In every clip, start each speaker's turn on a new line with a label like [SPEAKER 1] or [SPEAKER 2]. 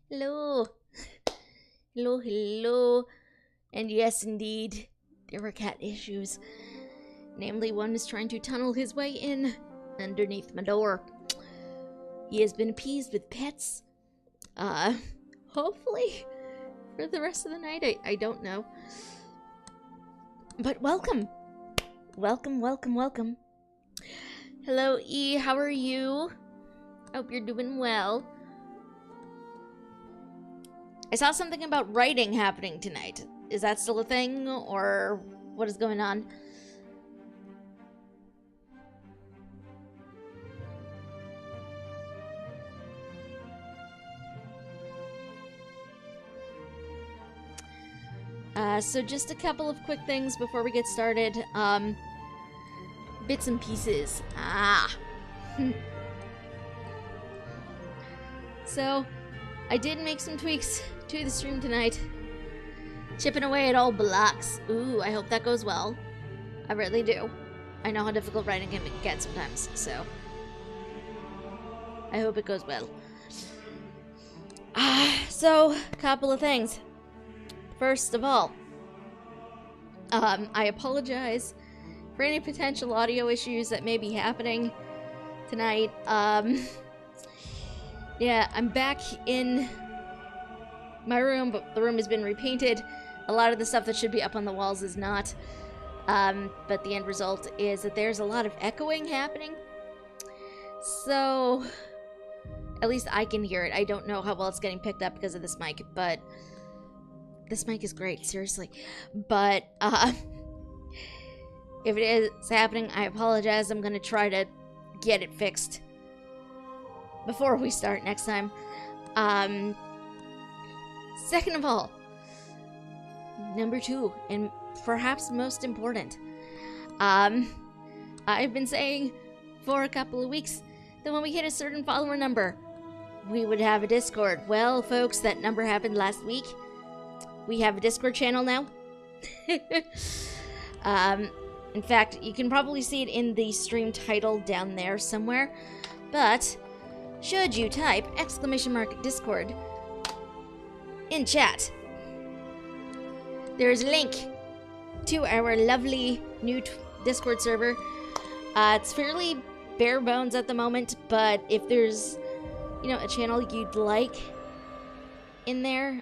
[SPEAKER 1] Hello. Hello, hello. And yes, indeed, there were cat issues. Namely, one is trying to tunnel his way in underneath my door. He has been appeased with pets. Hopefully for the rest of the night. I don't know. But welcome. Welcome, welcome, welcome. Hello, E. How are you? Hope you're doing well. I saw something about writing happening tonight. Is that still a thing, or what is going on? So just a couple of quick things before we get started. Bits and pieces. So, I did make some tweaks to the stream tonight. Chipping away at all blocks. Ooh, I hope that goes well. I really do. I know how difficult writing can get sometimes, so I hope it goes well. So, a couple of things. First of all, I apologize for any potential audio issues that may be happening tonight. Yeah, I'm back in my room, but the room has been repainted. A lot of the stuff that should be up on the walls is not. But the end result is that there's a lot of echoing happening. So, at least I can hear it. I don't know how well it's getting picked up because of this mic, but this mic is great, seriously. But, if it is happening, I apologize. I'm gonna try to get it fixed before we start next time. Second of all, number 2, and perhaps most important, I've been saying for a couple of weeks that when we hit a certain follower number, we would have a Discord. Well, folks, that number happened last week. We have a Discord channel now. In fact, you can probably see it in the stream title down there somewhere, but should you type !Discord in chat, there's a link to our lovely new Discord server. It's fairly bare bones at the moment, but if there's, a channel you'd like in there,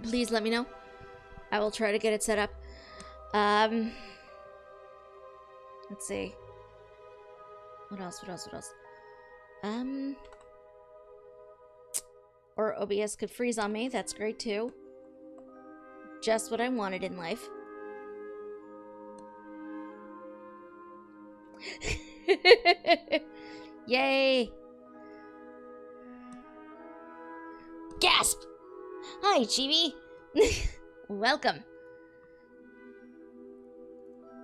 [SPEAKER 1] please let me know. I will try to get it set up. Let's see. What else? Or OBS could freeze on me. That's great too. Just what I wanted in life. Yay! Gasp! Hi, Chibi! Welcome.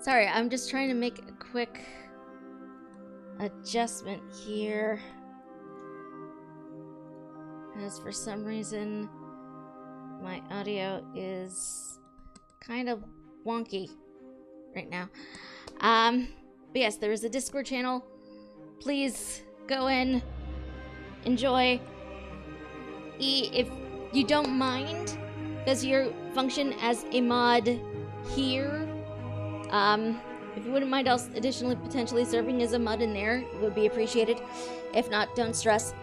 [SPEAKER 1] Sorry, I'm just trying to make a quick adjustment here, as for some reason my audio is kind of wonky right now. But yes, there is a Discord channel. Please go in, enjoy. If you don't mind, does your function as a mod here? If you wouldn't mind also additionally potentially serving as a mod in there, it would be appreciated. If not, don't stress.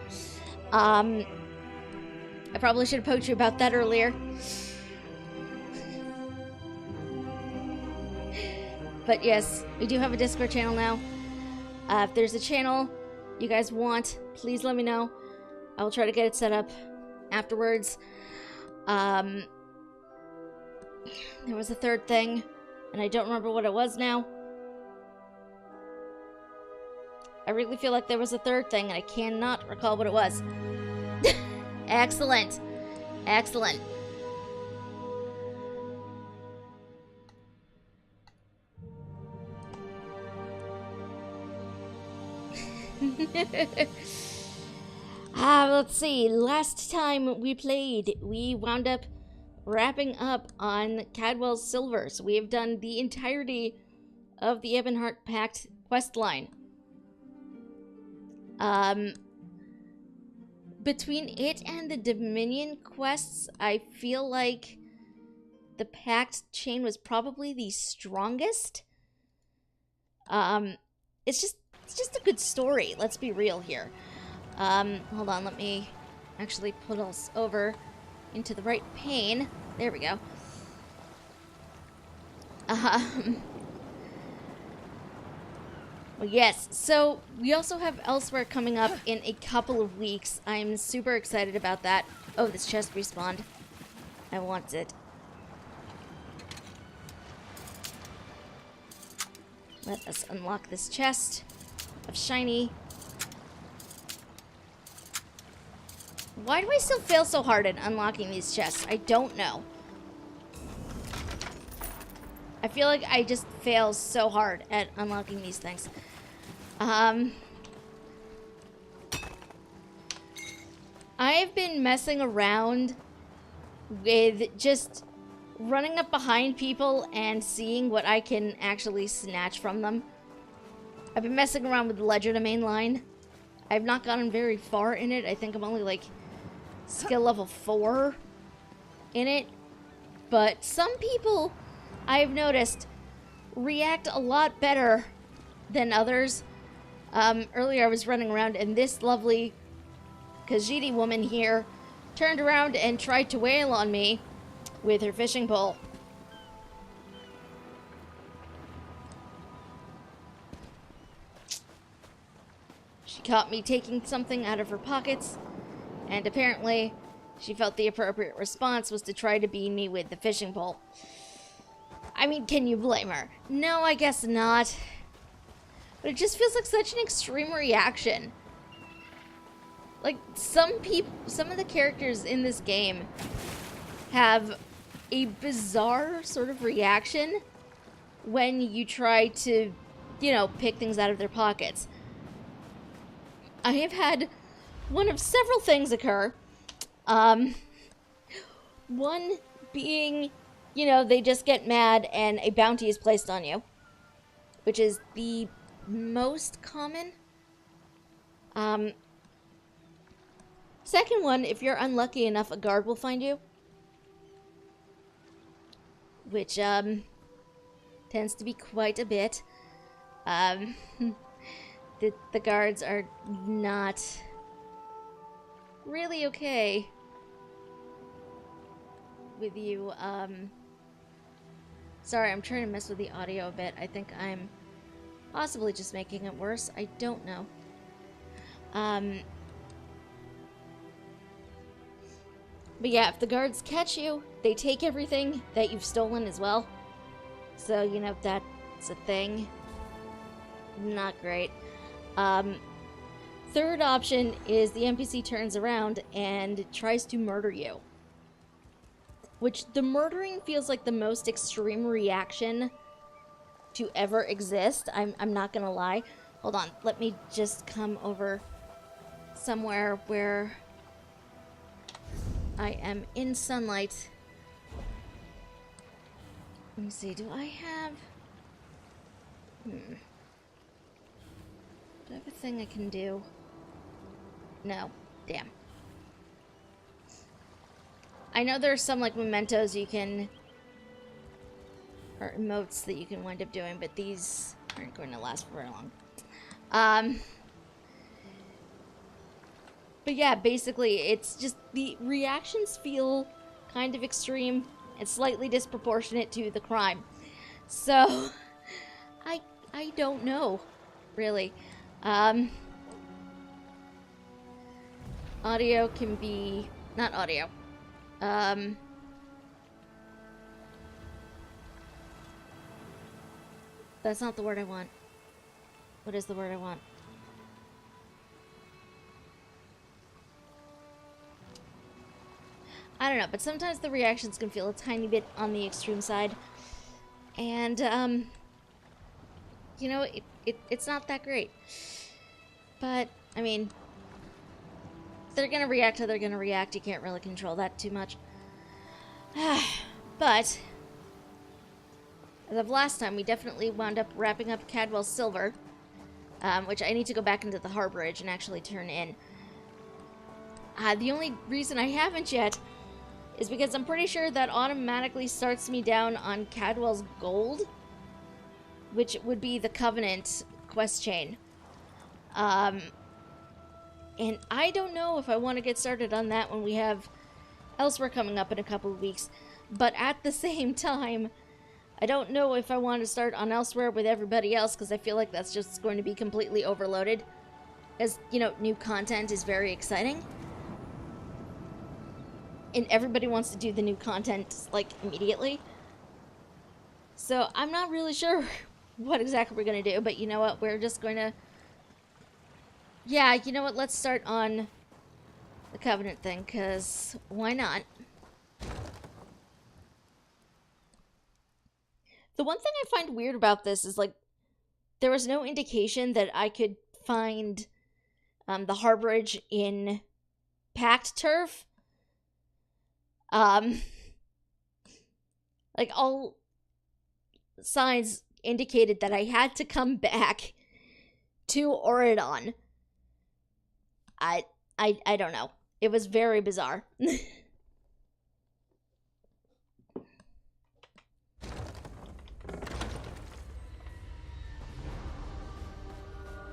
[SPEAKER 1] I probably should have poked you about that earlier. But yes, we do have a Discord channel now. If there's a channel you guys want, please let me know. I will try to get it set up afterwards. There was a third thing, and I don't remember what it was now. I really feel like there was a third thing, and I cannot recall what it was. Excellent. Excellent. Let's see. Last time we played, we wound up wrapping up on Cadwell's Silver. So we have done the entirety of the Ebonheart Pact quest line. between it and the Dominion quests, I feel like the Pact chain was probably the strongest. It's just a good story. Let's be real here. Hold on, let me actually put us over into the right pane. There we go. Well, yes, so we also have Elsewhere coming up in a couple of weeks. I'm super excited about that. Oh, this chest respawned. I want it. Let us unlock this chest of shiny. Why do I still fail so hard at unlocking these chests? I don't know. I feel like I just fail so hard at unlocking these things. I've been messing around with just running up behind people and seeing what I can actually snatch from them. I've been messing around with Ledger to Mainline. I've not gotten very far in it. I think I'm only like skill level 4 in it. But some people, I've noticed, react a lot better than others. Earlier I was running around and this lovely Khajiit woman here turned around and tried to wail on me with her fishing pole. She caught me taking something out of her pockets, and apparently she felt the appropriate response was to try to beat me with the fishing pole. I mean, can you blame her? No, I guess not. But it just feels like such an extreme reaction. Like, some of the characters in this game have a bizarre sort of reaction when you try to, you know, pick things out of their pockets. I have had one of several things occur. One being, you know, they just get mad and a bounty is placed on you, which is the most common. Second one, if you're unlucky enough, a guard will find you, which tends to be quite a bit. The guards are not really okay with you. Sorry, I'm trying to mess with the audio a bit. I think I'm possibly just making it worse. I don't know. But yeah, if the guards catch you, they take everything that you've stolen as well. So, you know, that's a thing. Not great. Third option is the NPC turns around and tries to murder you. Which, the murdering feels like the most extreme reaction to ever exist. I'm not gonna lie. Hold on, let me just come over somewhere where I am in sunlight. Let me see, do I have... Do I have a thing I can do? No. Damn. I know there's some, like, mementos you can... or emotes that you can wind up doing, but these aren't going to last for very long. But yeah, basically, it's just the reactions feel kind of extreme and slightly disproportionate to the crime. So, I don't know, really. Audio can be... not audio. That's not the word I want. What is the word I want? I don't know, but sometimes the reactions can feel a tiny bit on the extreme side. And, you know, it's not that great. But, I mean, they're gonna react how they're gonna react. You can't really control that too much. But, as of last time, we definitely wound up wrapping up Cadwell Silver, which I need to go back into the Harborage and actually turn in. The only reason I haven't yet is because I'm pretty sure that automatically starts me down on Cadwell's Gold, which would be the Covenant quest chain. And I don't know if I want to get started on that when we have Elsewhere coming up in a couple of weeks. But at the same time, I don't know if I want to start on Elsewhere with everybody else, because I feel like that's just going to be completely overloaded. As, you know, new content is very exciting. And everybody wants to do the new content, like, immediately. So I'm not really sure what exactly we're going to do, but you know what? We're just going to... Yeah, you know what? Let's start on the Covenant thing, because why not? The one thing I find weird about this is, like, there was no indication that I could find the harborage in Pact Turf. Like, all signs indicated that I had to come back to Auridon. I don't know. It was very bizarre.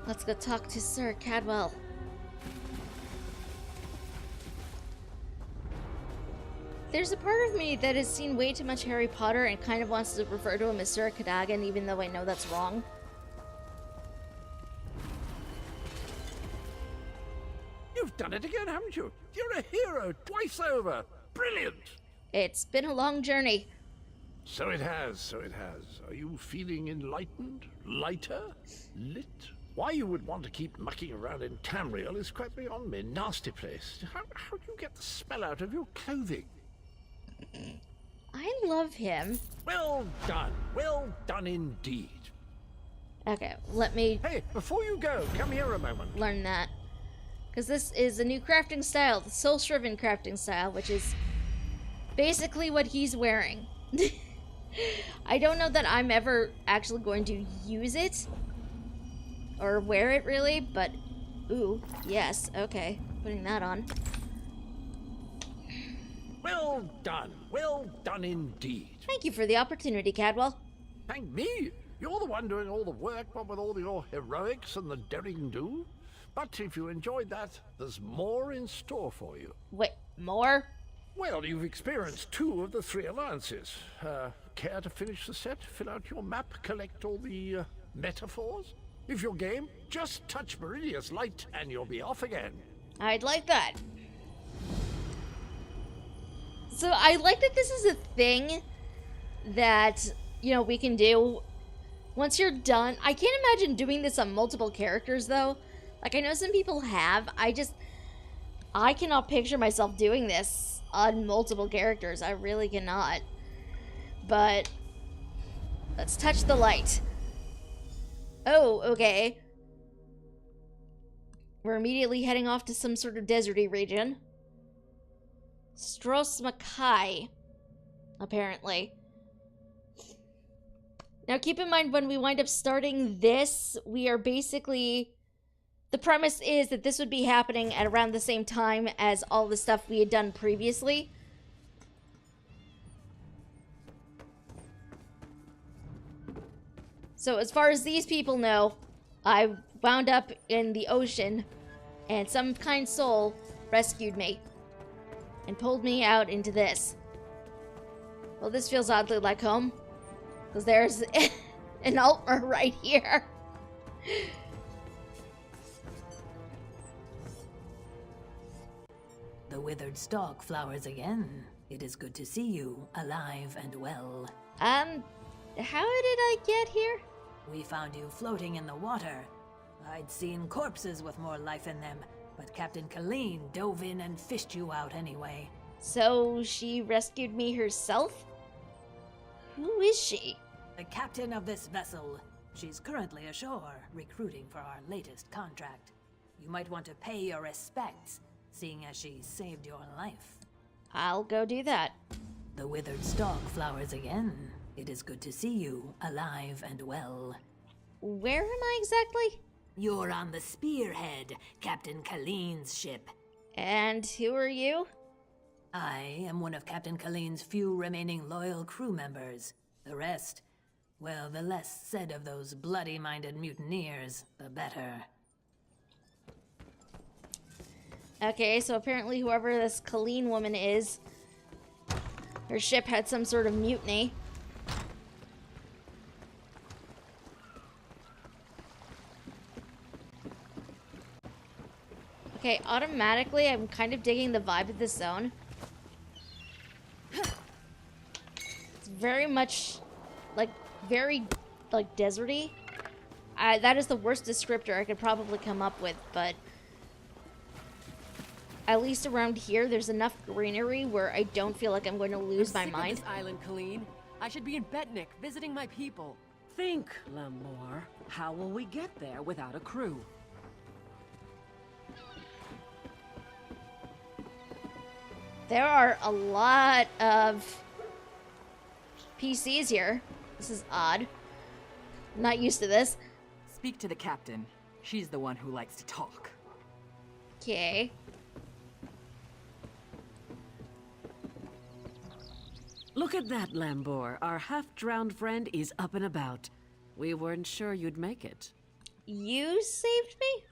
[SPEAKER 1] Let's go talk to Sir Cadwell. There's a part of me that has seen way too much Harry Potter and kind of wants to refer to him as Sir Cadogan, even though I know that's wrong.
[SPEAKER 2] You've done it again, haven't you? You're a hero twice over. Brilliant.
[SPEAKER 1] It's been a long journey.
[SPEAKER 2] So it has, so it has. Are you feeling enlightened? Lighter? Lit? Why you would want to keep mucking around in Tamriel is quite beyond me. Nasty place. How do you get the smell out of your clothing?
[SPEAKER 1] I love him.
[SPEAKER 2] Well done indeed.
[SPEAKER 1] Okay, let me
[SPEAKER 2] Hey, before you go, come here a moment.
[SPEAKER 1] learn that. Because this is a new crafting style, the Soul Shriven crafting style, which is basically what he's wearing. I don't know that I'm ever actually going to use it. Or wear it, really, but... Ooh, yes, okay. Putting that on.
[SPEAKER 2] Well done indeed.
[SPEAKER 1] Thank you for the opportunity, Cadwell.
[SPEAKER 2] Thank me. You're the one doing all the work, what with all your heroics and the derring-do. But if you enjoyed that, there's more in store for you.
[SPEAKER 1] Wait, more?
[SPEAKER 2] Well, you've experienced 2 of the 3 alliances. Care to finish the set? Fill out your map, collect all the metaphors? If you're game, just touch Meridia's light and you'll be off again.
[SPEAKER 1] I'd like that. So I like that this is a thing that, you know, we can do once you're done. I can't imagine doing this on multiple characters, though. Like, I know some people have. I cannot picture myself doing this on multiple characters. I really cannot. But let's touch the light. Oh, okay. We're immediately heading off to some sort of deserty region. Stros Makai, apparently. Now keep in mind, when we wind up starting this, we are basically... The premise is that this would be happening at around the same time as all the stuff we had done previously. So as far as these people know, I wound up in the ocean, and some kind soul rescued me and pulled me out into this. Well, this feels oddly like home, because there's an Altmer right here.
[SPEAKER 3] The withered stalk flowers again. It is good to see you, alive and well.
[SPEAKER 1] How did I get here?
[SPEAKER 3] We found you floating in the water. I'd seen corpses with more life in them, but Captain Colleen dove in and fished you out anyway.
[SPEAKER 1] So she rescued me herself? Who is she?
[SPEAKER 3] The captain of this vessel. She's currently ashore, recruiting for our latest contract. You might want to pay your respects, seeing as she saved your life.
[SPEAKER 1] I'll go do that.
[SPEAKER 3] The withered stalk flowers again. It is good to see you, alive and well.
[SPEAKER 1] Where am I exactly?
[SPEAKER 3] You're on the Spearhead, Captain Colleen's ship.
[SPEAKER 1] And who are you?
[SPEAKER 3] I am one of Captain Colleen's few remaining loyal crew members. The rest, well, the less said of those bloody-minded mutineers, the better.
[SPEAKER 1] Okay, so apparently whoever this Colleen woman is, her ship had some sort of mutiny. Okay, automatically I'm kind of digging the vibe of this zone. It's very much, like, deserty. That is the worst descriptor I could probably come up with, but at least around here, there's enough greenery where I don't feel like I'm going to lose my mind.
[SPEAKER 4] I'm sick of this island, Colleen. I should be in Betnik, visiting my people.
[SPEAKER 5] Think, Lamore. How will we get there without a crew?
[SPEAKER 1] There are a lot of PCs here. This is odd. Not used to this.
[SPEAKER 4] Speak to the captain. She's the one who likes to talk.
[SPEAKER 1] Okay.
[SPEAKER 5] Look at that, Lambor. Our half-drowned friend is up and about. We weren't sure you'd make it.
[SPEAKER 1] You saved me?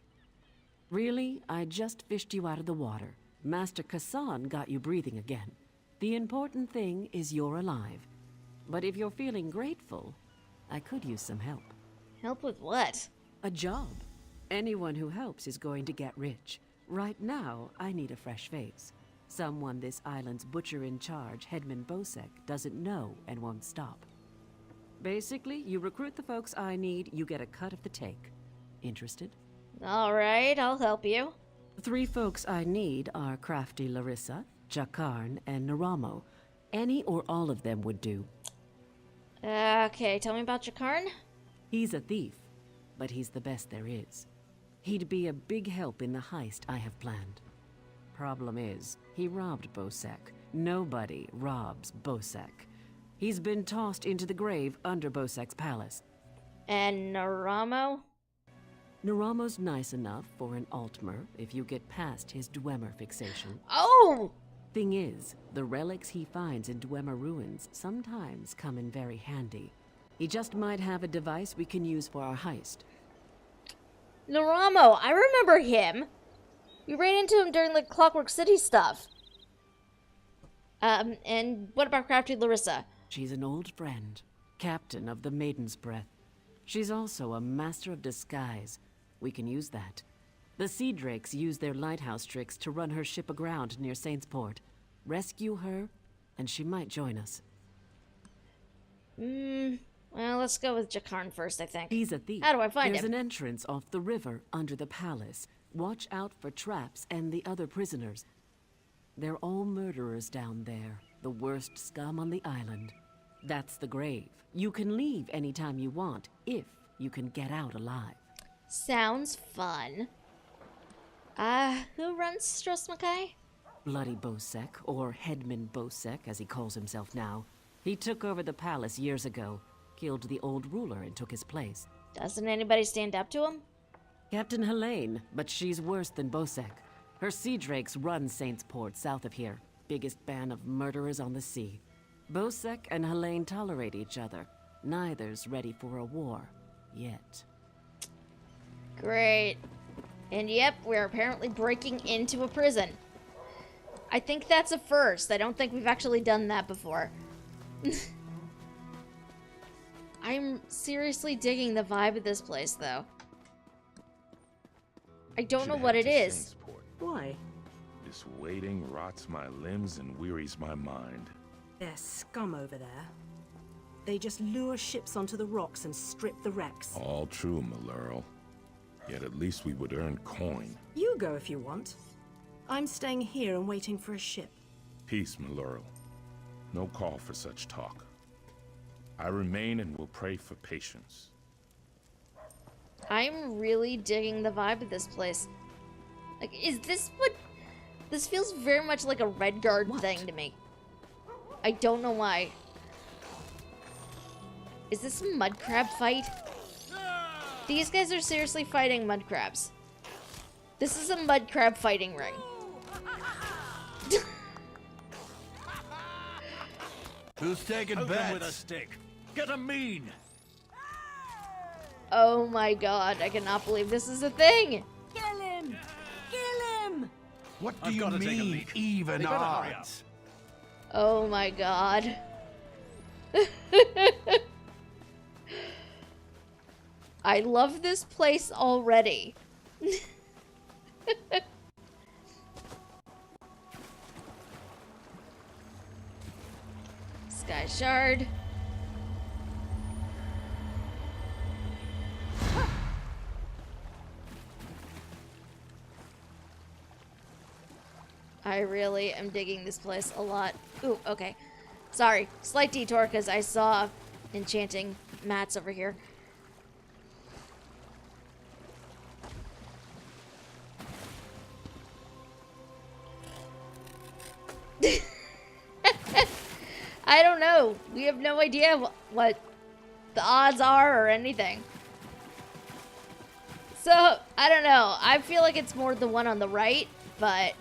[SPEAKER 5] Really? I just fished you out of the water. Master Kassan got you breathing again. The important thing is you're alive. But if you're feeling grateful, I could use some help.
[SPEAKER 1] Help with what?
[SPEAKER 5] A job. Anyone who helps is going to get rich. Right now, I need a fresh face. Someone this island's butcher-in-charge, Headman Bosek, doesn't know and won't stop. Basically, you recruit the folks I need, you get a cut of the take. Interested?
[SPEAKER 1] Alright, I'll help you.
[SPEAKER 5] The 3 folks I need are Crafty Larissa, Jakarn, and Naramo. Any or all of them would do.
[SPEAKER 1] Okay, tell me about Jakarn.
[SPEAKER 5] He's a thief, but he's the best there is. He'd be a big help in the heist I have planned. Problem is, he robbed Bosek. Nobody robs Bosek. He's been tossed into the grave under Bosek's palace.
[SPEAKER 1] And Naramo?
[SPEAKER 5] Naramo's nice enough for an Altmer if you get past his Dwemer fixation.
[SPEAKER 1] Oh!
[SPEAKER 5] Thing is, the relics he finds in Dwemer ruins sometimes come in very handy. He just might have a device we can use for our heist.
[SPEAKER 1] Naramo, I remember him. We ran into him during the Clockwork City stuff. And what about Crafty Larissa?
[SPEAKER 5] She's an old friend, captain of the Maiden's Breath. She's also a master of disguise. We can use that. The Sea Drakes use their lighthouse tricks to run her ship aground near Saintsport. Rescue her, and she might join us.
[SPEAKER 1] Well, let's go with Jakarn first, I think.
[SPEAKER 5] He's a thief.
[SPEAKER 1] How do I find
[SPEAKER 5] There's
[SPEAKER 1] him?
[SPEAKER 5] an entrance off the river under the palace. Watch out for traps and the other prisoners. They're all murderers down there, the worst scum on the island. That's the grave. You can leave anytime you want, if you can get out alive.
[SPEAKER 1] Sounds fun. Who runs Strosmakai?
[SPEAKER 5] Bloody Bosek, or Headman Bosek as he calls himself now. He took over the palace years ago, killed the old ruler and took his place.
[SPEAKER 1] Doesn't anybody stand up to him?
[SPEAKER 5] Captain Helene, but she's worse than Bosek. Her Sea Drakes run Saintsport south of here, biggest band of murderers on the sea. Bosek and Helene tolerate each other. Neither's ready for a war, yet.
[SPEAKER 1] Great. And yep, we're apparently breaking into a prison. I think that's a first. I don't think we've actually done that before. I'm seriously digging the vibe of this place, though. I don't know what it is.
[SPEAKER 5] Why?
[SPEAKER 6] This waiting rots my limbs and wearies my mind.
[SPEAKER 7] There's scum over there. They just lure ships onto the rocks and strip the wrecks.
[SPEAKER 6] All true, Malurl. Yet at least we would earn coin.
[SPEAKER 7] You go if you want. I'm staying here and waiting for a ship.
[SPEAKER 6] Peace, Malurl. No call for such talk. I remain and will pray for patience.
[SPEAKER 1] I'm really digging the vibe of this place. Like, is this what... This feels very much like a Redguard thing to me. I don't know why. Is this a mud crab fight? These guys are seriously fighting mud crabs. This is a mud crab fighting ring.
[SPEAKER 8] Who's taking
[SPEAKER 9] Poke 'em
[SPEAKER 8] bets?
[SPEAKER 9] with a stick. Get 'em mean.
[SPEAKER 1] Oh my god, I cannot believe this is a thing!
[SPEAKER 7] Kill him! Kill him!
[SPEAKER 8] What do
[SPEAKER 9] I've
[SPEAKER 8] you
[SPEAKER 9] gotta take a
[SPEAKER 8] mean,
[SPEAKER 9] leak.
[SPEAKER 8] even
[SPEAKER 9] They better hurry up.
[SPEAKER 8] odds?
[SPEAKER 1] Oh my god. I love this place already. Sky Shard. I really am digging this place a lot. Ooh, okay. Sorry, slight detour because I saw enchanting mats over here. I don't know. We have no idea what the odds are or anything. So, I don't know. I feel like it's more the one on the right, but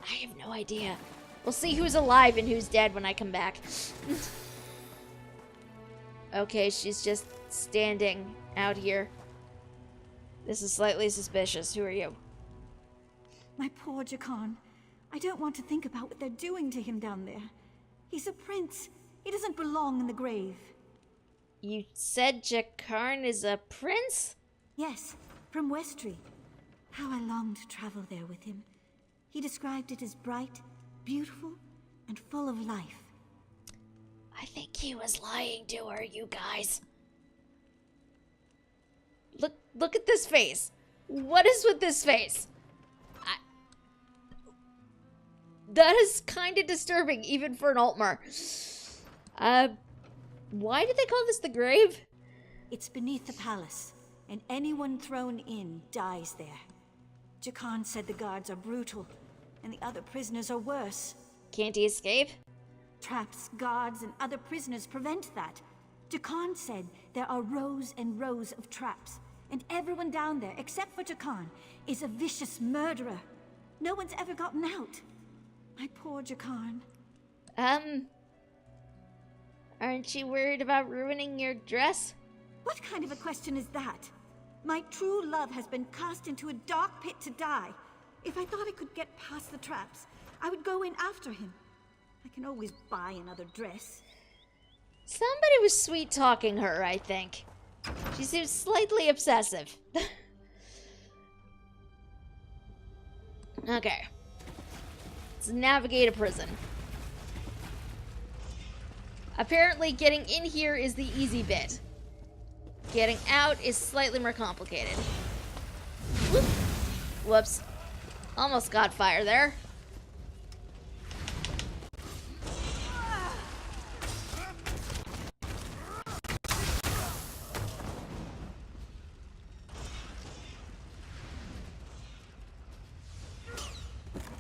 [SPEAKER 1] I have no idea. We'll see who's alive and who's dead when I come back. Okay, she's just standing out here. This is slightly suspicious. Who are you?
[SPEAKER 10] My poor Jakarn. I don't want to think about what they're doing to him down there. He's a prince. He doesn't belong in the grave.
[SPEAKER 1] You said Jakarn is a prince?
[SPEAKER 10] Yes, from Westry. How I long to travel there with him. He described it as bright, beautiful, and full of life.
[SPEAKER 1] I think he was lying to her, you guys. Look at this face. What is with this face? That is kind of disturbing, even for an Altmer. Why did they call this the grave?
[SPEAKER 10] It's beneath the palace, and anyone thrown in dies there. Jakarn said the guards are brutal, and the other prisoners are worse.
[SPEAKER 1] Can't he escape?
[SPEAKER 10] Traps, guards, and other prisoners prevent that. Jakarn said there are rows and rows of traps, and everyone down there, except for Jakarn, is a vicious murderer. No one's ever gotten out. My poor Jakarn.
[SPEAKER 1] Aren't you worried about ruining your dress?
[SPEAKER 10] What kind of a question is that? My true love has been cast into a dark pit to die. If I thought I could get past the traps, I would go in after him. I can always buy another dress.
[SPEAKER 1] Somebody was sweet-talking her, I think. She seems slightly obsessive. Okay. Let's navigate a prison. Apparently, getting in here is the easy bit. Getting out is slightly more complicated. Whoop. Whoops. Almost got fire there.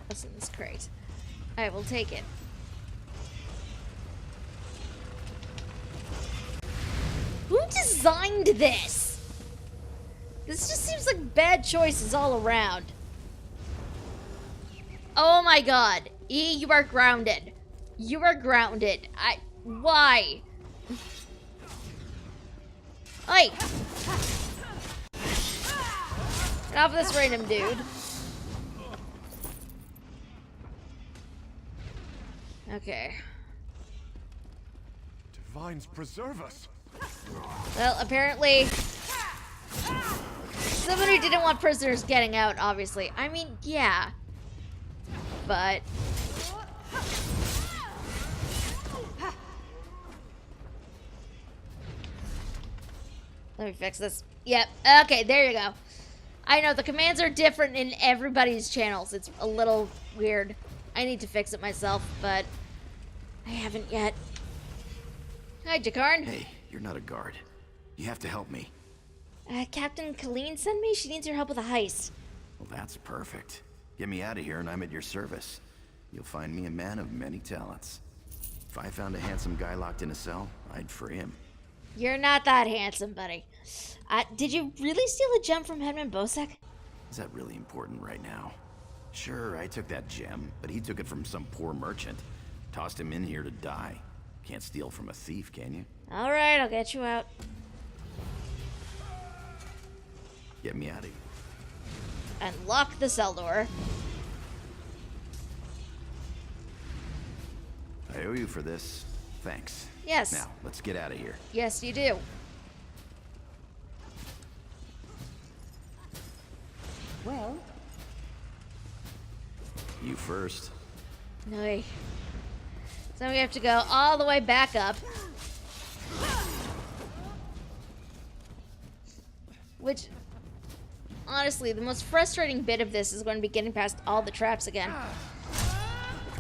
[SPEAKER 1] What's in this crate? I will take it. Who designed this? This just seems like bad choices all around. Oh my god. E, you are grounded. You are grounded. Why? Oi! Get off this random dude. Okay.
[SPEAKER 8] Divines preserve us.
[SPEAKER 1] Well, apparently someone who didn't want prisoners getting out, obviously. I mean, yeah. But let me fix this. Yep. Okay, there you go. I know the commands are different in everybody's channels. It's a little weird. I need to fix it myself, but I haven't yet. Hi, Jakarn.
[SPEAKER 11] Hey, you're not a guard. You have to help me.
[SPEAKER 1] Captain Colleen sent me. She needs your help with a heist.
[SPEAKER 11] Well, that's perfect. Get me out of here and I'm at your service. You'll find me a man of many talents. If I found a handsome guy locked in a cell, I'd free him.
[SPEAKER 1] You're not that handsome, buddy. Did you really steal a gem from Hedman Bosek?
[SPEAKER 11] Is that really important right now? Sure, I took that gem, but he took it from some poor merchant. Tossed him in here to die. Can't steal from a thief, can you?
[SPEAKER 1] Alright, I'll get you out.
[SPEAKER 11] Get me out of here.
[SPEAKER 1] And lock the cell door.
[SPEAKER 11] I owe you for this. Thanks.
[SPEAKER 1] Yes.
[SPEAKER 11] Now, let's get out of here.
[SPEAKER 1] Yes, you do.
[SPEAKER 5] Well,
[SPEAKER 11] You first.
[SPEAKER 1] No. So we have to go all the way back up. Which, honestly, the most frustrating bit of this is going to be getting past all the traps again.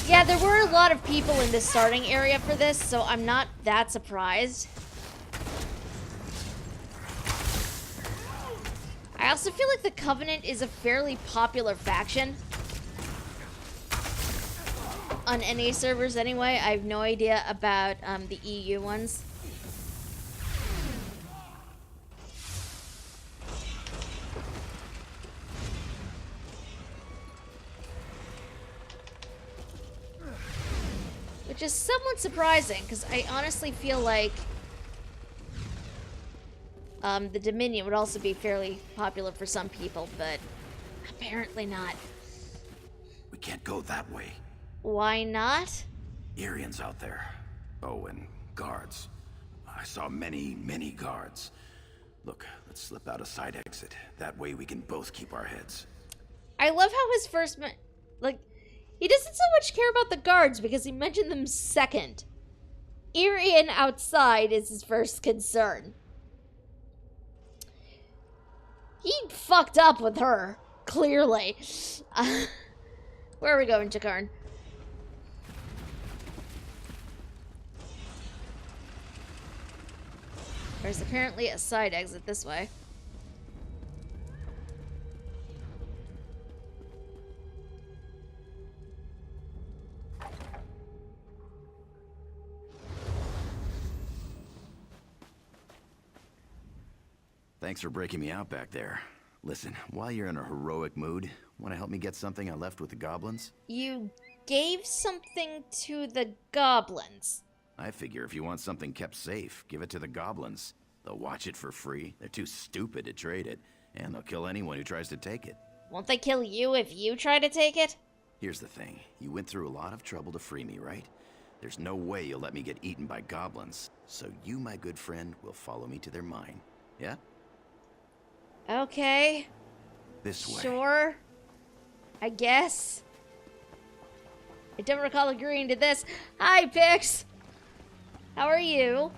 [SPEAKER 1] Yeah, there were a lot of people in this starting area for this, so I'm not that surprised. I also feel like the Covenant is a fairly popular faction. On NA servers anyway. I have no idea about the EU ones. Which is somewhat surprising, because I honestly feel like the Dominion would also be fairly popular for some people, but apparently not.
[SPEAKER 11] We can't go that way.
[SPEAKER 1] Why not?
[SPEAKER 11] Irians out there. Oh, and guards. I saw many, many guards. Look, let's slip out a side exit. That way we can both keep our heads.
[SPEAKER 1] I love how his first... like, he doesn't so much care about the guards because he mentioned them second. Irian outside is his first concern. He fucked up with her, clearly. Where are we going, Jakarn? There's apparently a side exit this way.
[SPEAKER 11] Thanks for breaking me out back there. Listen, while you're in a heroic mood, want to help me get something I left with the goblins?
[SPEAKER 1] You gave something to the goblins.
[SPEAKER 11] I figure if you want something kept safe, give it to the goblins. They'll watch it for free. They're too stupid to trade it, and they'll kill anyone who tries to take it.
[SPEAKER 1] Won't they kill you if you try to take it?
[SPEAKER 11] Here's the thing. You went through a lot of trouble to free me, right? There's no way you'll let me get eaten by goblins. So you, my good friend, will follow me to their mine. Yeah?
[SPEAKER 1] Okay.
[SPEAKER 11] This way.
[SPEAKER 1] Sure. I guess. I don't recall agreeing to this. Hi, Pix! How are you?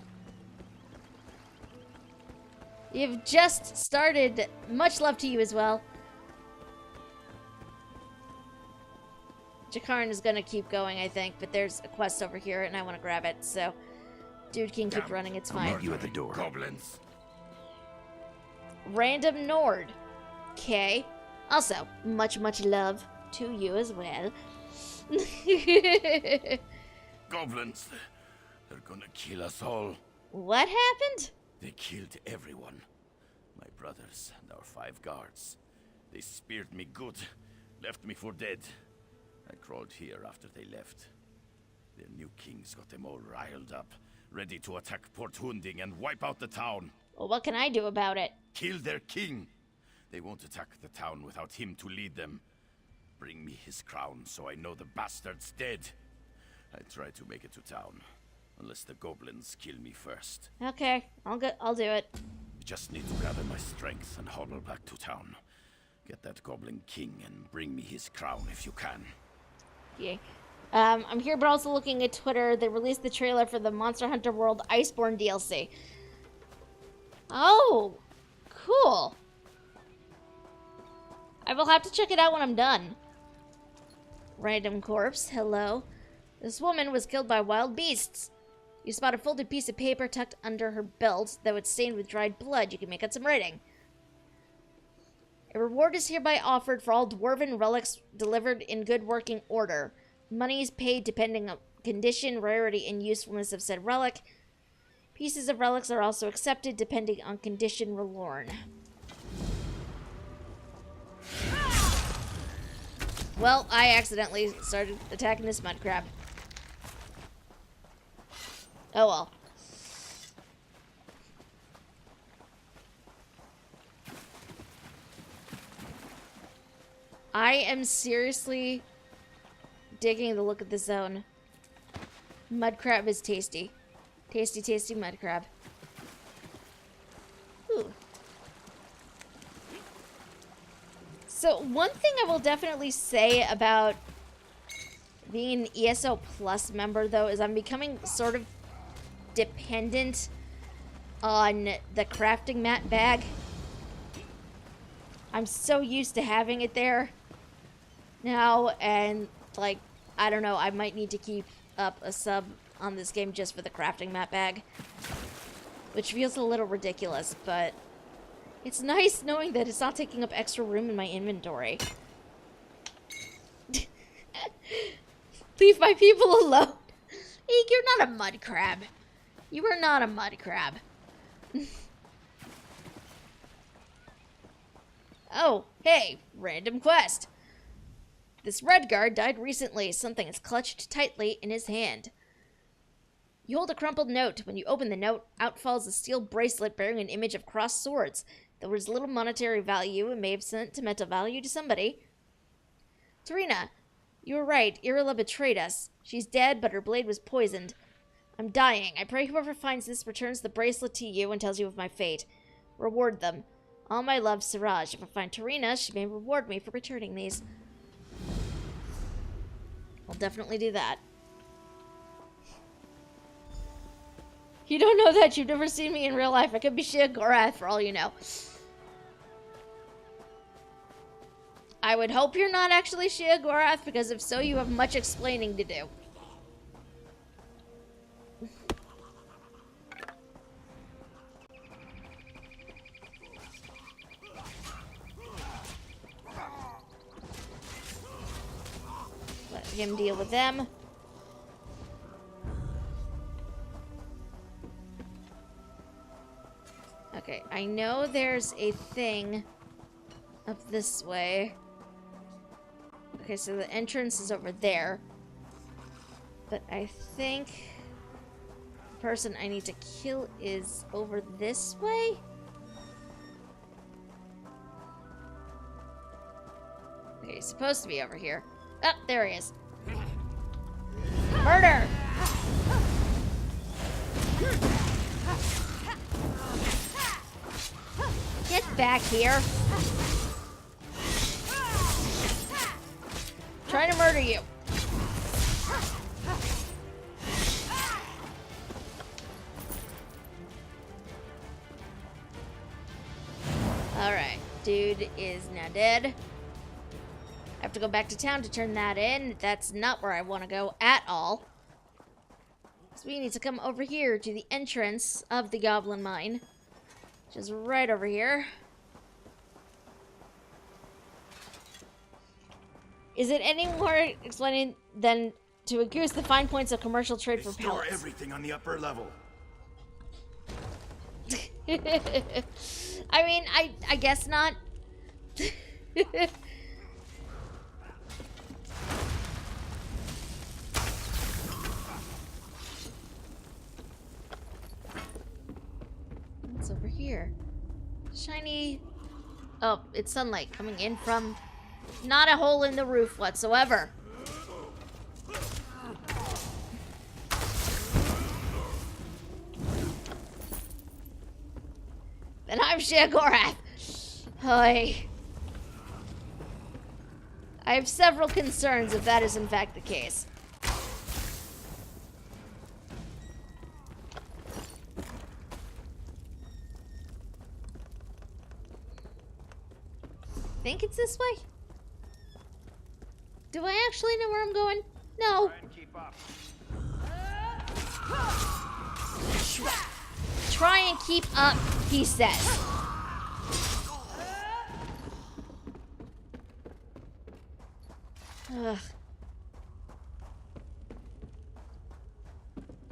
[SPEAKER 1] You've just started. Much love to you as well. Jakarn is gonna keep going, I think, but there's a quest over here and I want to grab it, so dude can keep running, it's fine.
[SPEAKER 11] I'll meet you at the door.
[SPEAKER 6] Goblins.
[SPEAKER 1] Random Nord. Okay. Also, much love to you as well.
[SPEAKER 6] Goblins. They're gonna kill us all.
[SPEAKER 1] What happened?
[SPEAKER 6] They killed everyone. My brothers and our 5 guards. They speared me good, left me for dead. I crawled here after they left. Their new kings got them all riled up, ready to attack Port Hunding and wipe out the town.
[SPEAKER 1] Well, what can I do about it?
[SPEAKER 6] Kill their king. They won't attack the town without him to lead them. Bring me his crown so I know the bastard's dead. I try to make it to town, unless the goblins kill me first.
[SPEAKER 1] Okay, I'll do it.
[SPEAKER 6] I just need to gather my strength and hobble back to town. Get that goblin king and bring me his crown if you can.
[SPEAKER 1] Yeah. I'm here, but also looking at Twitter. They released the trailer for the Monster Hunter World Iceborne DLC. Oh, cool. I will have to check it out when I'm done. Random corpse, hello. This woman was killed by wild beasts. You spot a folded piece of paper tucked under her belt, though it's stained with dried blood. You can make out some writing. A reward is hereby offered for all dwarven relics delivered in good working order. Money is paid depending on condition, rarity, and usefulness of said relic. Pieces of relics are also accepted depending on condition Relorn. Well, I accidentally started attacking this mud crab. Oh well. I am seriously digging the look of the zone. Mud crab is tasty. Tasty, tasty mud crab. Ooh. So one thing I will definitely say about being an ESO Plus member, though, is I'm becoming sort of dependent on the crafting mat bag. I'm so used to having it there now, and, like, I don't know, I might need to keep up a sub on this game just for the crafting mat bag. Which feels a little ridiculous, but it's nice knowing that it's not taking up extra room in my inventory. Leave my people alone. Eek, you're not a mud crab. You are not a mud crab. Oh, hey, random quest. This red guard died recently. Something is clutched tightly in his hand. You hold a crumpled note. When you open the note, out falls a steel bracelet bearing an image of crossed swords. There was little monetary value and may have sentimental value to somebody. Tarina, you were right. Irila betrayed us. She's dead, but her blade was poisoned. I'm dying. I pray whoever finds this returns the bracelet to you and tells you of my fate. Reward them. All my love, Siraj. If I find Tarina, she may reward me for returning these. I'll definitely do that. You don't know that. You've never seen me in real life. I could be Shia Gorath for all you know. I would hope you're not actually Shia Gorath, because if so, you have much explaining to do. Let him deal with them. Okay, I know there's a thing up this way. Okay, so the entrance is over there. But I think the person I need to kill is over this way? Okay, he's supposed to be over here. Oh, there he is. Murder! Get back here. Trying to murder you. Alright, dude is now dead. I have to go back to town to turn that in. That's not where I want to go at all. So we need to come over here to the entrance of the Goblin Mine. Which is right over here. Is it any more explaining than to increase the fine points of commercial trade for pellets?
[SPEAKER 11] Store everything on the upper level.
[SPEAKER 1] I mean, I guess not. What's over here? Shiny. Oh, it's sunlight coming in from not a hole in the roof whatsoever. Then I'm Shia Gorath. Hi. I have several concerns if that is in fact the case. Think it's this way? Do I actually know where I'm going? No. Try and keep up, he says. Ugh.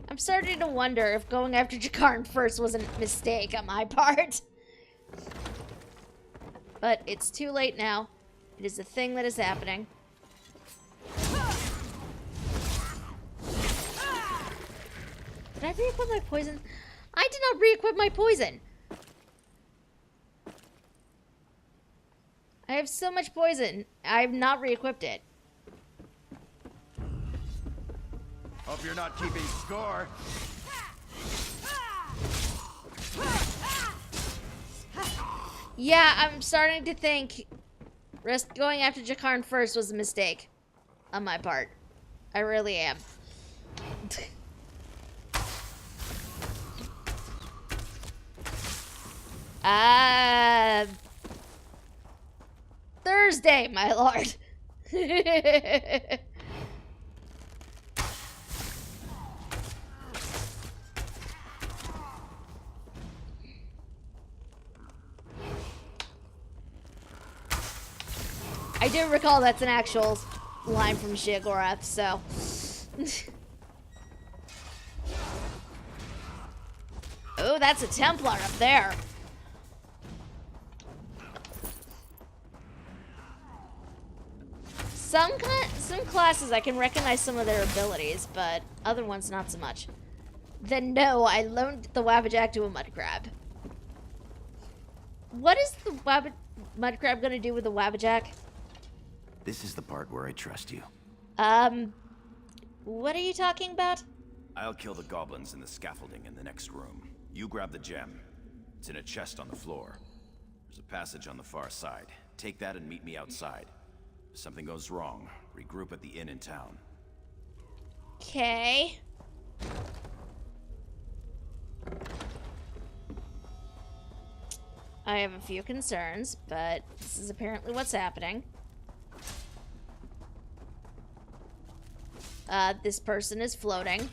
[SPEAKER 1] I'm starting to wonder if going after Jakarn first was a mistake on my part. But it's too late now. It is a thing that is happening. Did I re-equip my poison? I did not re-equip my poison. I have so much poison. I've not re-equipped it.
[SPEAKER 6] Hope you're not keeping score.
[SPEAKER 1] Yeah, I'm starting to think going after Jakarn first was a mistake on my part. I really am. Thursday, my lord. I do recall that's an actual line from Sheogorath, so. Oh, that's a Templar up there. Some classes I can recognize some of their abilities, but other ones not so much. Then no, I loaned the Wabbajack to a Mudcrab. What is the Mudcrab gonna do with the Wabbajack?
[SPEAKER 11] This is the part where I trust you.
[SPEAKER 1] What are you talking about?
[SPEAKER 11] I'll kill the goblins in the scaffolding in the next room. You grab the gem. It's in a chest on the floor. There's a passage on the far side. Take that and meet me outside. If something goes wrong, regroup at the inn in town.
[SPEAKER 1] Okay. I have a few concerns, but this is apparently what's happening. This person is floating.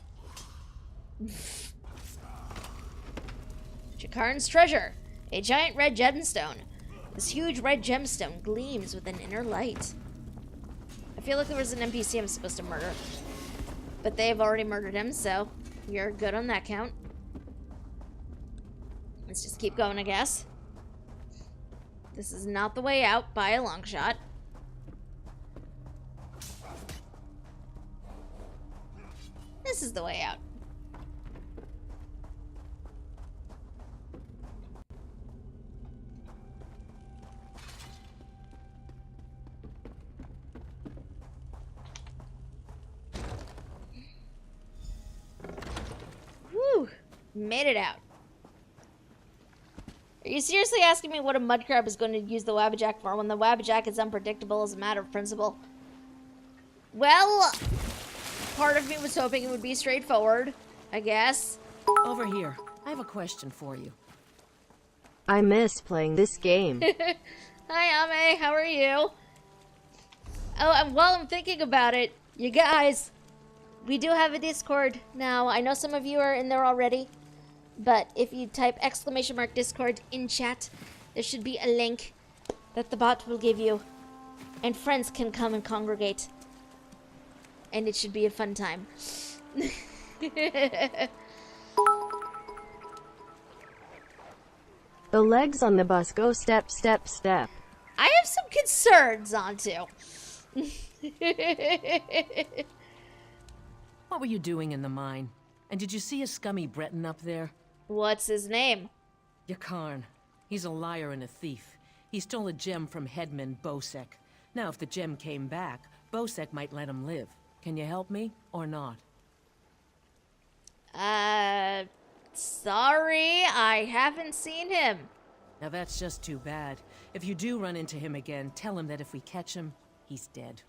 [SPEAKER 1] Jakarn's treasure. A giant red gemstone. This huge red gemstone gleams with an inner light. I feel like there was an NPC I'm supposed to murder. But they've already murdered him, so you're good on that count. Let's just keep going, I guess. This is not the way out by a long shot. This is the way out. Whew, made it out. Are you seriously asking me what a Mudcrab is going to use the Wabbajack for when the Wabbajack is unpredictable as a matter of principle? Well, part of me was hoping it would be straightforward, I guess.
[SPEAKER 5] Over here. I have a question for you.
[SPEAKER 12] I miss playing this game.
[SPEAKER 1] Hi, Ame. How are you? Oh, and while I'm thinking about it, you guys, we do have a Discord now. I know some of you are in there already, but if you type !Discord in chat, there should be a link that the bot will give you, and friends can come and congregate. And it should be a fun time.
[SPEAKER 12] The legs on the bus go step, step, step.
[SPEAKER 1] I have some concerns, Antu.
[SPEAKER 5] What were you doing in the mine? And did you see a scummy Breton up there?
[SPEAKER 1] What's his name?
[SPEAKER 5] Jakarn. He's a liar and a thief. He stole a gem from Headman Bosek. Now, if the gem came back, Bosek might let him live. Can you help me, or not?
[SPEAKER 1] Sorry, I haven't seen him.
[SPEAKER 5] Now that's just too bad. If you do run into him again, tell him that if we catch him, he's dead.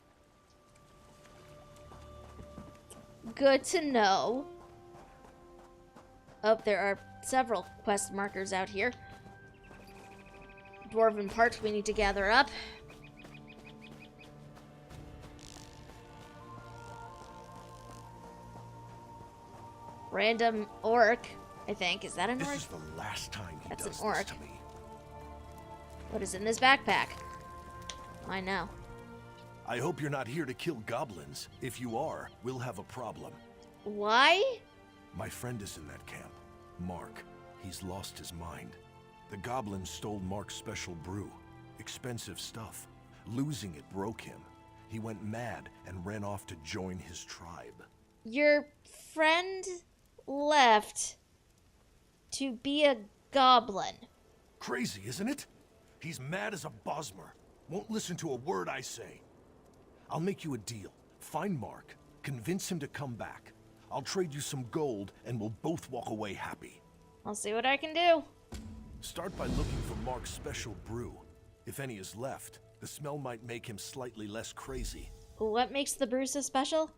[SPEAKER 1] Good to know. Oh, there are several quest markers out here. Dwarven parts we need to gather up. Random orc, I think. Is that an orc?
[SPEAKER 8] This is the last time he
[SPEAKER 1] That's
[SPEAKER 8] does
[SPEAKER 1] an orc.
[SPEAKER 8] this to me.
[SPEAKER 1] What is in this backpack? I know.
[SPEAKER 8] I hope you're not here to kill goblins. If you are, we'll have a problem.
[SPEAKER 1] Why?
[SPEAKER 8] My friend is in that camp. Mark. He's lost his mind. The goblins stole Mark's special brew. Expensive stuff. Losing it broke him. He went mad and ran off to join his tribe.
[SPEAKER 1] Your friend left to be a goblin.
[SPEAKER 8] Crazy, isn't it? He's mad as a Bosmer. Won't listen to a word I say. I'll make you a deal. Find Mark, convince him to come back. I'll trade you some gold, and we'll both walk away happy.
[SPEAKER 1] I'll see what I can do.
[SPEAKER 8] Start by looking for Mark's special brew. If any is left, the smell might make him slightly less crazy.
[SPEAKER 1] What makes the brew so special?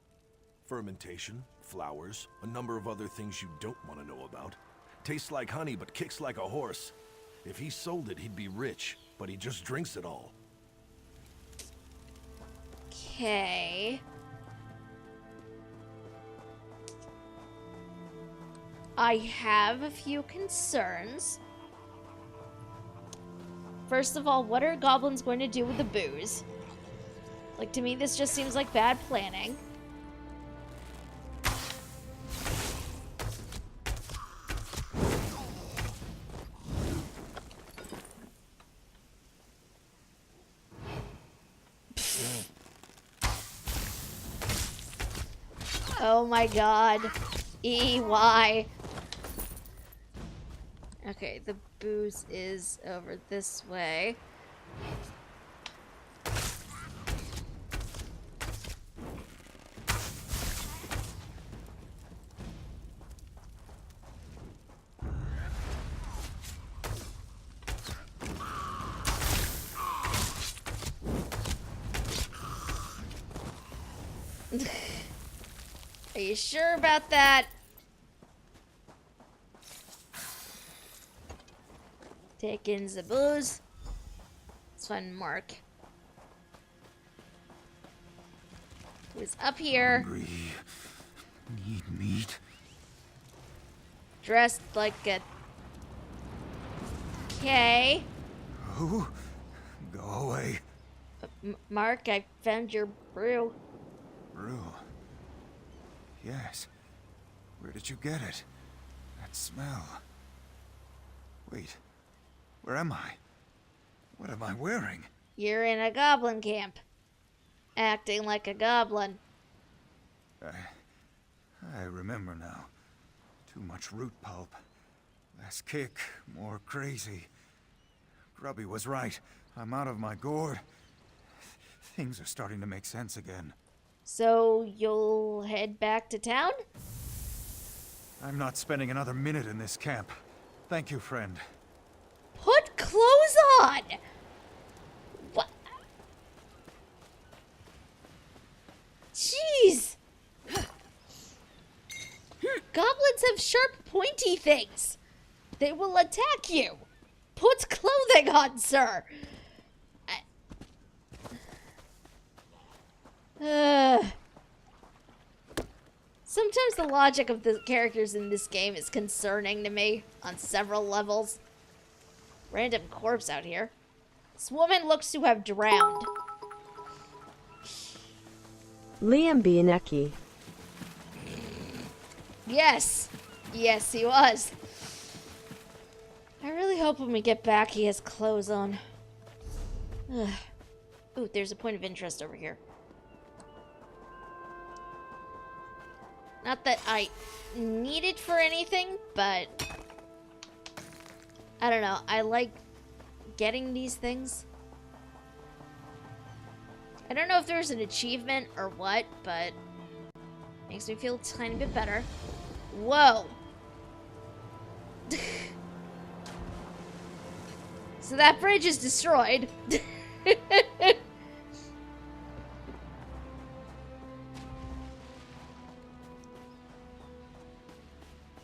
[SPEAKER 8] Fermentation, flowers, a number of other things you don't want to know about. Tastes like honey, but kicks like a horse. If he sold it, he'd be rich, but he just drinks it all.
[SPEAKER 1] Okay. I have a few concerns. First of all, what are goblins going to do with the booze? Like, to me, this just seems like bad planning. Oh my god. EY. Okay, the booze is over this way. Are you sure about that? Taking the booze. Let's find Mark. Who's up here?
[SPEAKER 6] Hungry. Need meat.
[SPEAKER 1] Dressed like a... Okay.
[SPEAKER 6] Who? Go away.
[SPEAKER 1] Mark, I found your brew.
[SPEAKER 6] Brew. Yes. Where did you get it? That smell. Wait. Where am I? What am I wearing?
[SPEAKER 1] You're in a goblin camp. Acting like a goblin.
[SPEAKER 6] I remember now. Too much root pulp. Less kick, more crazy. Grubby was right. I'm out of my gourd. Things are starting to make sense again.
[SPEAKER 1] So you'll head back to town?
[SPEAKER 6] I'm not spending another minute in this camp. Thank you, friend.
[SPEAKER 1] Put clothes on! What? Jeez! Goblins have sharp, pointy things. They will attack you. Put clothing on, sir. Sometimes the logic of the characters in this game is concerning to me on several levels. Random corpse out here. This woman looks to have drowned.
[SPEAKER 12] Liam Bianecki.
[SPEAKER 1] Yes. Yes, he was. I really hope when we get back he has clothes on. Ugh. Ooh, there's a point of interest over here. Not that I need it for anything, but I don't know. I like getting these things. I don't know if there's an achievement or what, but makes me feel a tiny bit better. Whoa. So that bridge is destroyed.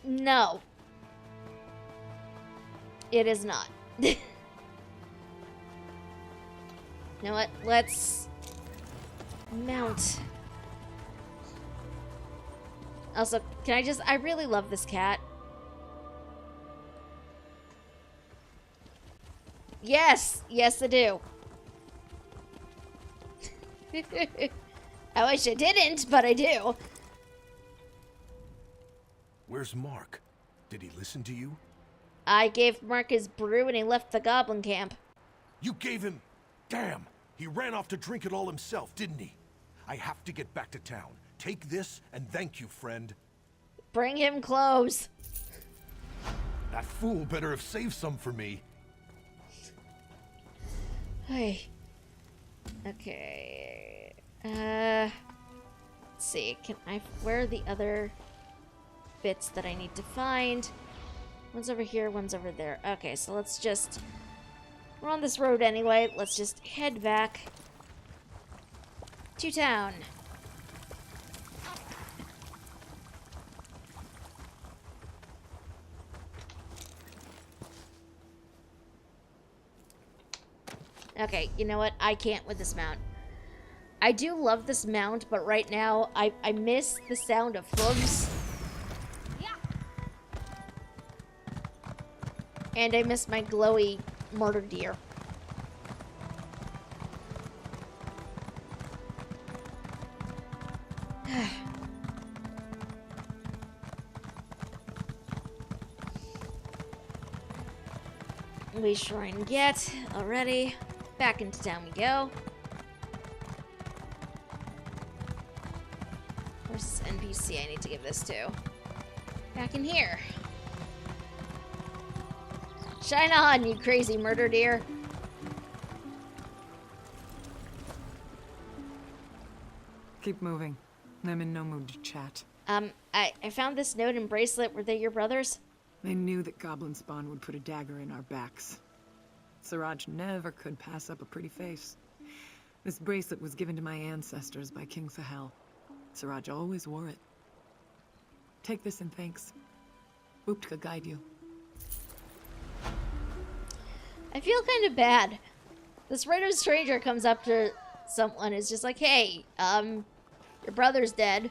[SPEAKER 1] No. It is not. You know what? Let's mount. Also, can I just... I really love this cat. Yes! Yes, I do. I wish I didn't, but I do.
[SPEAKER 8] Where's Mark? Did he listen to you?
[SPEAKER 1] I gave Mark his brew and he left the goblin camp.
[SPEAKER 8] You gave him... Damn! He ran off to drink it all himself, didn't he? I have to get back to town. Take this and thank you, friend.
[SPEAKER 1] Bring him clothes.
[SPEAKER 8] That fool better have saved some for me.
[SPEAKER 1] Hey. Okay. Let's see. Where are the other bits that I need to find? One's over here, one's over there. Okay, so let's just... We're on this road anyway. Let's just head back to town. Okay, you know what? I can't with this mount. I do love this mount, but right now, I miss the sound of hooves. And I miss my glowy murder deer. We shrine get already. Back into town we go. Where's this NPC I need to give this to? Back in here. Shine on, you crazy murder deer.
[SPEAKER 4] Keep moving. I'm in no mood to chat.
[SPEAKER 1] I found this note and bracelet. Were they your brothers?
[SPEAKER 4] They knew that goblin spawn would put a dagger in our backs. Siraj never could pass up a pretty face. This bracelet was given to my ancestors by King Sahel. Siraj always wore it. Take this in thanks. Uptka guide you.
[SPEAKER 1] I feel kind of bad. This random stranger comes up to someone, is just like, hey, your brother's dead.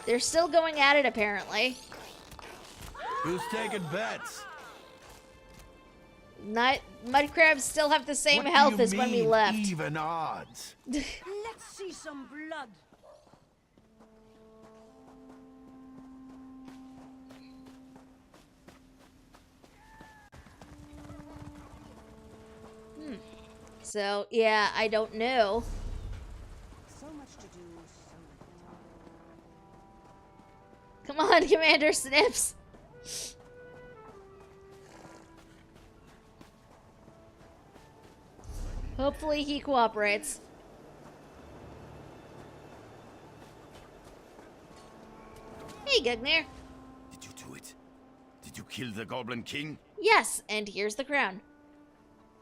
[SPEAKER 1] They're still going at it, apparently.
[SPEAKER 6] Who's taking bets?
[SPEAKER 1] Mudcrabs still have the same health as when we left.
[SPEAKER 2] Even odds.
[SPEAKER 7] Let's see some blood.
[SPEAKER 1] So, yeah, I don't know.
[SPEAKER 7] So much to do, so little time.
[SPEAKER 1] Come on, Commander Snips. Hopefully he cooperates. Hey, Gugnir.
[SPEAKER 6] Did you do it? Did you kill the Goblin King?
[SPEAKER 1] Yes, and here's the crown.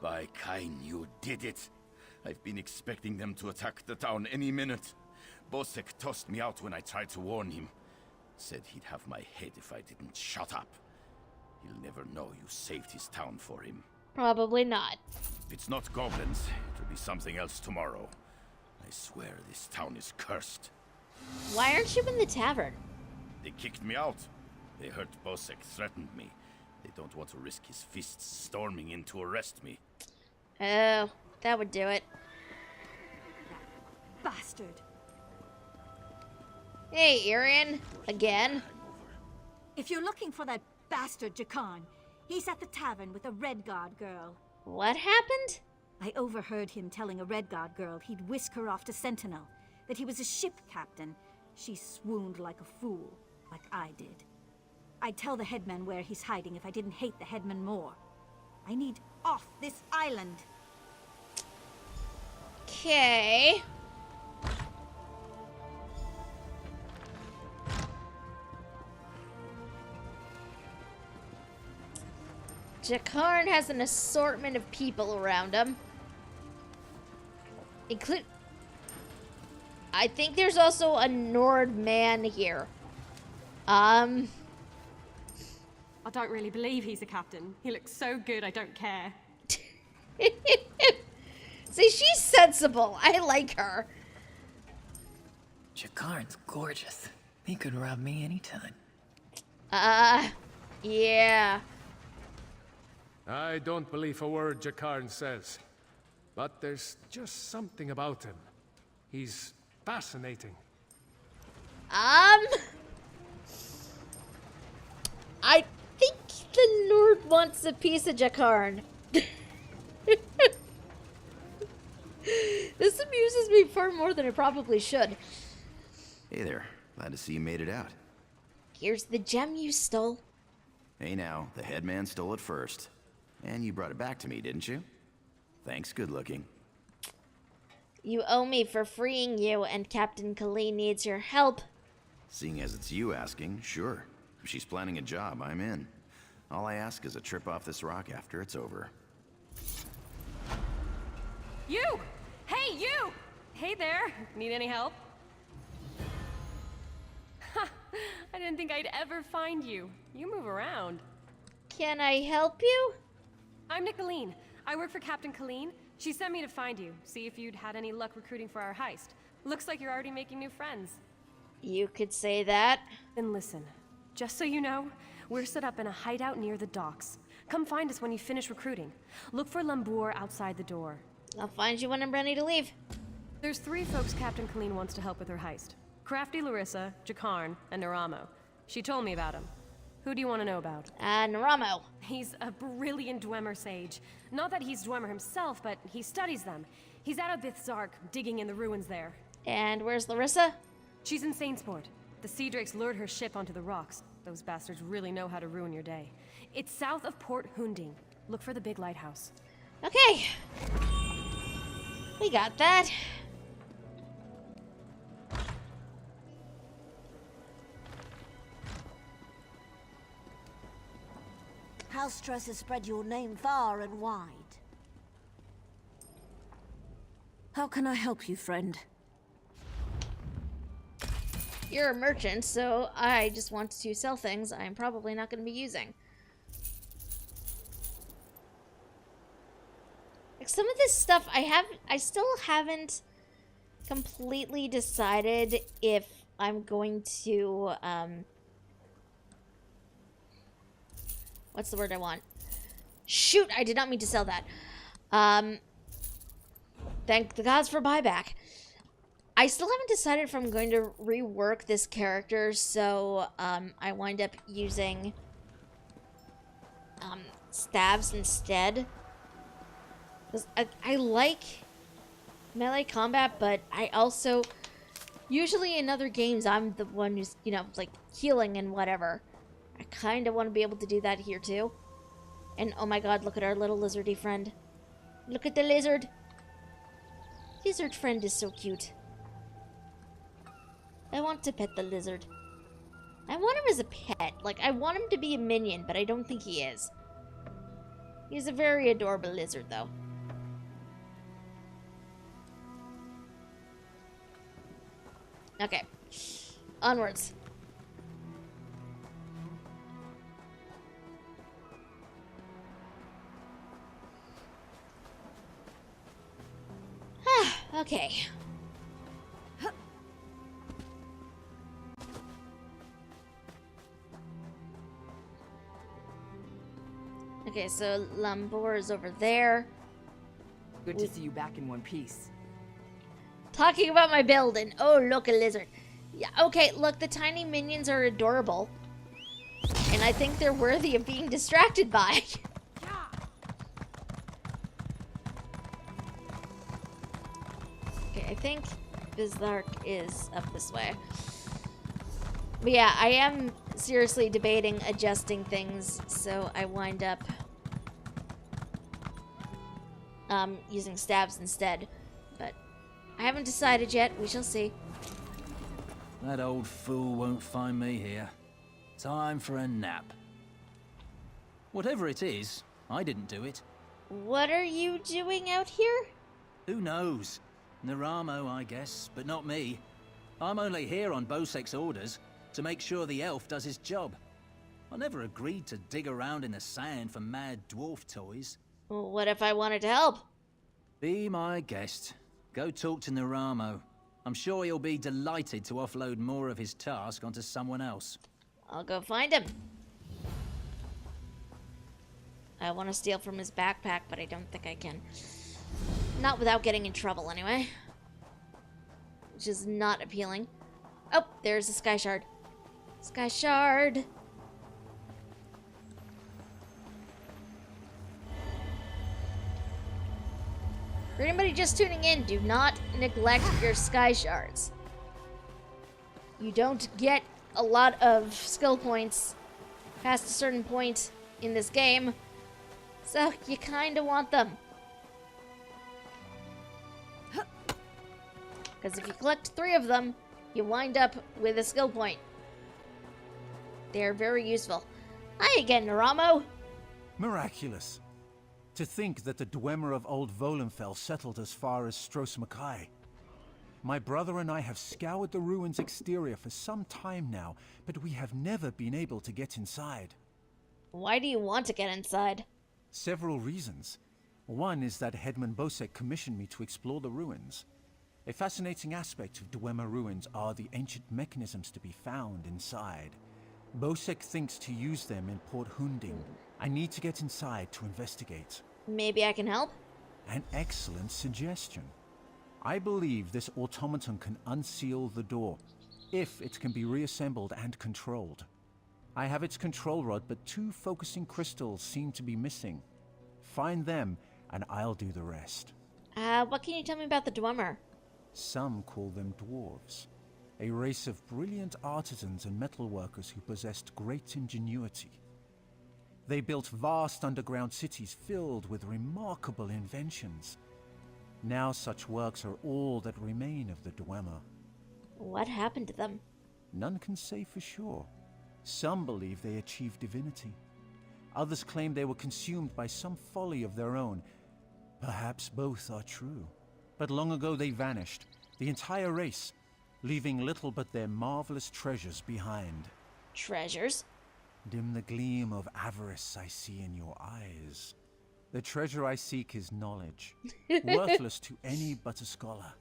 [SPEAKER 6] By Kain, you did it. I've been expecting them to attack the town any minute. Bosek tossed me out when I tried to warn him. Said he'd have my head if I didn't shut up. He'll never know you saved his town for him.
[SPEAKER 1] Probably not.
[SPEAKER 6] If it's not goblins, it'll be something else tomorrow. I swear this town is cursed.
[SPEAKER 1] Why aren't you in the tavern?
[SPEAKER 6] They kicked me out. They heard Bosek threatened me. They don't want to risk his fists storming in to arrest me.
[SPEAKER 1] Oh, that would do it.
[SPEAKER 10] Bastard.
[SPEAKER 1] Hey, Arian. Again.
[SPEAKER 10] If you're looking for that bastard Jakarn, he's at the tavern with a Redguard girl.
[SPEAKER 1] What happened?
[SPEAKER 10] I overheard him telling a Redguard girl he'd whisk her off to Sentinel, that he was a ship captain. She swooned like a fool, like I did. I'd tell the headman where he's hiding if I didn't hate the headman more. I need off this island.
[SPEAKER 1] Okay. Jakarn has an assortment of people around him. I think there's also a Nord man here.
[SPEAKER 13] I don't really believe he's a captain. He looks so good, I don't care.
[SPEAKER 1] See, she's sensible. I like her.
[SPEAKER 14] Jakarn's gorgeous. He could rob me anytime.
[SPEAKER 1] Yeah.
[SPEAKER 15] I don't believe a word Jakarn says. But there's just something about him. He's fascinating.
[SPEAKER 1] I think the Nord wants a piece of Jakarn. This amuses me far more than it probably should.
[SPEAKER 11] Hey there. Glad to see you made it out.
[SPEAKER 1] Here's the gem you stole.
[SPEAKER 11] Hey now, the headman stole it first. And you brought it back to me, didn't you? Thanks, good looking.
[SPEAKER 1] You owe me for freeing you, and Captain Colleen needs your help.
[SPEAKER 11] Seeing as it's you asking, sure. If she's planning a job, I'm in. All I ask is a trip off this rock after it's over.
[SPEAKER 13] You! Hey, you! Hey there! Need any help? Ha! I didn't think I'd ever find you. You move around.
[SPEAKER 1] Can I help you?
[SPEAKER 13] I'm Nicolene. I work for Captain Colleen. She sent me to find you, see if you'd had any luck recruiting for our heist. Looks like you're already making new friends.
[SPEAKER 1] You could say that.
[SPEAKER 13] Then listen, just so you know, we're set up in a hideout near the docks. Come find us when you finish recruiting. Look for Lambour outside the door.
[SPEAKER 1] I'll find you when I'm ready to leave.
[SPEAKER 13] There's 3 folks Captain Colleen wants to help with her heist. Crafty Larissa, Jakarn, and Naramo. She told me about him. Who do you want to know about?
[SPEAKER 1] Naramo.
[SPEAKER 13] He's a brilliant Dwemer sage. Not that he's Dwemer himself, but he studies them. He's out of Bithzark, digging in the ruins there.
[SPEAKER 1] And where's Larissa?
[SPEAKER 13] She's in Saintsport. The Sea Drakes lured her ship onto the rocks. Those bastards really know how to ruin your day. It's south of Port Hunding. Look for the big lighthouse.
[SPEAKER 1] Okay. We got that.
[SPEAKER 16] House Stress has spread your name far and wide. How can I help you, friend?
[SPEAKER 1] You're a merchant, so I just want to sell things I'm probably not going to be using. Like some of this stuff I still haven't completely decided if I'm going to, what's the word I want? Shoot, I did not mean to sell that. Thank the gods for buyback. I still haven't decided if I'm going to rework this character, so I wind up using stabs instead. 'Cause I like melee combat, but I also usually in other games I'm the one who's, you know, like healing and whatever. I kind of want to be able to do that here too. And oh my god, look at our little lizardy friend. Look at the lizard. Lizard friend is so cute. I want to pet the lizard. I want him as a pet. Like, I want him to be a minion, but I don't think he is. He's a very adorable lizard, though. Okay. Onwards. Okay. Okay, so Lambour is over there.
[SPEAKER 17] Good to see you back in one piece.
[SPEAKER 1] Talking about my build, and oh, look, a lizard. Yeah, okay, look, the tiny minions are adorable. And I think they're worthy of being distracted by. Okay, I think Bithzark is up this way. But yeah, I am seriously debating adjusting things, so I wind up using stabs instead. But I haven't decided yet. We shall see.
[SPEAKER 18] That old fool won't find me here. Time for a nap. Whatever it is, I didn't do it.
[SPEAKER 1] What are you doing out here?
[SPEAKER 18] Who knows? Naramo, I guess, but not me. I'm only here on Bosek's orders, to make sure the elf does his job. I never agreed to dig around in the sand for mad dwarf toys.
[SPEAKER 1] Well, what if I wanted to help?
[SPEAKER 18] Be my guest. Go talk to Naramo. I'm sure he'll be delighted to offload more of his task onto someone else.
[SPEAKER 1] I'll go find him. I want to steal from his backpack, but I don't think I can. Not without getting in trouble, anyway. Which is not appealing. Oh, there's a Sky Shard. Sky Shard! For anybody just tuning in, do not neglect your Sky Shards. You don't get a lot of skill points past a certain point in this game, so you kind of want them. Because if you collect 3 of them, you wind up with a skill point. They're very useful. Hi again, Naramo.
[SPEAKER 8] Miraculous. To think that the Dwemer of Old Volenfell settled as far as Stros Makai. My brother and I have scoured the ruins' exterior for some time now, but we have never been able to get inside.
[SPEAKER 1] Why do you want to get inside?
[SPEAKER 8] Several reasons. One is that Headman Bosek commissioned me to explore the ruins. A fascinating aspect of Dwemer ruins are the ancient mechanisms to be found inside. Bosek thinks to use them in Port Hunding. I need to get inside to investigate.
[SPEAKER 1] Maybe I can help?
[SPEAKER 8] An excellent suggestion. I believe this automaton can unseal the door, if it can be reassembled and controlled. I have its control rod, but 2 focusing crystals seem to be missing. Find them, and I'll do the rest.
[SPEAKER 1] What can you tell me about the Dwemer?
[SPEAKER 8] Some call them dwarves. A race of brilliant artisans and metalworkers who possessed great ingenuity. They built vast underground cities filled with remarkable inventions. Now such works are all that remain of the Dwemer.
[SPEAKER 1] What happened to them?
[SPEAKER 8] None can say for sure. Some believe they achieved divinity. Others claim they were consumed by some folly of their own. Perhaps both are true. But long ago they vanished, the entire race, leaving little but their marvelous treasures behind.
[SPEAKER 1] Treasures?
[SPEAKER 8] Dim the gleam of avarice I see in your eyes. The treasure I seek is knowledge, worthless to any but a scholar.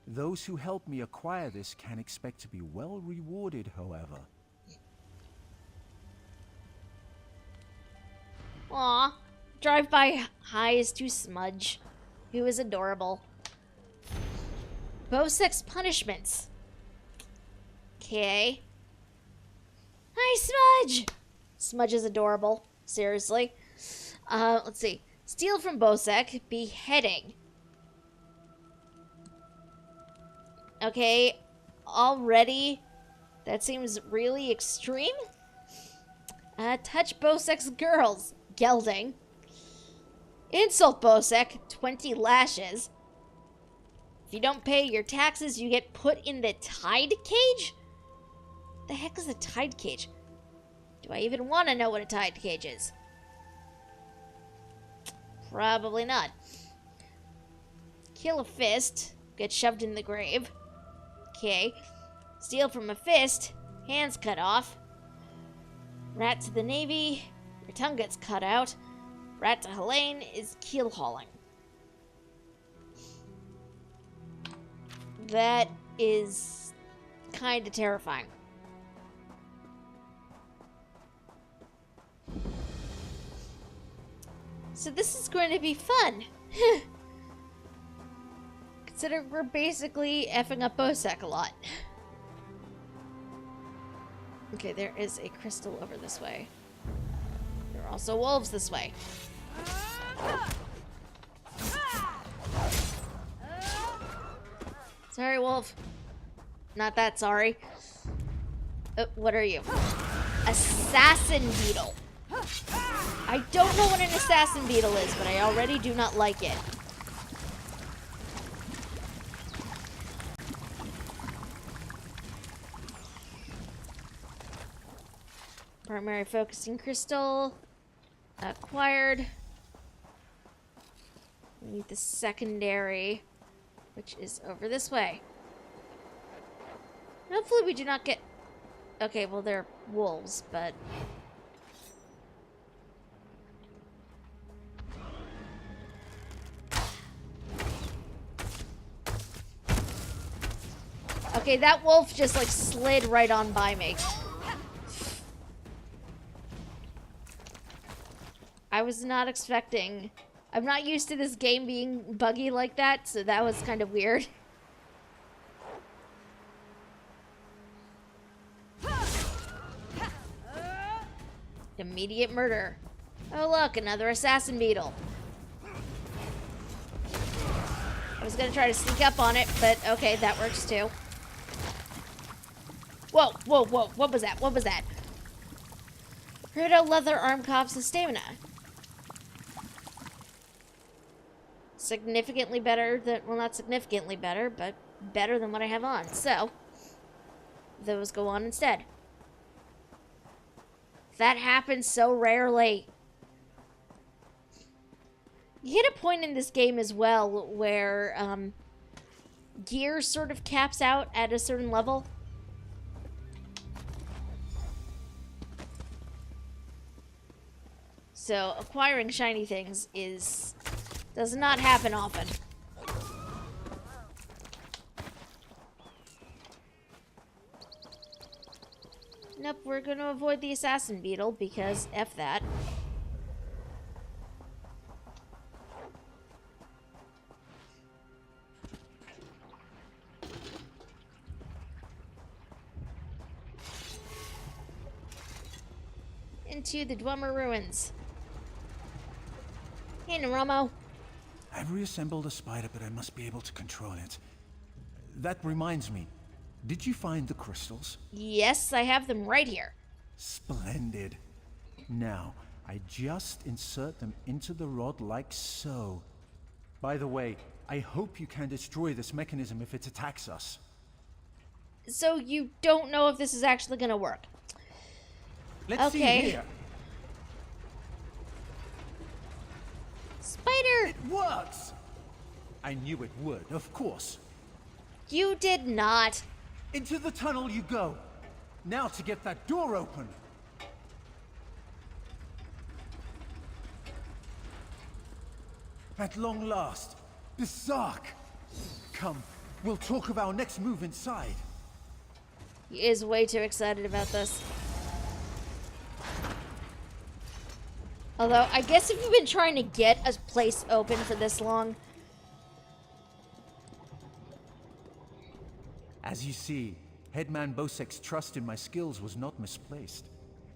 [SPEAKER 8] Those who help me acquire this can expect to be well rewarded, however.
[SPEAKER 1] Aw, drive-by highs to Smudge, who is adorable. Bosek's punishments. Okay. Hi, Smudge! Smudge is adorable. Seriously. Let's see. Steal from Bosek. Beheading. Okay. Already. That seems really extreme. Touch Bosek's girls. Gelding. Insult Bosek. 20 lashes. If you don't pay your taxes, you get put in the tide cage? The heck is a tide cage? Do I even want to know what a tide cage is? Probably not. Kill a fist. Get shoved in the grave. Okay. Steal from a fist. Hands cut off. Rat to the Navy. Your tongue gets cut out. Rat to Helene is keel hauling. That is kind of terrifying. So this is going to be fun. Considering we're basically effing up Bosek a lot. Okay, there is a crystal over this way. There are also wolves this way. Sorry, wolf. Not that sorry. What are you? Assassin beetle. I don't know what an assassin beetle is, but I already do not like it. Primary focusing crystal acquired. We need the secondary, which is over this way. Hopefully we do not get... Okay, well, they're wolves, but... Okay, that wolf just, like, slid right on by me. I was not expecting... I'm not used to this game being buggy like that, so that was kind of weird. Immediate murder. Oh look, another assassin beetle. I was gonna try to sneak up on it, but okay, that works too. Whoa, whoa, whoa. What was that? What was that? Peridot leather arm coughs and stamina. Significantly better than, well, not significantly better, but better than what I have on. So, those go on instead. That happens so rarely. You hit a point in this game as well where gear sort of caps out at a certain level. So acquiring shiny things does not happen often. Nope, we're gonna avoid the assassin beetle because F that. Into the Dwemer ruins. Hey, Naramo.
[SPEAKER 8] I've reassembled a spider, but I must be able to control it. That reminds me. Did you find the crystals?
[SPEAKER 1] Yes, I have them right here.
[SPEAKER 8] Splendid. Now, I just insert them into the rod like so. By the way, I hope you can destroy this mechanism if it attacks us.
[SPEAKER 1] So you don't know if this is actually gonna work?
[SPEAKER 8] Let's see here.
[SPEAKER 1] Spider!
[SPEAKER 8] It works! I knew it would, of course.
[SPEAKER 1] You did not.
[SPEAKER 8] Into the tunnel you go. Now to get that door open. At long last, the Zark. Come, we'll talk of our next move inside.
[SPEAKER 1] He is way too excited about this. Although, I guess if you've been trying to get a place open for this long...
[SPEAKER 8] As you see, Headman Bosek's trust in my skills was not misplaced.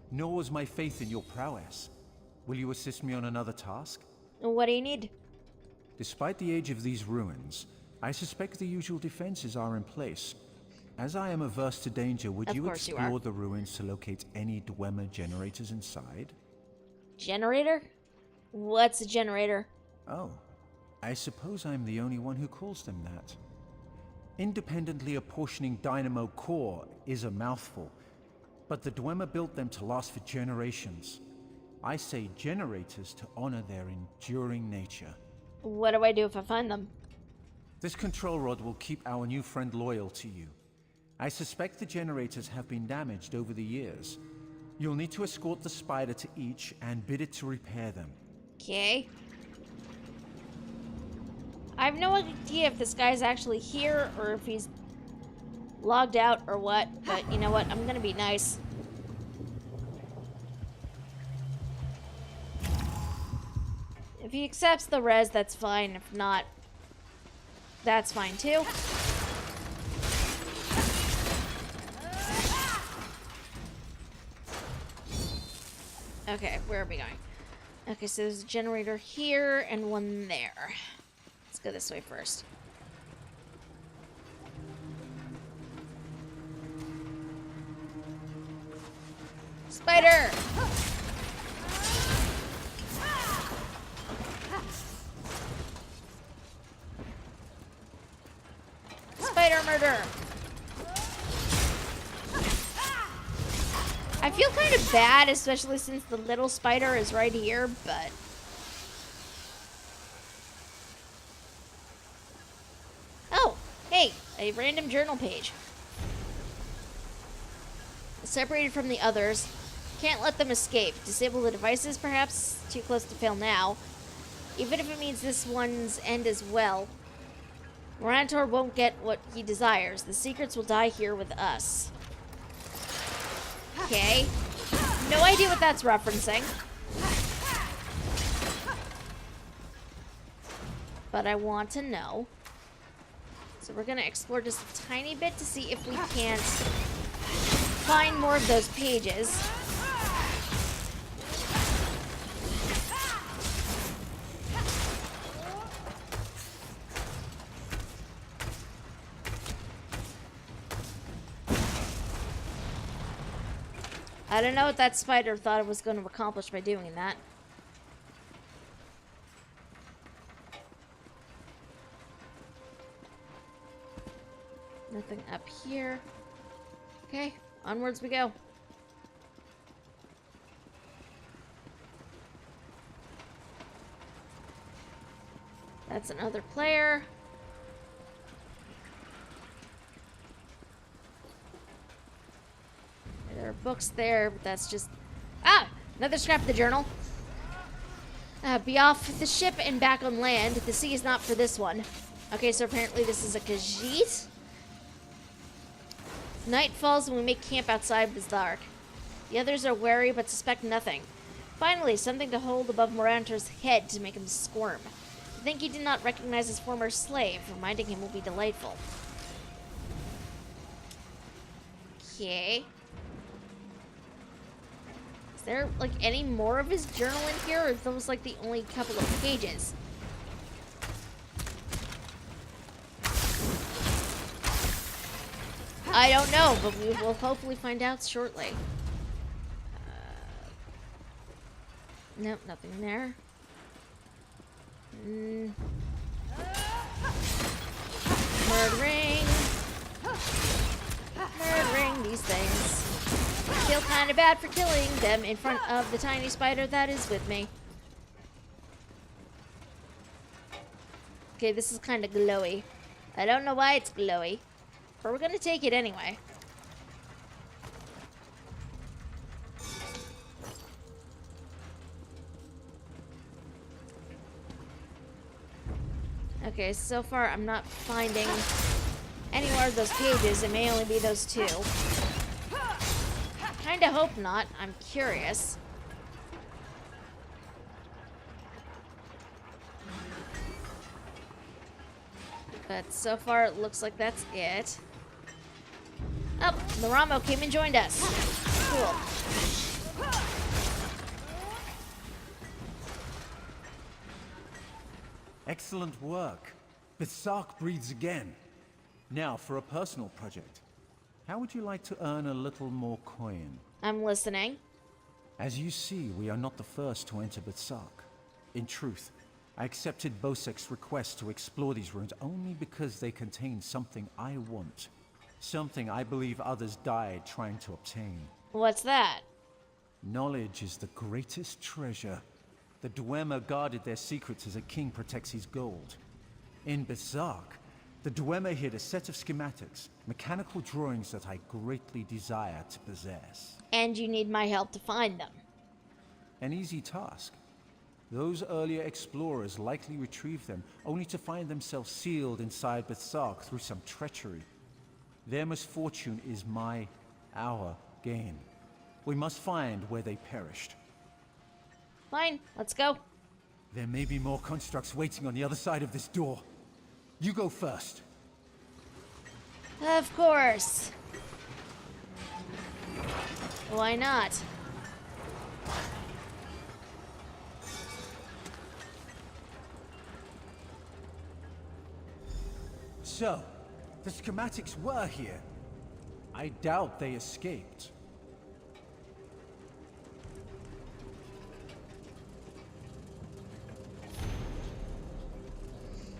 [SPEAKER 8] Nor was my faith in your prowess. Will you assist me on another task?
[SPEAKER 1] What do you need?
[SPEAKER 8] Despite the age of these ruins, I suspect the usual defenses are in place. As I am averse to danger, would you explore the ruins to locate any Dwemer generators inside?
[SPEAKER 1] Generator? What's a generator?
[SPEAKER 8] Oh, I suppose I'm the only one who calls them that. Independently apportioning dynamo core is a mouthful, but the Dwemer built them to last for generations. I say generators to honor their enduring nature.
[SPEAKER 1] What do I do if I find them?
[SPEAKER 8] This control rod will keep our new friend loyal to you. I suspect the generators have been damaged over the years. You'll need to escort the spider to each and bid it to repair them.
[SPEAKER 1] Okay. I have no idea if this guy's actually here or if he's logged out or what, but you know what? I'm gonna be nice. If he accepts the res, that's fine. If not, that's fine too. Okay, where are we going? Okay, so there's a generator here and one there. Let's go this way first. Spider! Spider murder! I feel kind of bad, especially since the little spider is right here, but... Oh, hey, a random journal page. Separated from the others. Can't let them escape. Disable the devices, perhaps? Too close to fail now. Even if it means this one's end as well. Morantor won't get what he desires. The secrets will die here with us. Okay. No idea what that's referencing. But I want to know. So we're gonna explore just a tiny bit to see if we can't find more of those pages. I don't know what that spider thought it was going to accomplish by doing that. Nothing up here. Okay, onwards we go. That's another player. There are books there, but that's just... Ah! Another scrap of the journal. Be off the ship and back on land. The sea is not for this one. Okay, so apparently this is a Khajiit. Night falls and we make camp outside Bazark. The others are wary but suspect nothing. Finally, something to hold above Morantor's head to make him squirm. I think he did not recognize his former slave. Reminding him will be delightful. Okay. Is there, like, any more of his journal in here, or are those, like, the only couple of pages? I don't know, but we will hopefully find out shortly. Nope, nothing there. Murdering these things. I feel kind of bad for killing them in front of the tiny spider that is with me. Okay, this is kind of glowy. I don't know why it's glowy, but we're gonna take it anyway. Okay, so far I'm not finding any more of those pages. It may only be those two. Kinda hope not. I'm curious. But so far it looks like that's it. Oh, Naramo came and joined us. Cool.
[SPEAKER 19] Excellent work. Bazark breathes again. Now, for a personal project. How would you like to earn a little more coin?
[SPEAKER 1] I'm listening.
[SPEAKER 19] As you see, we are not the first to enter Bazark. In truth, I accepted Bosek's request to explore these ruins only because they contain something I want. Something I believe others died trying to obtain.
[SPEAKER 1] What's that?
[SPEAKER 19] Knowledge is the greatest treasure. The Dwemer guarded their secrets as a king protects his gold. In Bazark, the Dwemer hid a set of schematics, mechanical drawings that I greatly desire to possess.
[SPEAKER 1] And you need my help to find them.
[SPEAKER 19] An easy task. Those earlier explorers likely retrieved them, only to find themselves sealed inside Bazark through some treachery. Their misfortune is our gain. We must find where they perished.
[SPEAKER 1] Fine, let's go.
[SPEAKER 19] There may be more constructs waiting on the other side of this door. You go first.
[SPEAKER 1] Of course. Why not?
[SPEAKER 19] So, the schematics were here. I doubt they escaped.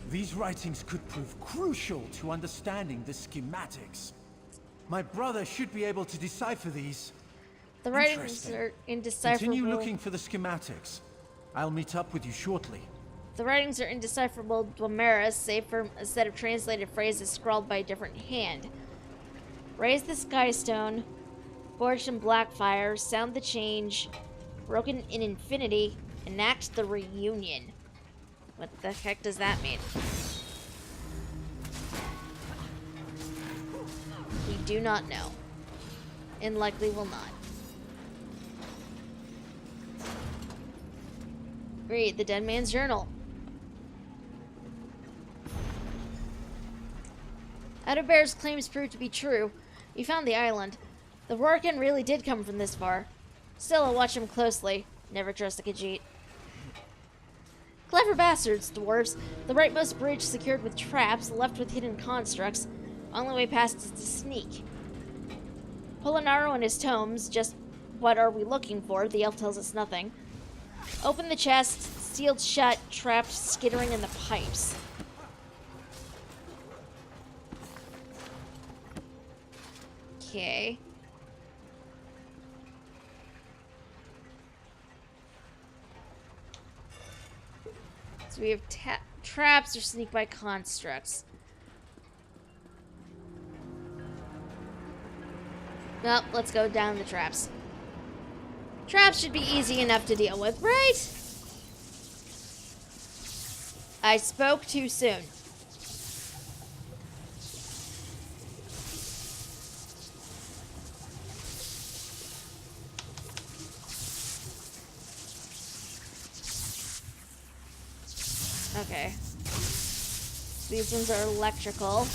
[SPEAKER 19] These writings could prove crucial to understanding the schematics. My brother should be able to decipher these.
[SPEAKER 1] The writings are indecipherable.
[SPEAKER 19] Continue looking for the schematics. I'll meet up with you shortly.
[SPEAKER 1] The writings are indecipherable Dwemer, save for a set of translated phrases scrawled by a different hand. Raise the Skystone, forged in Blackfire, sound the change, broken in infinity, enact the reunion. What the heck does that mean? We do not know. And likely will not. Read the dead man's journal. Adalbert's claims proved to be true. We found the island. The Rorqual really did come from this far. Still, I'll watch him closely. Never trust a Khajiit. Clever bastards, dwarves. The rightmost bridge secured with traps, left with hidden constructs. Only way past is to sneak. Polinaro and his tomes just what are we looking for? The elf tells us nothing. Open the chest, sealed shut, trapped, skittering in the pipes. Okay. So we have traps or sneak by constructs. Well, let's go down the traps. Traps should be easy enough to deal with, right? I spoke too soon. Okay. These ones are electrical.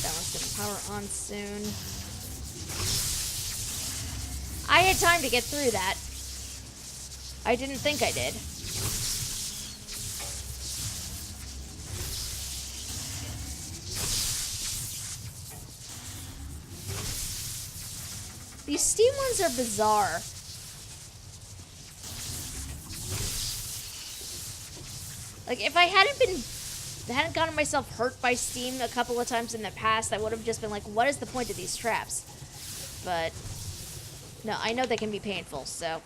[SPEAKER 1] That one's gonna power on soon. I had time to get through that. I didn't think I did. These steam ones are bizarre. Like, if I hadn't gotten myself hurt by steam a couple of times in the past, I would have just been like, what is the point of these traps? But no, I know they can be painful, so.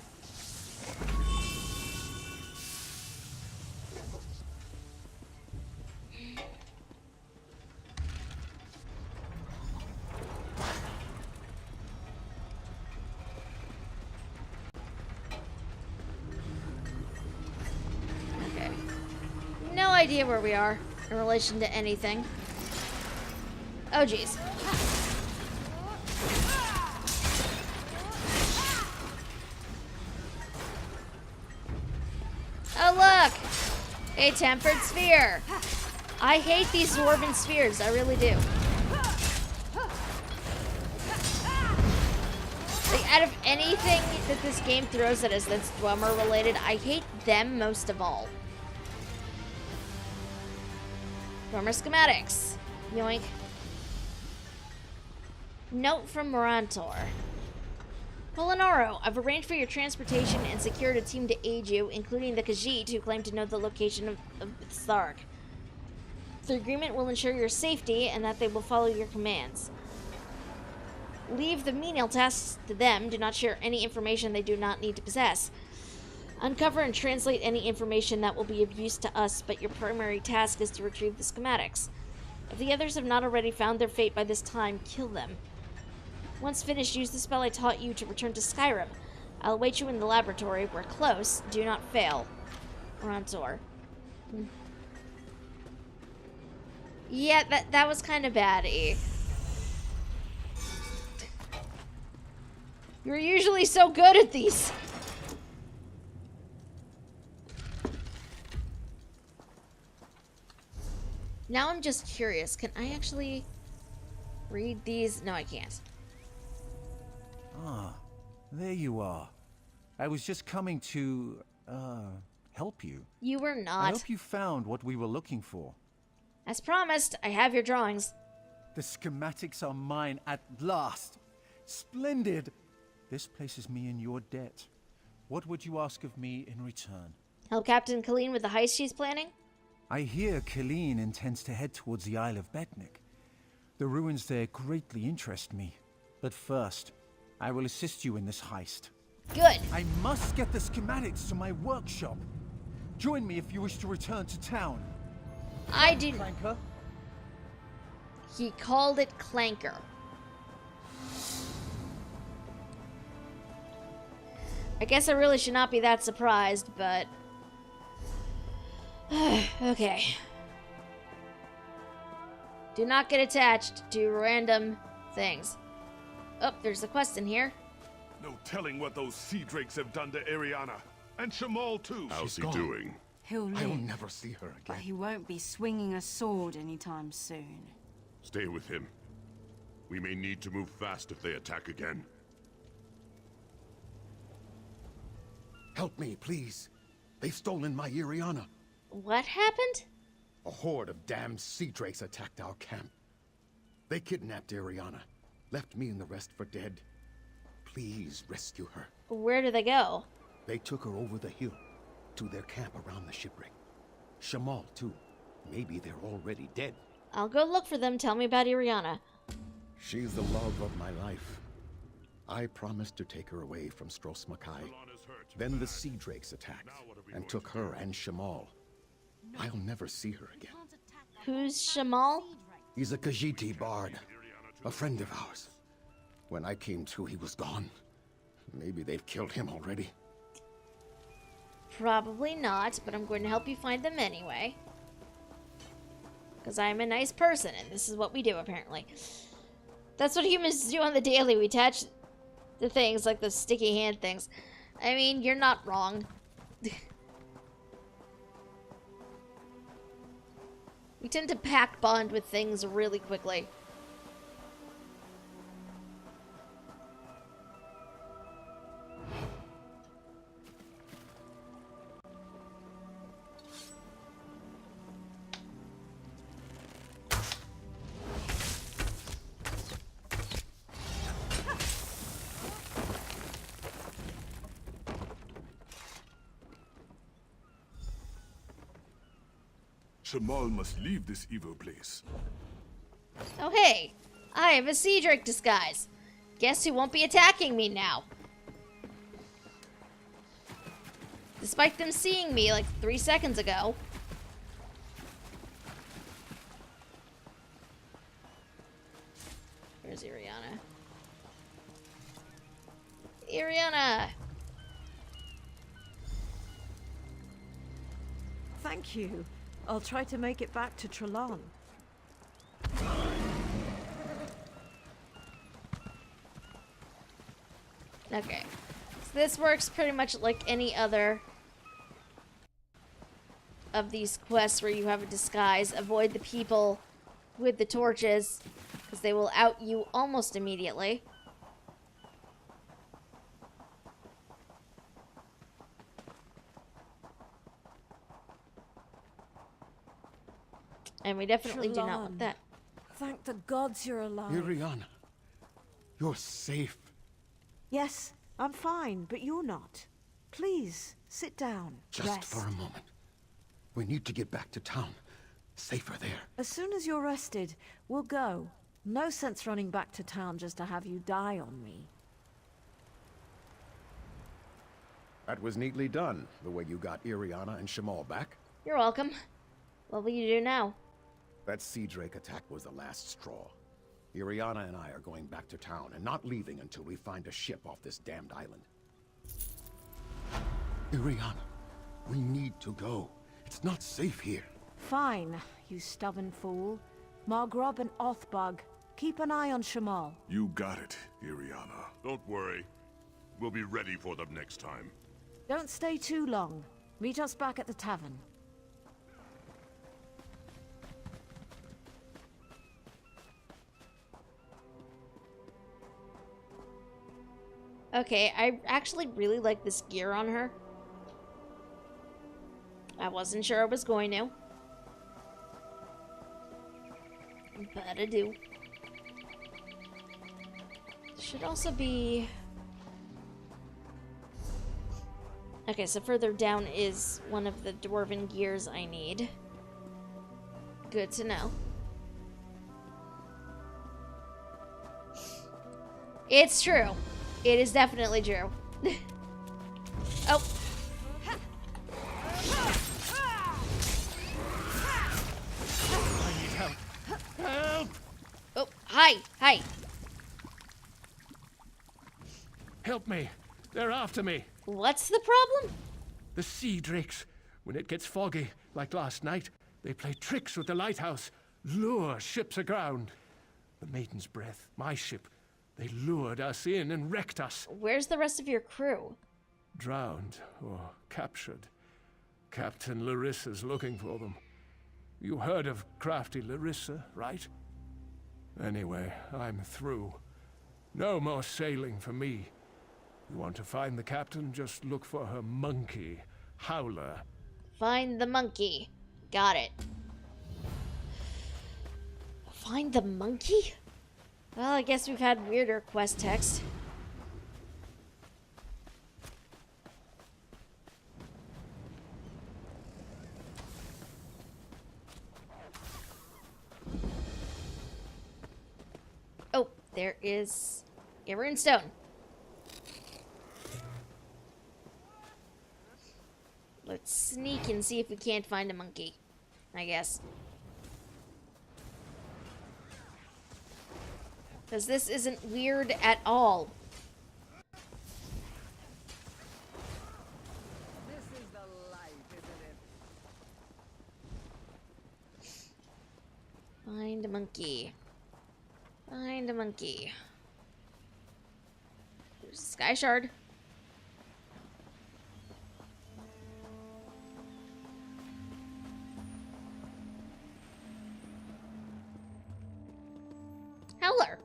[SPEAKER 1] Okay. No idea where we are in relation to anything. Oh, geez. Oh, look! A tempered sphere. I hate these dwarven spheres. I really do. Like, out of anything that this game throws at us that's Dwemer related, I hate them most of all. Dwemer schematics. Yoink. Note from Morantor. Polinaro, I've arranged for your transportation and secured a team to aid you, including the Khajiit, who claim to know the location of Tharg. The agreement will ensure your safety and that they will follow your commands. Leave the menial tasks to them. Do not share any information they do not need to possess. Uncover and translate any information that will be of use to us, but your primary task is to retrieve the schematics. If the others have not already found their fate by this time, kill them. Once finished, use the spell I taught you to return to Skyrim. I'll await you in the laboratory. We're close. Do not fail. Morantor. Yeah, that was kind of bad, E. You're usually so good at these. Now I'm just curious. Can I actually read these? No, I can't.
[SPEAKER 19] Ah, there you are. I was just coming to, help you.
[SPEAKER 1] You were not.
[SPEAKER 19] I hope you found what we were looking for.
[SPEAKER 1] As promised, I have your drawings.
[SPEAKER 19] The schematics are mine at last. Splendid! This places me in your debt. What would you ask of me in return?
[SPEAKER 1] Help Captain Colleen with the heist she's planning?
[SPEAKER 19] I hear Colleen intends to head towards the Isle of Betnik. The ruins there greatly interest me. But first, I will assist you in this heist.
[SPEAKER 1] Good.
[SPEAKER 19] I must get the schematics to my workshop. Join me if you wish to return to town.
[SPEAKER 1] I do.
[SPEAKER 19] Clanker?
[SPEAKER 1] He called it Clanker. I guess I really should not be that surprised, but... okay. Do not get attached to random things. Oh, there's a quest in here.
[SPEAKER 9] No telling what those sea drakes have done to Ariana. And Shamal, too.
[SPEAKER 20] How's he doing?
[SPEAKER 21] He'll live.
[SPEAKER 9] I will never see her
[SPEAKER 21] But
[SPEAKER 9] again.
[SPEAKER 21] he won't be swinging a sword anytime soon.
[SPEAKER 20] Stay with him.
[SPEAKER 9] We may need to move fast if they attack again.
[SPEAKER 20] Help me, please. They've stolen my Iriana.
[SPEAKER 1] What happened?
[SPEAKER 20] A horde of damned sea drakes attacked our camp. They kidnapped Iriana, left me and the rest for dead. Please rescue her.
[SPEAKER 1] Where do they go?
[SPEAKER 20] They took her over the hill to their camp around the shipwreck. Shamal, too. Maybe they're already dead.
[SPEAKER 1] I'll go look for them. Tell me about Iriana.
[SPEAKER 20] She's the love of my life. I promised to take her away from Stros Makai. Then the sea drakes attacked and took her and Shamal. I'll never see her again.
[SPEAKER 1] Who's Shamal?
[SPEAKER 20] He's a Khajiit bard, a friend of ours. When I came to, he was gone. Maybe they've killed him already.
[SPEAKER 1] Probably not, but I'm going to help you find them anyway. Because I'm a nice person, and this is what we do, apparently. That's what humans do on the daily. We attach the things, like the sticky hand things. I mean, you're not wrong. We tend to pack bond with things really quickly.
[SPEAKER 9] Shamal must leave this evil place.
[SPEAKER 1] Oh hey, I have a sea drake disguise. Guess who won't be attacking me now? Despite them seeing me like 3 seconds ago. Where's Iriana? Iriana!
[SPEAKER 7] Thank you. I'll try to make it back to Trelon.
[SPEAKER 1] Okay. So this works pretty much like any other of these quests where you have a disguise. Avoid the people with the torches, because they will out you almost immediately. And we definitely do not want that.
[SPEAKER 7] Thank the gods you're alive.
[SPEAKER 20] Iriana, you're safe.
[SPEAKER 7] Yes, I'm fine, but you're not. Please, sit down.
[SPEAKER 20] Just
[SPEAKER 7] rest.
[SPEAKER 20] for a moment. We need to get back to town. Safer there.
[SPEAKER 7] As soon as you're rested, we'll go. No sense running back to town just to have you die on me.
[SPEAKER 20] That was neatly done, the way you got Iriana and Shamal back.
[SPEAKER 1] You're welcome. What will you do now?
[SPEAKER 20] That sea drake attack was the last straw. Iriana and I are going back to town and not leaving until we find a ship off this damned island. Iriana, we need to go. It's not safe here.
[SPEAKER 7] Fine, you stubborn fool. Margrob and Othbug, keep an eye on Shamal.
[SPEAKER 9] You got it, Iriana. Don't worry. We'll be ready for them next time.
[SPEAKER 7] Don't stay too long. Meet us back at the tavern.
[SPEAKER 1] Okay, I actually really like this gear on her. I wasn't sure I was going to. But I do. Should also be... Okay, so further down is one of the dwarven gears I need. Good to know. It's true. It is definitely true. Oh.
[SPEAKER 15] I need help. Help!
[SPEAKER 1] Oh, hi, hi.
[SPEAKER 15] Help me. They're after me.
[SPEAKER 1] What's the problem?
[SPEAKER 15] The sea drakes. When it gets foggy, like last night, they play tricks with the lighthouse, lure ships aground. The Maiden's Breath, my ship, they lured us in and wrecked us.
[SPEAKER 1] Where's the rest of your crew?
[SPEAKER 15] Drowned or captured. Captain Larissa's looking for them. You heard of crafty Larissa, right? Anyway, I'm through. No more sailing for me. You want to find the captain, just look for her monkey, Howler.
[SPEAKER 1] Find the monkey. Got it. Find the monkey? Well, I guess we've had weirder quest text. Oh, there is a runestone. Let's sneak and see if we can't find a monkey, I guess. Because this isn't weird at all.
[SPEAKER 17] This is the life, isn't it?
[SPEAKER 1] Find a monkey. Find a monkey. There's a sky shard. Howler.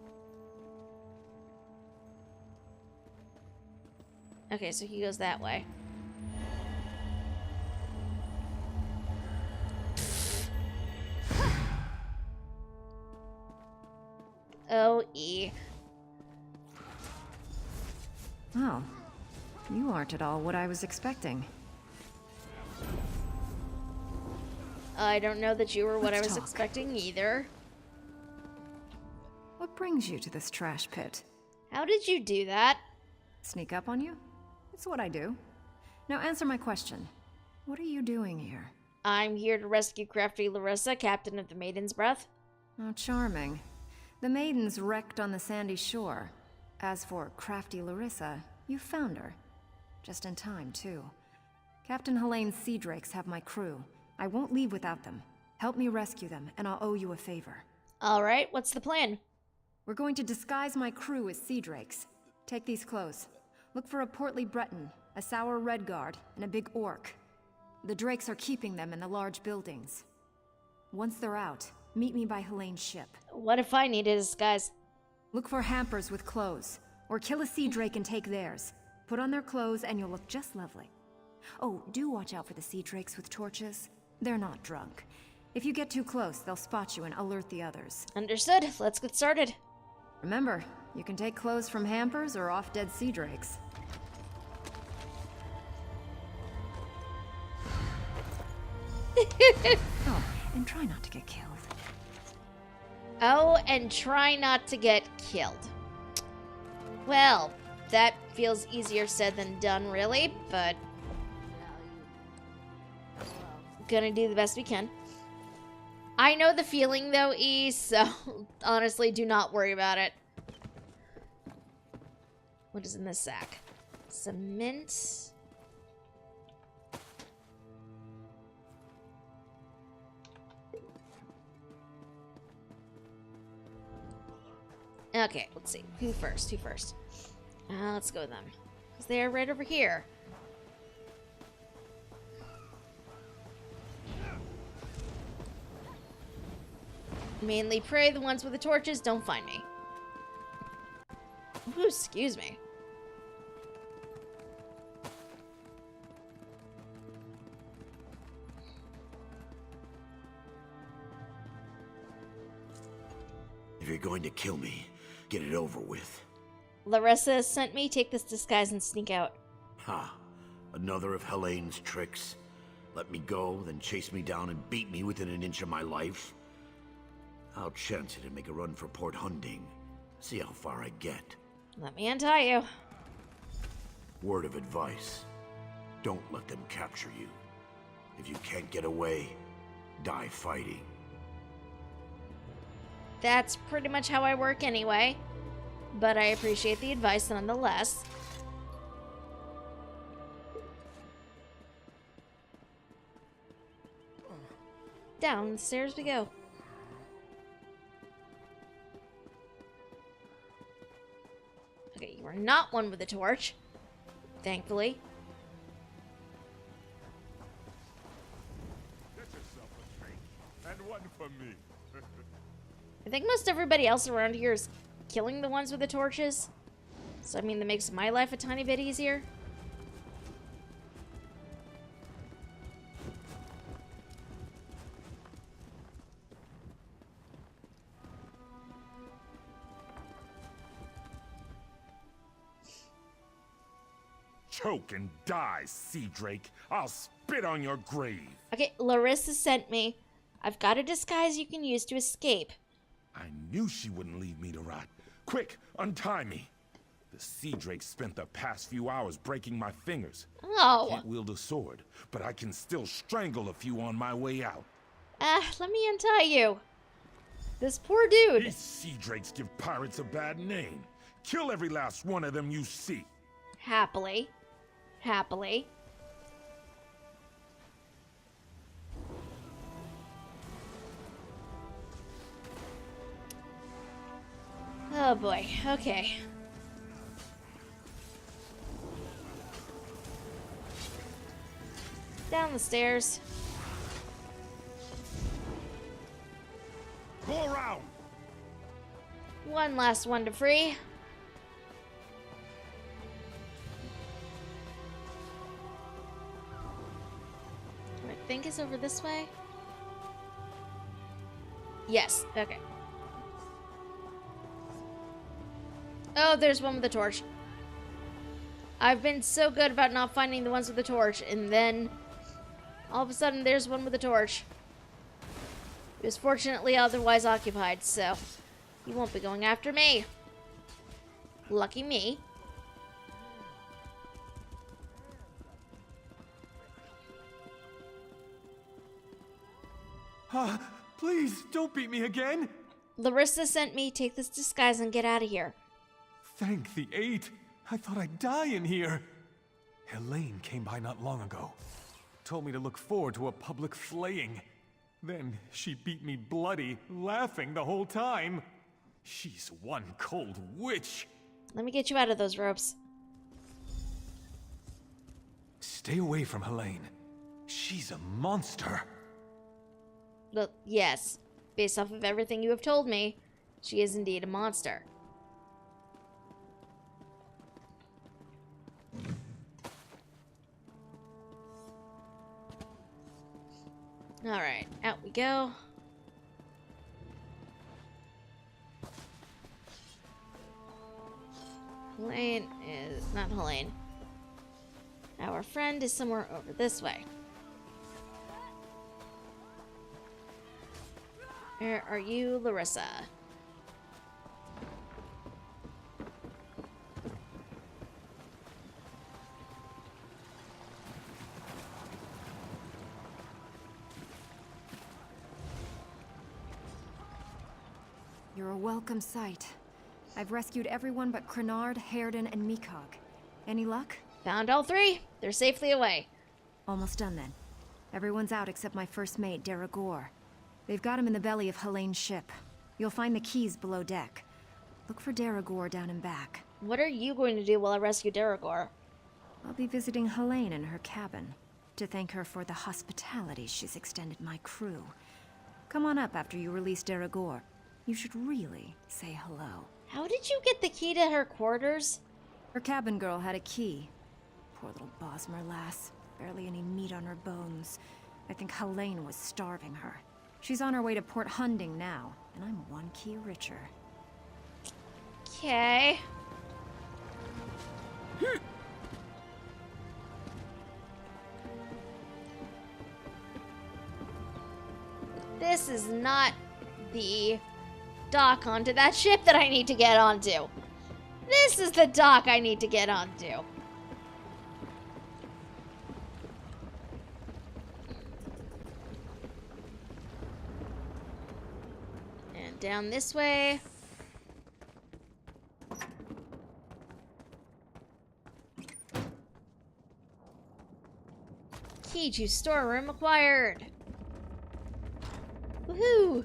[SPEAKER 1] Okay, so he goes that way. Oh,
[SPEAKER 21] Oh, you aren't at all what I was expecting.
[SPEAKER 1] I don't know that you were what I
[SPEAKER 21] Let's
[SPEAKER 1] was
[SPEAKER 21] talk.
[SPEAKER 1] expecting either.
[SPEAKER 21] What brings you to this trash pit?
[SPEAKER 1] How did you do that?
[SPEAKER 21] Sneak up on you? It's what I do. Now answer my question. What are you doing here?
[SPEAKER 1] I'm here to rescue Crafty Larissa, captain of the Maiden's Breath.
[SPEAKER 21] Oh, charming. The maiden's wrecked on the sandy shore. As for Crafty Larissa, you found her. Just in time, too. Captain Helene's Sea Drakes have my crew. I won't leave without them. Help me rescue them, and I'll owe you a favor.
[SPEAKER 1] Alright, what's the plan?
[SPEAKER 21] We're going to disguise my crew as Sea Drakes. Take these clothes. Look for a portly Breton, a sour Redguard, and a big orc. The Drakes are keeping them in the large buildings. Once they're out, meet me by Helene's ship.
[SPEAKER 1] What if I need a disguise?
[SPEAKER 21] Look for hampers with clothes, or kill a Sea Drake and take theirs. Put on their clothes and you'll look just lovely. Oh, do watch out for the Sea Drakes with torches. They're not drunk. If you get too close, they'll spot you and alert the others.
[SPEAKER 1] Understood. Let's get started.
[SPEAKER 21] Remember, you can take clothes from hampers or off-dead Sea Drakes. Oh, and try not to get killed.
[SPEAKER 1] Oh, and try not to get killed. Well, that feels easier said than done, really, but gonna do the best we can. I know the feeling, though, E, so honestly, do not worry about it. What is in this sack? Cement. Okay, let's see. Who first? Who first? Let's go with them. Because they're right over here. Mainly pray the ones with the torches don't find me. Ooh, excuse me.
[SPEAKER 6] If you're going to kill me, get it over with.
[SPEAKER 1] Larissa sent me. Take this disguise and sneak out.
[SPEAKER 6] Ha! Another of Helene's tricks. Let me go, then chase me down and beat me within an inch of my life. I'll chance it and make a run for Port Hunding. See how far I get.
[SPEAKER 1] Let me untie you.
[SPEAKER 6] Word of advice. Don't let them capture you. If you can't get away, die fighting.
[SPEAKER 1] That's pretty much how I work anyway. But I appreciate the advice nonetheless. Down the stairs we go. Okay, you are not one with a torch. Thankfully.
[SPEAKER 9] Get yourself a drink, and one for me.
[SPEAKER 1] I think most everybody else around here is killing the ones with the torches. So, I mean, that makes my life a tiny bit easier.
[SPEAKER 9] Choke and die, Sea Drake. I'll spit on your grave.
[SPEAKER 1] Okay, Larissa sent me. I've got a disguise you can use to escape.
[SPEAKER 9] I knew she wouldn't leave me to rot. Quick, untie me. The Sea Drake spent the past few hours breaking my fingers.
[SPEAKER 1] Oh.
[SPEAKER 9] Can't wield a sword, but I can still strangle a few on my way out.
[SPEAKER 1] Let me untie you. This poor dude.
[SPEAKER 9] These Sea Drakes give pirates a bad name. Kill every last one of them you see.
[SPEAKER 1] Happily. Happily. Oh boy, okay. Down the stairs.
[SPEAKER 9] Go around.
[SPEAKER 1] One last one to free. I think it's over this way. Yes, okay. Oh, there's one with a torch. I've been so good about not finding the ones with the torch, and then all of a sudden there's one with a torch. It was fortunately otherwise occupied, so he won't be going after me. Lucky me.
[SPEAKER 15] Please, don't beat me again.
[SPEAKER 1] Larissa sent me. Take this disguise and get out of here.
[SPEAKER 15] Thank the eight. I thought I'd die in here. Helene came by not long ago. Told me to look forward to a public flaying. Then she beat me bloody, laughing the whole time. She's one cold witch.
[SPEAKER 1] Let me get you out of those ropes.
[SPEAKER 15] Stay away from Helene. She's a monster.
[SPEAKER 1] Well, yes. Based off of everything you have told me, she is indeed a monster. Alright, out we go. Helene is... not Helene. Our friend is somewhere over this way. Where are you, Larissa?
[SPEAKER 21] You're a welcome sight. I've rescued everyone but Crenard, Hairden, and Meekog. Any luck?
[SPEAKER 1] Found all three. They're safely away.
[SPEAKER 21] Almost done then. Everyone's out except my first mate, Deragor. They've got him in the belly of Helene's ship. You'll find the keys below deck. Look for Deragor down and back.
[SPEAKER 1] What are you going to do while I rescue Deragor?
[SPEAKER 21] I'll be visiting Helene in her cabin, to thank her for the hospitality she's extended my crew. Come on up after you release Deragor. You should really say hello.
[SPEAKER 1] How did you get the key to her quarters?
[SPEAKER 21] Her cabin girl had a key. Poor little Bosmer lass. Barely any meat on her bones. I think Helene was starving her. She's on her way to Port Hunding now, and I'm one key richer.
[SPEAKER 1] Okay. This is not the dock onto that ship that I need to get onto. This is the dock I need to get onto. And down this way. Key to storeroom acquired. Woohoo!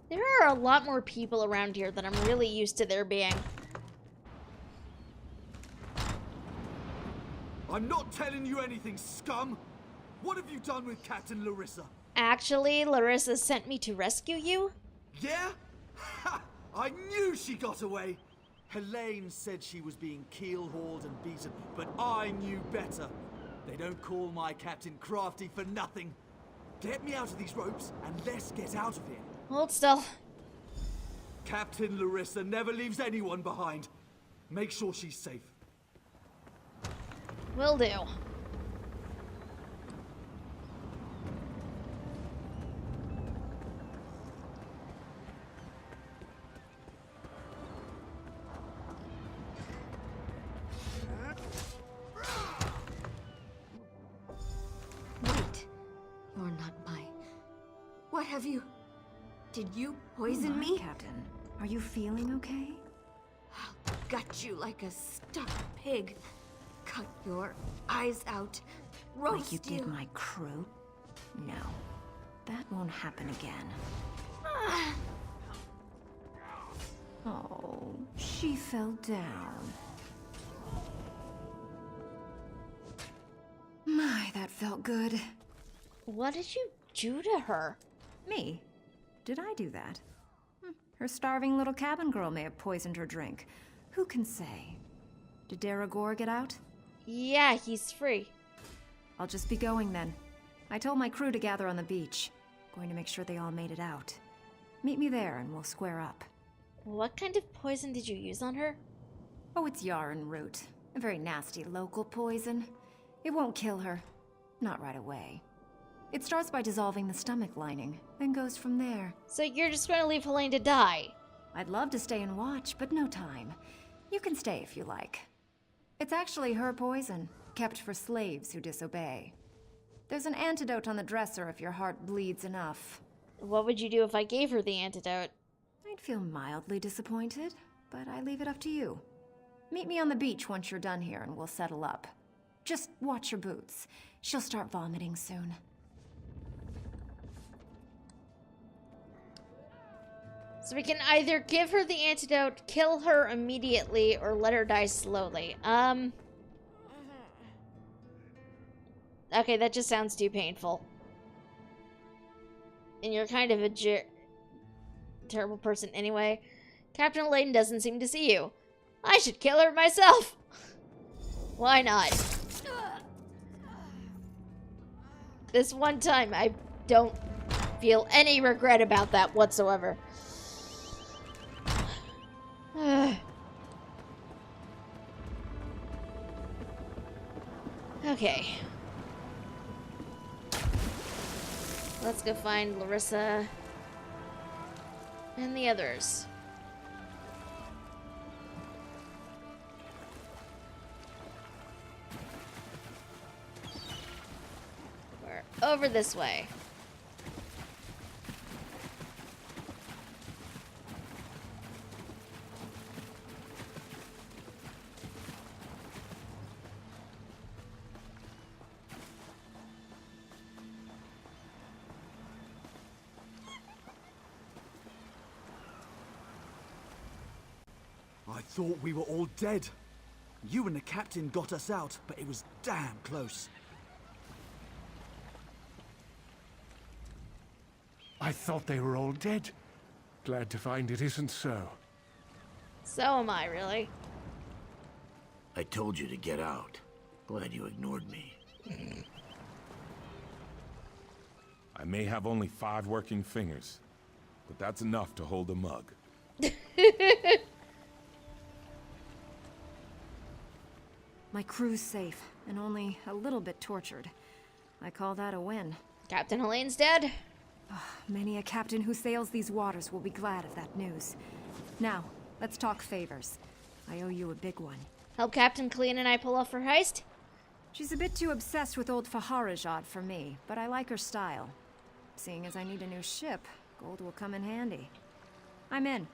[SPEAKER 1] There are a lot more people around here than I'm really used to there being.
[SPEAKER 3] I'm not telling you anything, scum! What have you done with Captain Larissa?
[SPEAKER 1] Actually, Larissa sent me to rescue you?
[SPEAKER 3] Yeah? Ha! I knew she got away! Helene said she was being keel-hauled and beaten, but I knew better. They don't call my captain crafty for nothing. Get me out of these ropes and let's get out of here.
[SPEAKER 1] Hold still.
[SPEAKER 3] Captain Larissa never leaves anyone behind. Make sure she's safe.
[SPEAKER 1] Will do.
[SPEAKER 5] Wait. You're not my... What have you... Did you poison me?
[SPEAKER 21] Captain, are you feeling okay?
[SPEAKER 5] I'll gut you like a stuffed pig. Cut your eyes out. Roast
[SPEAKER 21] Like you did my crew? No. That won't happen again. Oh, she fell down. My, that felt good.
[SPEAKER 1] What did you do to her?
[SPEAKER 21] Me? Did I do that? Her starving little cabin girl may have poisoned her drink. Who can say? Did Daragor get out?
[SPEAKER 1] Yeah, he's free.
[SPEAKER 21] I'll just be going then. I told my crew to gather on the beach. Going to make sure they all made it out. Meet me there and we'll square up.
[SPEAKER 1] What kind of poison did you use on her?
[SPEAKER 21] Oh, it's yarn root. A very nasty local poison. It won't kill her. Not right away. It starts by dissolving the stomach lining, then goes from there.
[SPEAKER 1] So you're just going to leave Helene to die?
[SPEAKER 21] I'd love to stay and watch, but no time. You can stay if you like. It's actually her poison, kept for slaves who disobey. There's an antidote on the dresser if your heart bleeds enough.
[SPEAKER 1] What would you do if I gave her the antidote?
[SPEAKER 21] I'd feel mildly disappointed, but I leave it up to you. Meet me on the beach once you're done here and we'll settle up. Just watch your boots. She'll start vomiting soon.
[SPEAKER 1] So we can either give her the antidote, kill her immediately, or let her die slowly. Okay, that just sounds too painful. And you're kind of a terrible person anyway. Captain Layton doesn't seem to see you. I should kill her myself. Why not? This one time, I don't feel any regret about that whatsoever. Okay. Let's go find Larissa and the others. We're over this way.
[SPEAKER 3] I thought we were all dead. You and the captain got us out, but it was damn close.
[SPEAKER 15] I thought they were all dead. Glad to find it isn't so.
[SPEAKER 1] So am I, really.
[SPEAKER 2] I told you to get out. Glad you ignored me.
[SPEAKER 9] I may have only 5 working fingers, but that's enough to hold a mug.
[SPEAKER 21] My crew's safe, and only a little bit tortured. I call that a win.
[SPEAKER 1] Captain Helene's dead?
[SPEAKER 21] Many a captain who sails these waters will be glad of that news. Now, let's talk favors. I owe you a big one.
[SPEAKER 1] Help Captain Clean and I pull off her heist?
[SPEAKER 21] She's a bit too obsessed with old Faharajad for me, but I like her style. Seeing as I need a new ship, gold will come in handy. I'm in.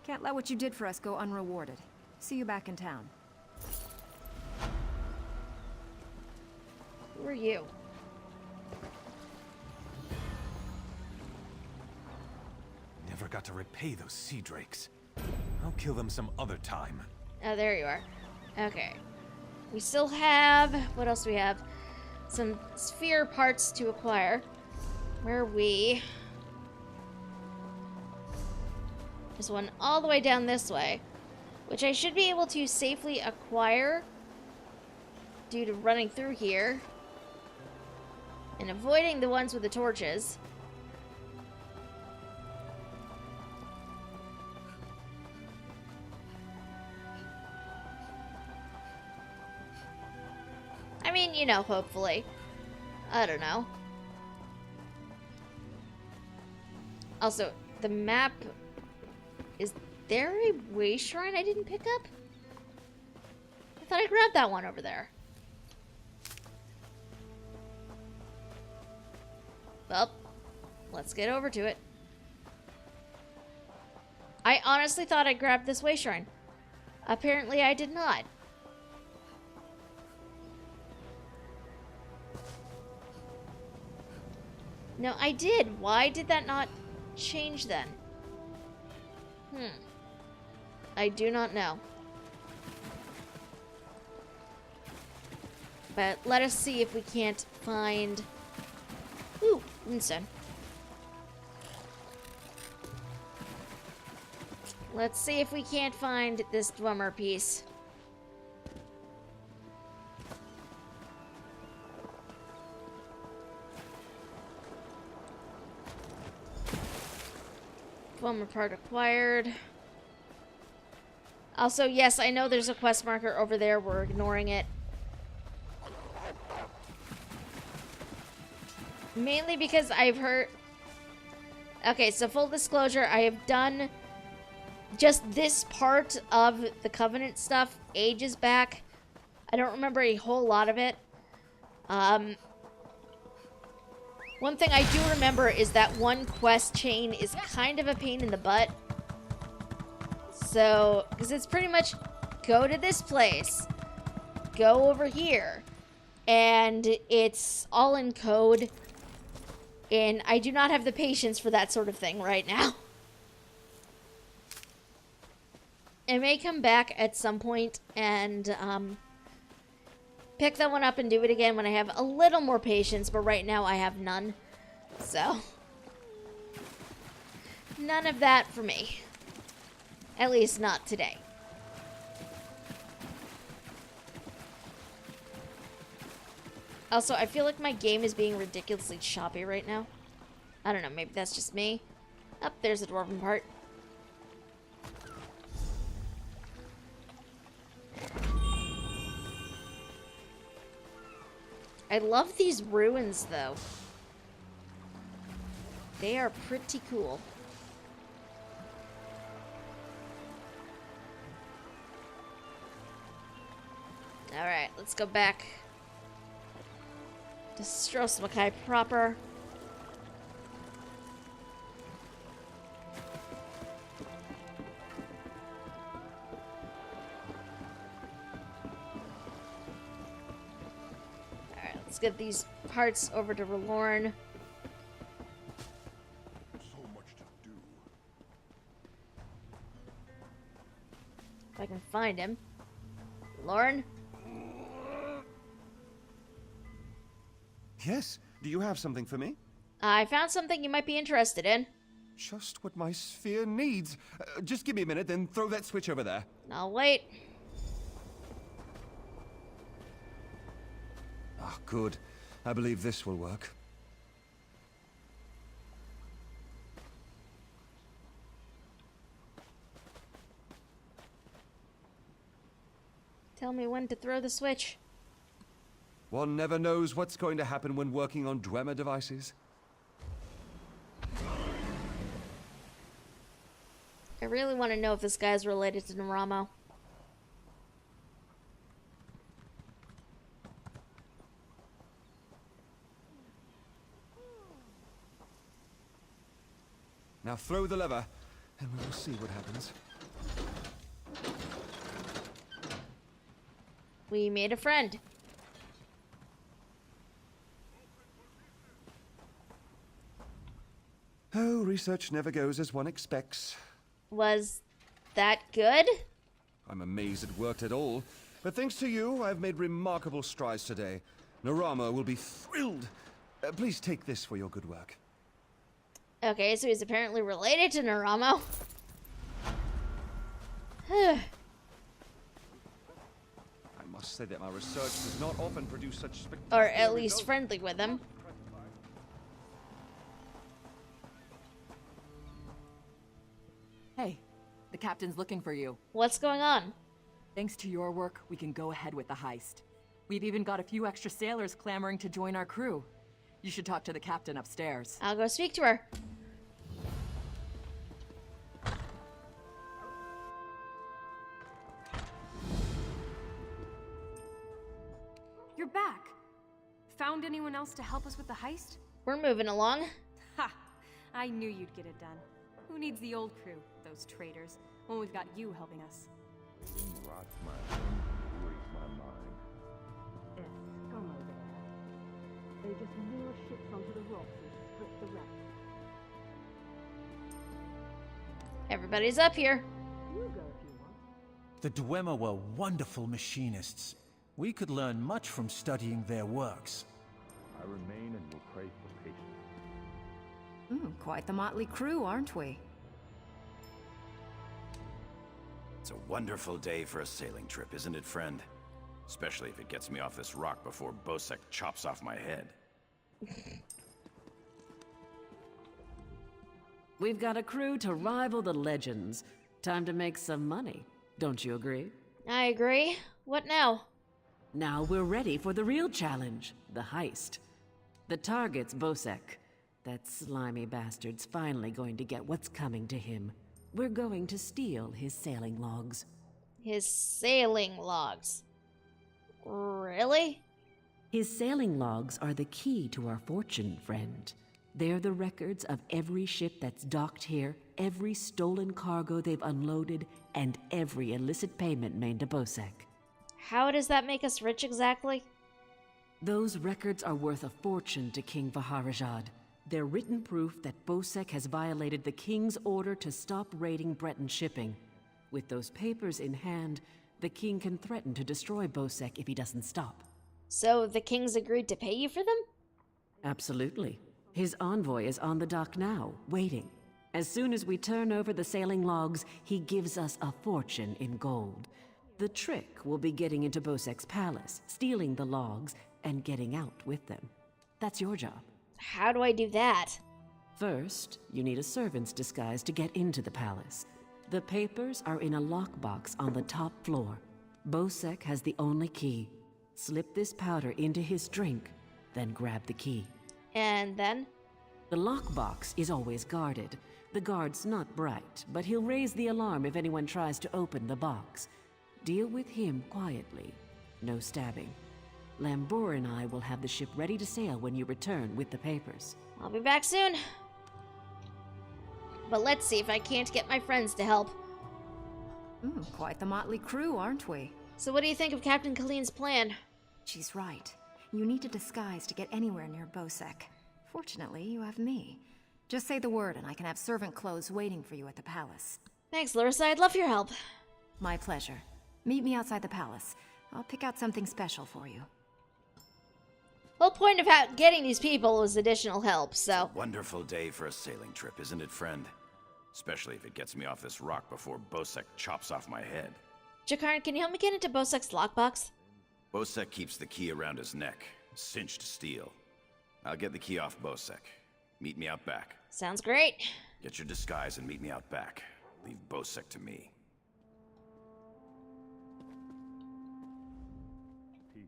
[SPEAKER 21] Can't let what you did for us go unrewarded. See you back in town.
[SPEAKER 1] Who are you?
[SPEAKER 8] Never got to repay those sea drakes. I'll kill them some other time.
[SPEAKER 1] Oh, there you are. Okay. We still have... What else do we have? Some sphere parts to acquire. Where are we? There's one all the way down this way, which I should be able to safely acquire due to running through here and avoiding the ones with the torches. I mean, you know, hopefully. I don't know. Also, the map... Is there a way shrine I didn't pick up? I thought I grabbed that one over there. Well, let's get over to it. I honestly thought I grabbed this way shrine. Apparently I did not. No, I did. Why did that not change then? I do not know. But let us see if we can't find... Ooh, Moonstone. Let's see if we can't find this Dwemer piece. Dwemer part acquired. Also, yes, I know there's a quest marker over there. We're ignoring it. Mainly because I've heard... Okay, so full disclosure, I have done just this part of the Covenant stuff ages back. I don't remember a whole lot of it. One thing I do remember is that one quest chain is kind of a pain in the butt. So, because it's pretty much go to this place, go over here, and it's all in code, and I do not have the patience for that sort of thing right now. I may come back at some point and pick that one up and do it again when I have a little more patience, but right now I have none. So, none of that for me. At least not today. Also, I feel like my game is being ridiculously choppy right now. I don't know, maybe that's just me. Oh, there's the dwarven part. I love these ruins, though. They are pretty cool. Alright, let's go back to Stros M'Kai proper. Alright, let's get these parts over to R'hllorn.
[SPEAKER 9] So much to do.
[SPEAKER 1] If I can find him. R'hllorn?
[SPEAKER 12] Yes. Do you have something for me?
[SPEAKER 1] I found something you might be interested in.
[SPEAKER 12] Just what my sphere needs. Just give me a minute, then throw that switch over there.
[SPEAKER 1] I'll wait.
[SPEAKER 12] Ah, good. I believe this will work.
[SPEAKER 1] Tell me when to throw the switch.
[SPEAKER 12] One never knows what's going to happen when working on Dwemer devices.
[SPEAKER 1] I really want to know if this guy's related to Naramo.
[SPEAKER 12] Now throw the lever, and we will see what happens.
[SPEAKER 1] We made a friend.
[SPEAKER 12] Oh, research never goes as one expects.
[SPEAKER 1] Was that good?
[SPEAKER 12] I'm amazed it worked at all. But thanks to you, I've made remarkable strides today. Naramo will be thrilled. Please take this for your good work.
[SPEAKER 1] Okay, so he's apparently related to Naramo.
[SPEAKER 12] I must say that my research does not often produce such spectacular
[SPEAKER 1] Or at least
[SPEAKER 12] results.
[SPEAKER 1] friendly with them.
[SPEAKER 4] Hey, the captain's looking for you.
[SPEAKER 1] What's going on?
[SPEAKER 4] Thanks to your work, we can go ahead with the heist. We've even got a few extra sailors clamoring to join our crew. You should talk to the captain upstairs.
[SPEAKER 1] I'll go speak to her.
[SPEAKER 13] You're back. Found anyone else to help us with the heist?
[SPEAKER 1] We're moving along.
[SPEAKER 13] Ha! I knew you'd get it done. Who needs the old crew, those traitors, when we've got you helping us?
[SPEAKER 9] Rot my mind.
[SPEAKER 7] Scum over there. They just lure ships onto the rocks and strip the wreck.
[SPEAKER 1] Everybody's up here.
[SPEAKER 7] You go if you want.
[SPEAKER 19] The Dwemer were wonderful machinists. We could learn much from studying their works.
[SPEAKER 9] I remain and will pray for patience.
[SPEAKER 21] Quite the motley crew, aren't we?
[SPEAKER 11] It's a wonderful day for a sailing trip, isn't it, friend? Especially if it gets me off this rock before Bosek chops off my head.
[SPEAKER 22] We've got a crew to rival the legends. Time to make some money. Don't you agree?
[SPEAKER 1] I agree. What now?
[SPEAKER 22] Now we're ready for the real challenge, the heist. The target's Bosek. That slimy bastard's finally going to get what's coming to him. We're going to steal his sailing logs.
[SPEAKER 1] His sailing logs. Really?
[SPEAKER 22] His sailing logs are the key to our fortune, friend. They're the records of every ship that's docked here, every stolen cargo they've unloaded, and every illicit payment made to Bosek.
[SPEAKER 1] How does that make us rich exactly?
[SPEAKER 22] Those records are worth a fortune to King Vaharajad. They're written proof that Bosek has violated the king's order to stop raiding Breton shipping. With those papers in hand, the king can threaten to destroy Bosek if he doesn't stop.
[SPEAKER 1] So the king's agreed to pay you for them?
[SPEAKER 22] Absolutely. His envoy is on the dock now, waiting. As soon as we turn over the sailing logs, he gives us a fortune in gold. The trick will be getting into Bosek's palace, stealing the logs, and getting out with them. That's your job.
[SPEAKER 1] How do I do that?
[SPEAKER 22] First, you need a servant's disguise to get into the palace. The papers are in a lockbox on the top floor. Bosek has the only key. Slip this powder into his drink, then grab the key.
[SPEAKER 1] And then?
[SPEAKER 22] The lockbox is always guarded. The guard's not bright, but he'll raise the alarm if anyone tries to open the box. Deal with him quietly. No stabbing. Lambor and I will have the ship ready to sail when you return with the papers.
[SPEAKER 1] I'll be back soon. But let's see if I can't get my friends to help.
[SPEAKER 21] Quite the motley crew, aren't we?
[SPEAKER 1] So what do you think of Captain Colleen's plan?
[SPEAKER 21] She's right. You need a disguise to get anywhere near Bosek. Fortunately, you have me. Just say the word and I can have servant clothes waiting for you at the palace.
[SPEAKER 1] Thanks, Larissa. I'd love your help.
[SPEAKER 21] My pleasure. Meet me outside the palace. I'll pick out something special for you.
[SPEAKER 1] The whole point of getting these people was additional help, so...
[SPEAKER 11] Wonderful day for a sailing trip, isn't it, friend? Especially if it gets me off this rock before Bosek chops off my head.
[SPEAKER 1] Jakarn, can you help me get into Bosek's lockbox?
[SPEAKER 11] Bosek keeps the key around his neck, cinched steel. I'll get the key off Bosek. Meet me out back.
[SPEAKER 1] Sounds great.
[SPEAKER 11] Get your disguise and meet me out back. Leave Bosek to me.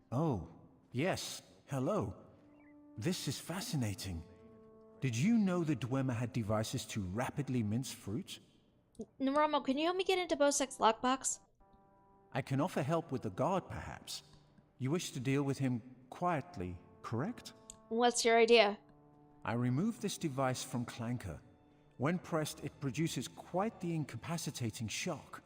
[SPEAKER 19] Oh, yes. Hello. This is fascinating. Did you know the Dwemer had devices to rapidly mince fruit?
[SPEAKER 1] Naromo, can you help me get into Bosek's lockbox?
[SPEAKER 19] I can offer help with the guard, perhaps. You wish to deal with him quietly, correct?
[SPEAKER 1] What's your idea?
[SPEAKER 19] I removed this device from Clanker. When pressed, it produces quite the incapacitating shock.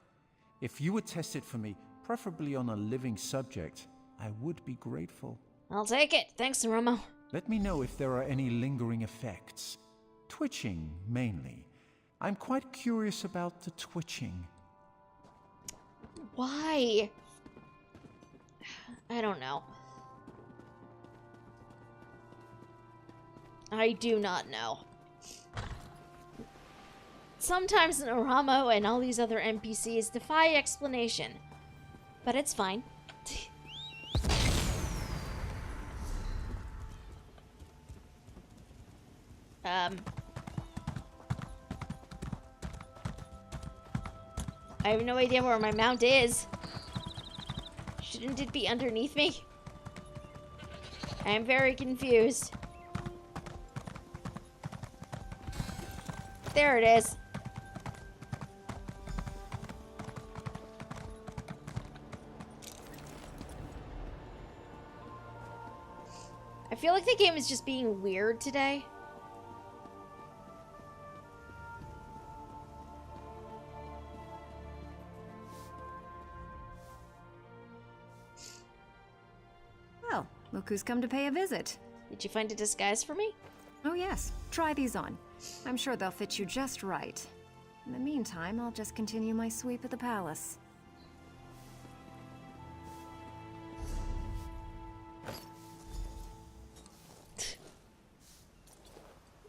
[SPEAKER 19] If you would test it for me, preferably on a living subject, I would be grateful.
[SPEAKER 1] I'll take it. Thanks, Naromo.
[SPEAKER 19] Let me know if there are any lingering effects. Twitching, mainly. I'm quite curious about the twitching.
[SPEAKER 1] Why? I don't know. I do not know. Sometimes Naramo and all these other NPCs defy explanation. But it's fine. I have no idea where my mount is. Shouldn't it be underneath me? I am very confused. There it is. I feel like the game is just being weird today.
[SPEAKER 21] Well, look who's come to pay a visit.
[SPEAKER 1] Did you find a disguise for me?
[SPEAKER 21] Oh yes, try these on. I'm sure they'll fit you just right. In the meantime, I'll just continue my sweep of the palace.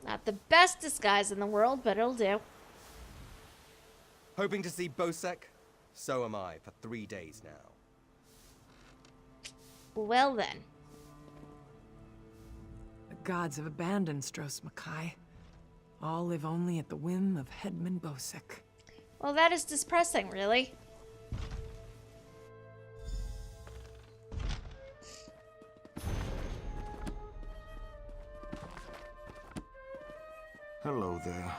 [SPEAKER 1] Not the best disguise in the world, but it'll do.
[SPEAKER 10] Hoping to see Bosek? So am I, for 3 days now.
[SPEAKER 1] Well then.
[SPEAKER 4] The gods have abandoned Stros Makai. All live only at the whim of Headman Bosek.
[SPEAKER 1] Well, that is depressing, really.
[SPEAKER 9] Hello there.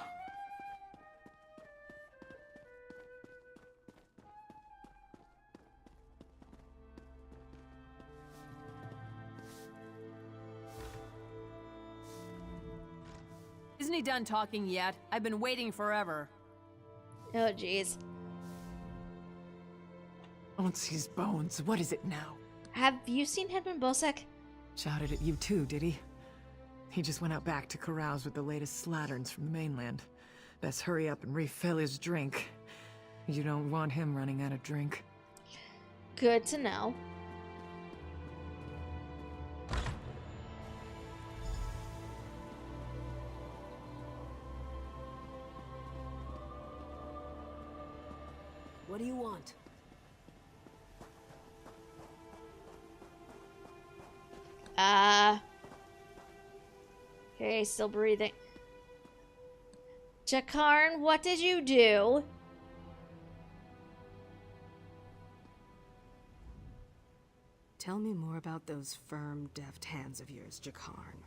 [SPEAKER 14] Isn't he done talking yet? I've been waiting forever.
[SPEAKER 1] Oh, jeez.
[SPEAKER 4] Onsi's bones, what is it now?
[SPEAKER 1] Have you seen Headman Bosek?
[SPEAKER 4] Shouted at you too, did he? He just went out back to carouse with the latest slatterns from the mainland. Best hurry up and refill his drink. You don't want him running out of drink.
[SPEAKER 1] Good to know.
[SPEAKER 14] What do you want?
[SPEAKER 1] Okay, still breathing. Jakarn, what did you do?
[SPEAKER 23] Tell me more about those firm, deft hands of yours, Jakarn.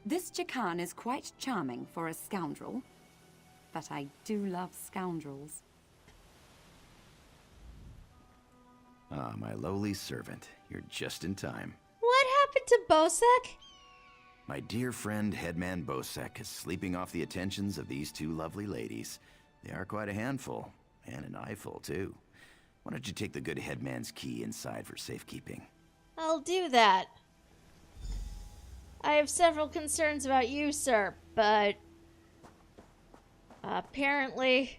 [SPEAKER 24] This Jakarn is quite charming for a scoundrel, but I do love scoundrels.
[SPEAKER 11] Ah, my lowly servant. You're just in time.
[SPEAKER 1] What happened to Bosek?
[SPEAKER 11] My dear friend Headman Bosek is sleeping off the attentions of these two lovely ladies. They are quite a handful, and an eyeful, too. Why don't you take the good headman's key inside for safekeeping?
[SPEAKER 1] I'll do that. I have several concerns about you, sir, but apparently,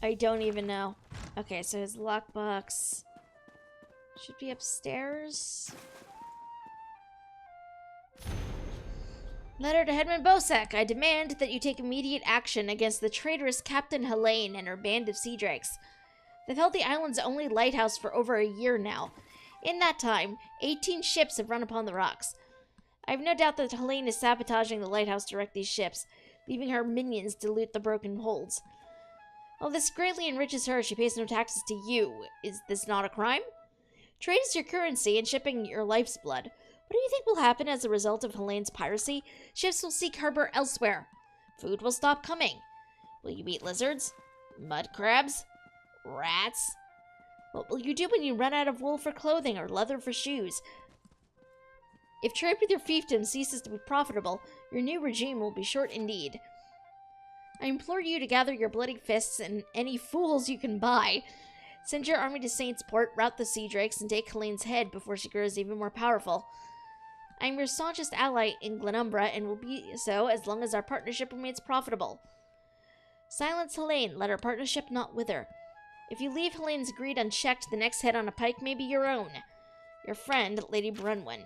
[SPEAKER 1] I don't even know. Okay, so his lockbox should be upstairs. Letter to Headman Bosek. I demand that you take immediate action against the traitorous Captain Helene and her band of sea drakes. They've held the island's only lighthouse for over a year now. In that time, 18 ships have run upon the rocks. I have no doubt that Helene is sabotaging the lighthouse to wreck these ships, leaving her minions to loot the broken holds. While this greatly enriches her, she pays no taxes to you. Is this not a crime? Trade is your currency, and shipping your life's blood. What do you think will happen as a result of Helene's piracy? Ships will seek harbor elsewhere. Food will stop coming. Will you eat lizards? Mud crabs? Rats? What will you do when you run out of wool for clothing or leather for shoes? If trade with your fiefdom ceases to be profitable, your new regime will be short indeed. I implore you to gather your bloody fists and any fools you can buy. Send your army to Saintsport, rout the sea drakes, and take Helene's head before she grows even more powerful. I am your staunchest ally in Glenumbra, and will be so as long as our partnership remains profitable. Silence Helene. Let our partnership not wither. If you leave Helene's greed unchecked, the next head on a pike may be your own. Your friend, Lady Brunwyn.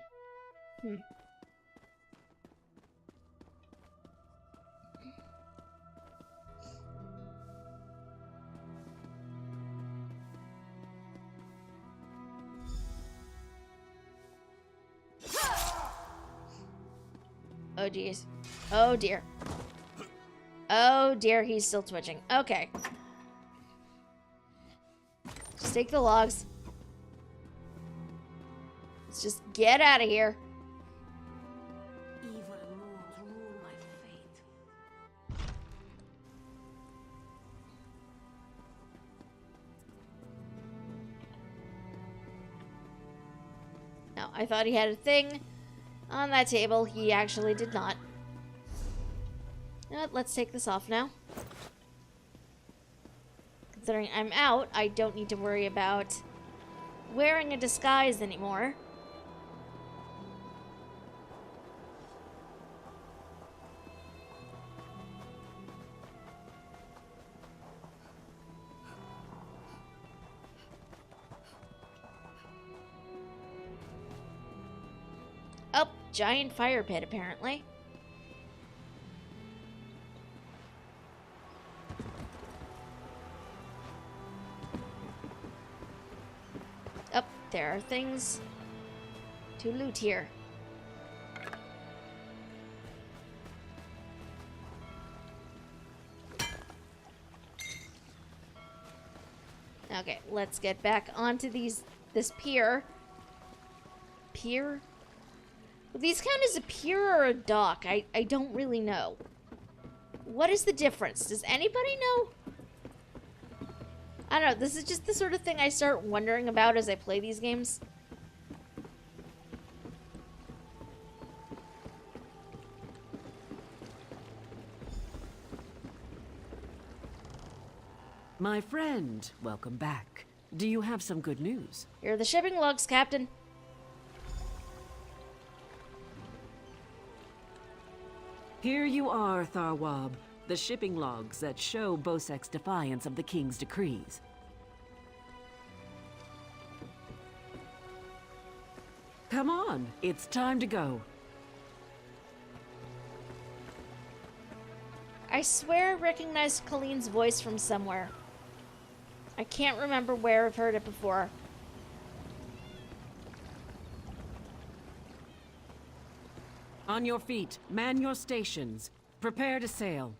[SPEAKER 1] Oh, geez. Oh, dear. Oh, dear, he's still twitching. Okay. Just take the logs. Let's just get out of here.
[SPEAKER 22] Evil moons rule my fate.
[SPEAKER 1] No, I thought he had a thing on that table. He actually did not. You know what? Let's take this off now. Considering I'm out, I don't need to worry about wearing a disguise anymore. Oh, giant fire pit, apparently. Oh, there are things to loot here. Okay, let's get back onto this pier. Pier? Will these count as a pier or a dock? I don't really know. What is the difference? Does anybody know? I don't know. This is just the sort of thing I start wondering about as I play these games.
[SPEAKER 22] My friend, welcome back. Do you have some good news?
[SPEAKER 1] Here are the shipping logs, Captain.
[SPEAKER 22] Here you are, Tharwab. The shipping logs that show Bosek's defiance of the King's decrees. Come on, it's time to go.
[SPEAKER 1] I swear I recognized Colleen's voice from somewhere. I can't remember where I've heard it before.
[SPEAKER 22] On your feet, man your stations. Prepare to sail.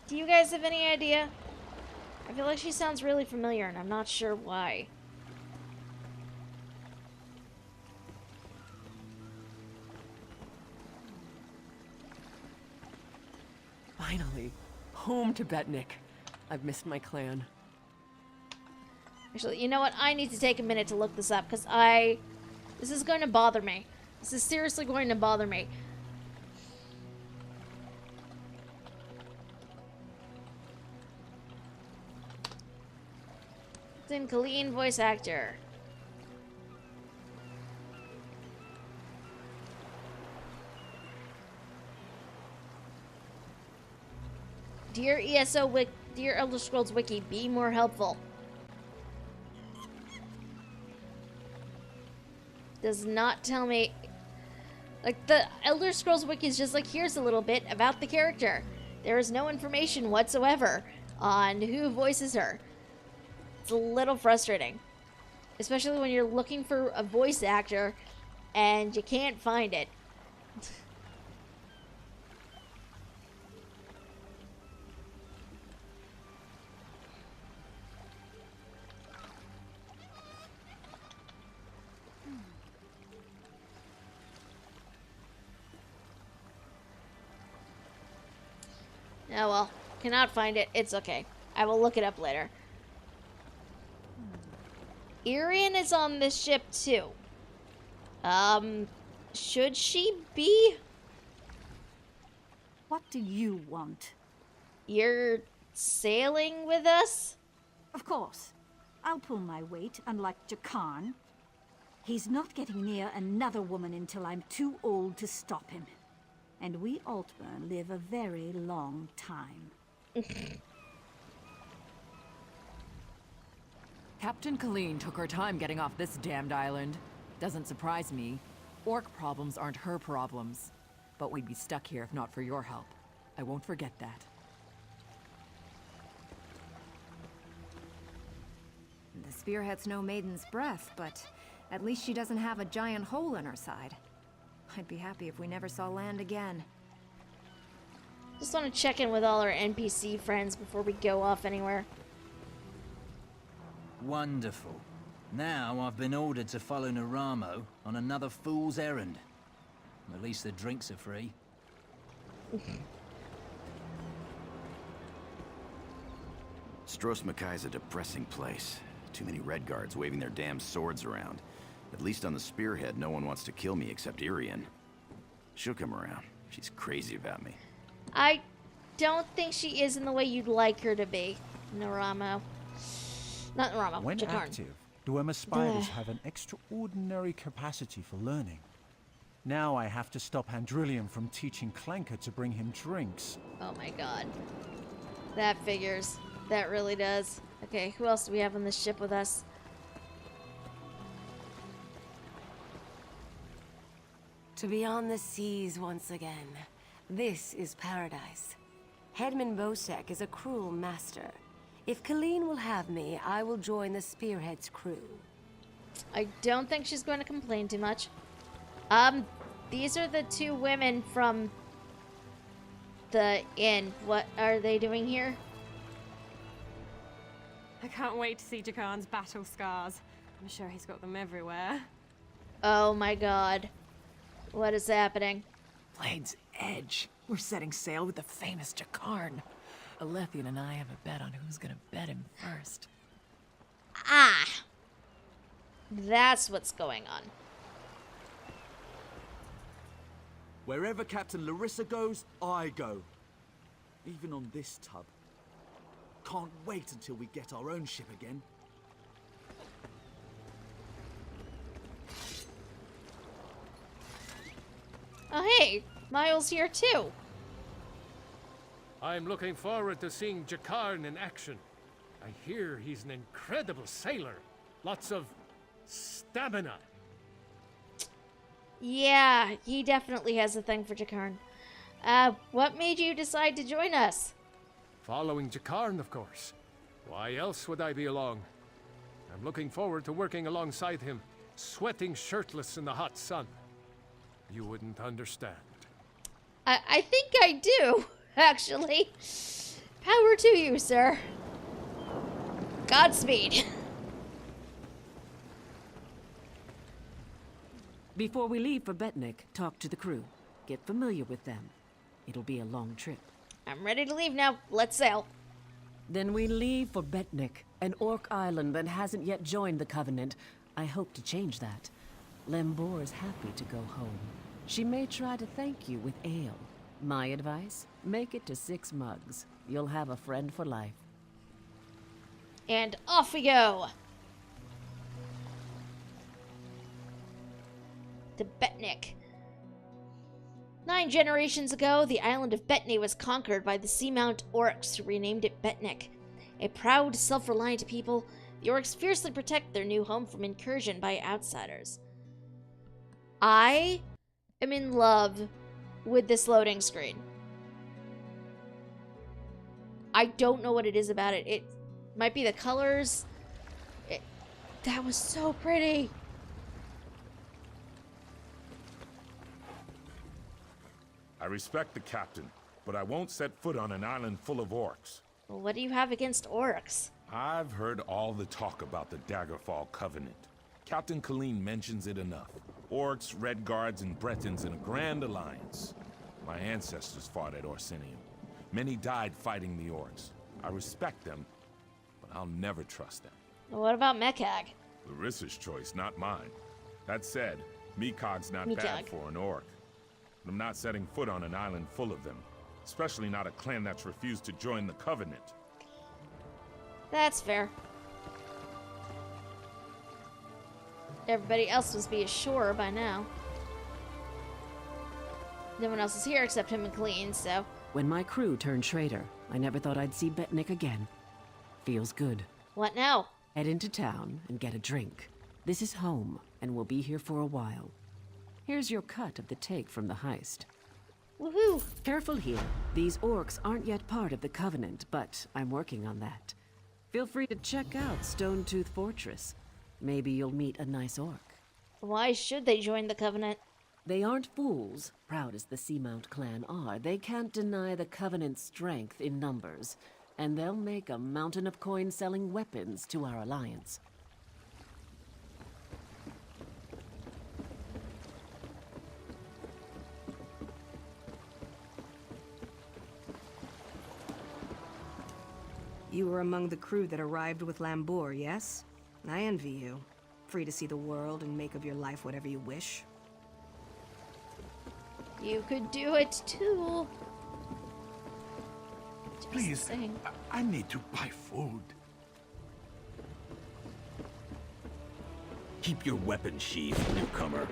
[SPEAKER 1] Do you guys have any idea? I feel like she sounds really familiar, and I'm not sure why.
[SPEAKER 4] Finally, home to Betnik. I've missed my clan.
[SPEAKER 1] Actually, you know what? I need to take a minute to look this up, because this is going to bother me. This is seriously going to bother me. Tim Colleen, voice actor. Dear Dear Elder Scrolls Wiki, be more helpful. Does not tell me. Like, the Elder Scrolls Wiki is just like, here's a little bit about the character. There is no information whatsoever on who voices her. It's a little frustrating. Especially when you're looking for a voice actor and you can't find it. Oh well, cannot find it. It's okay. I will look it up later. Irian is on this ship too. Should she be?
[SPEAKER 16] What do you want?
[SPEAKER 1] You're sailing with us?
[SPEAKER 16] Of course. I'll pull my weight, unlike Jakarn. He's not getting near another woman until I'm too old to stop him. and we Altburn live a very long time.
[SPEAKER 6] Captain Colleen took her time getting off this damned island. Doesn't surprise me. Orc problems aren't her problems. But we'd be stuck here if not for your help. I won't forget that.
[SPEAKER 21] The spearhead's no maiden's breath, but at least she doesn't have a giant hole in her side. I'd be happy if we never saw land again.
[SPEAKER 1] Just want to check in with all our NPC friends before we go off anywhere.
[SPEAKER 17] Wonderful. Now I've been ordered to follow Naramo on another fool's errand. At least the drinks are free.
[SPEAKER 11] Stros Makai's a depressing place. Too many red guards waving their damn swords around. At least on the spearhead, no one wants to kill me except Irian. She'll come around. She's crazy about me.
[SPEAKER 1] I don't think she is in the way you'd like her to be, Naramo. Not Naramo,
[SPEAKER 19] When
[SPEAKER 1] Jakarn.
[SPEAKER 19] active, Dwemer spiders have an extraordinary capacity for learning. Now I have to stop Handrillium from teaching Clanker to bring him drinks.
[SPEAKER 1] Oh my god. That figures. That really does. Okay, who else do we have on this ship with us?
[SPEAKER 18] To be on the seas once again. This is paradise. Headman Bosek is a cruel master. If Colleen will have me, I will join the Spearhead's crew.
[SPEAKER 1] I don't think she's going to complain too much. These are the two women from the inn. What are they doing here?
[SPEAKER 13] I can't wait to see Jakarn's battle scars. I'm sure he's got them everywhere.
[SPEAKER 1] Oh my god. What is happening?
[SPEAKER 4] Blade's Edge. We're setting sail with the famous Jakarn. Alethian and I have a bet on who's gonna bet him first.
[SPEAKER 1] Ah! That's what's going on.
[SPEAKER 3] Wherever Captain Larissa goes, I go. Even on this tub. Can't wait until we get our own ship again.
[SPEAKER 1] Oh hey, Miles here too.
[SPEAKER 15] I'm looking forward to seeing Jakarn in action. I hear he's an incredible sailor. Lots of stamina.
[SPEAKER 1] Yeah, he definitely has a thing for Jakarn. What made you decide to join us?
[SPEAKER 15] Following Jakarn, of course. Why else would I be along? I'm looking forward to working alongside him, sweating shirtless in the hot sun. You wouldn't understand.
[SPEAKER 1] I think I do, actually. Power to you, sir. Godspeed.
[SPEAKER 22] Before we leave for Betnik, talk to the crew. Get familiar with them. It'll be a long trip.
[SPEAKER 1] I'm ready to leave now. Let's sail.
[SPEAKER 22] Then we leave for Betnik, an orc island that hasn't yet joined the Covenant. I hope to change that. Lembor is happy to go home. She may try to thank you with ale. My advice? Make it to 6 mugs. You'll have a friend for life.
[SPEAKER 1] And off we go. To Betnik. 9 generations ago, the island of Betni was conquered by the Seamount Orcs, who renamed it Betnik. A proud, self-reliant people, the Orcs fiercely protect their new home from incursion by outsiders. I am in love with this loading screen. I don't know what it is about it. It might be the colors. That was so pretty.
[SPEAKER 9] I respect the captain, but I won't set foot on an island full of orcs.
[SPEAKER 1] Well, what do you have against orcs?
[SPEAKER 9] I've heard all the talk about the Daggerfall Covenant. Captain Colleen mentions it enough. Orcs, Red Guards, and Bretons in a grand alliance. My ancestors fought at Orsinium. Many died fighting the orcs. I respect them, but I'll never trust them.
[SPEAKER 1] Well, what about Mekag?
[SPEAKER 9] Larissa's choice, not mine. That said, Mekag's not
[SPEAKER 1] Mekag.
[SPEAKER 9] bad for an orc. But I'm not setting foot on an island full of them. Especially not a clan that's refused to join the Covenant.
[SPEAKER 1] That's fair. Everybody else must be ashore by now. No one else is here except him and Colleen, so...
[SPEAKER 22] When my crew turned traitor, I never thought I'd see Betnik again. Feels good.
[SPEAKER 1] What now?
[SPEAKER 22] Head into town and get a drink. This is home, and we'll be here for a while. Here's your cut of the take from the heist.
[SPEAKER 1] Woohoo!
[SPEAKER 22] Careful here. These orcs aren't yet part of the Covenant, but I'm working on that. Feel free to check out Stonetooth Fortress. Maybe you'll meet a nice orc.
[SPEAKER 1] Why should they join the Covenant?
[SPEAKER 22] They aren't fools. Proud as the Seamount clan are, they can't deny the Covenant's strength in numbers. And they'll make a mountain of coin-selling weapons to our alliance.
[SPEAKER 23] You were among the crew that arrived with Lambour, yes? I envy you. Free to see the world and make of your life whatever you wish.
[SPEAKER 1] You could do it too. Just
[SPEAKER 2] Please,
[SPEAKER 1] saying.
[SPEAKER 2] I need to buy food.
[SPEAKER 5] Keep your weapon sheath, newcomer.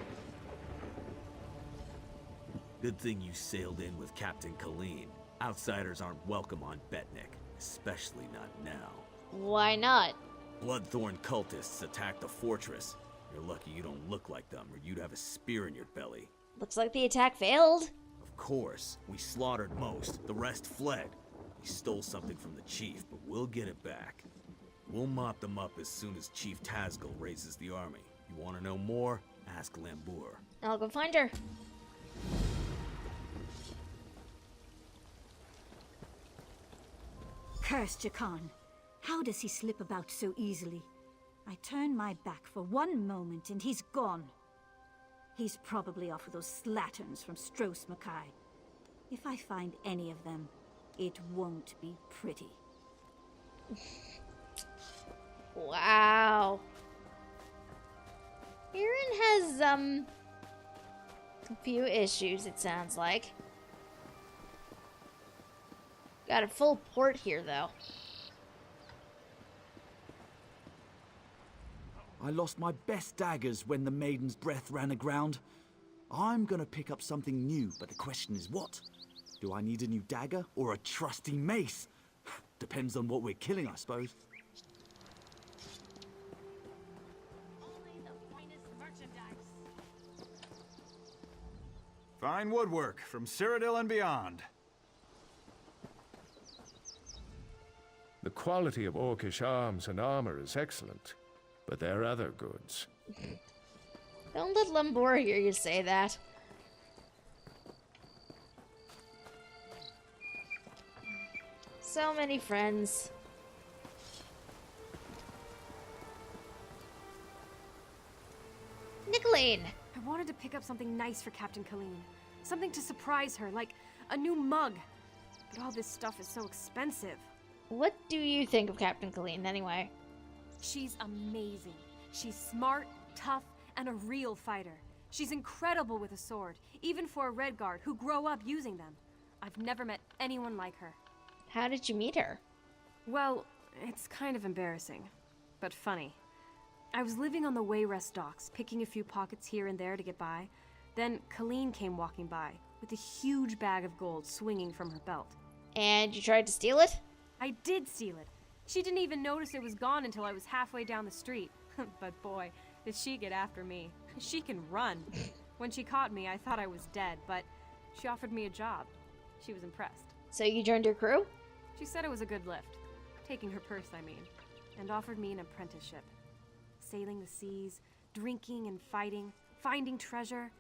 [SPEAKER 5] Good thing you sailed in with Captain Colleen. Outsiders aren't welcome on Betnik, especially not now.
[SPEAKER 1] Why not?
[SPEAKER 5] Bloodthorn cultists attacked the fortress. You're lucky you don't look like them, or you'd have a spear in your belly.
[SPEAKER 1] Looks like the attack failed.
[SPEAKER 5] Of course, we slaughtered most. The rest fled. We stole something from the chief, but we'll get it back. We'll mop them up as soon as Chief Tazgul raises the army. You want to know more? Ask Lambour.
[SPEAKER 1] I'll go find her.
[SPEAKER 16] Cursed Jakan. How does he slip about so easily? I turn my back for one moment and he's gone. He's probably off with those slatterns from Stros Mackay. If I find any of them, it won't be pretty.
[SPEAKER 1] Wow. Aaron has, a few issues, it sounds like. Got a full port here, though.
[SPEAKER 3] I lost my best daggers when the Maiden's Breath ran aground. I'm gonna pick up something new, but the question is what? Do I need a new dagger or a trusty mace? Depends on what we're killing, I suppose.
[SPEAKER 8] Fine woodwork from Cyrodiil and beyond.
[SPEAKER 15] The quality of orcish arms and armor is excellent, but there are other goods.
[SPEAKER 1] Don't let Lambour hear you say that. So many friends. Nicolene!
[SPEAKER 13] I wanted to pick up something nice for Captain Colleen. Something to surprise her, like a new mug. But all this stuff is so expensive.
[SPEAKER 1] What do you think of Captain Colleen, anyway?
[SPEAKER 13] She's amazing. She's smart, tough, and a real fighter. She's incredible with a sword, even for a Redguard who grow up using them. I've never met anyone like her.
[SPEAKER 1] How did you meet her?
[SPEAKER 13] Well, it's kind of embarrassing, but funny. I was living on the Wayrest docks, picking a few pockets here and there to get by. Then Colleen came walking by, with a huge bag of gold swinging from her belt.
[SPEAKER 1] And you tried to steal it?
[SPEAKER 13] I did steal it. She didn't even notice it was gone until I was halfway down the street. But boy, did she get after me. She can run. When she caught me, I thought I was dead, but she offered me a job. She was impressed.
[SPEAKER 1] So you joined her crew?
[SPEAKER 13] She said it was a good lift. Taking her purse, I mean. And offered me an apprenticeship. Sailing the seas, drinking and fighting, finding treasure.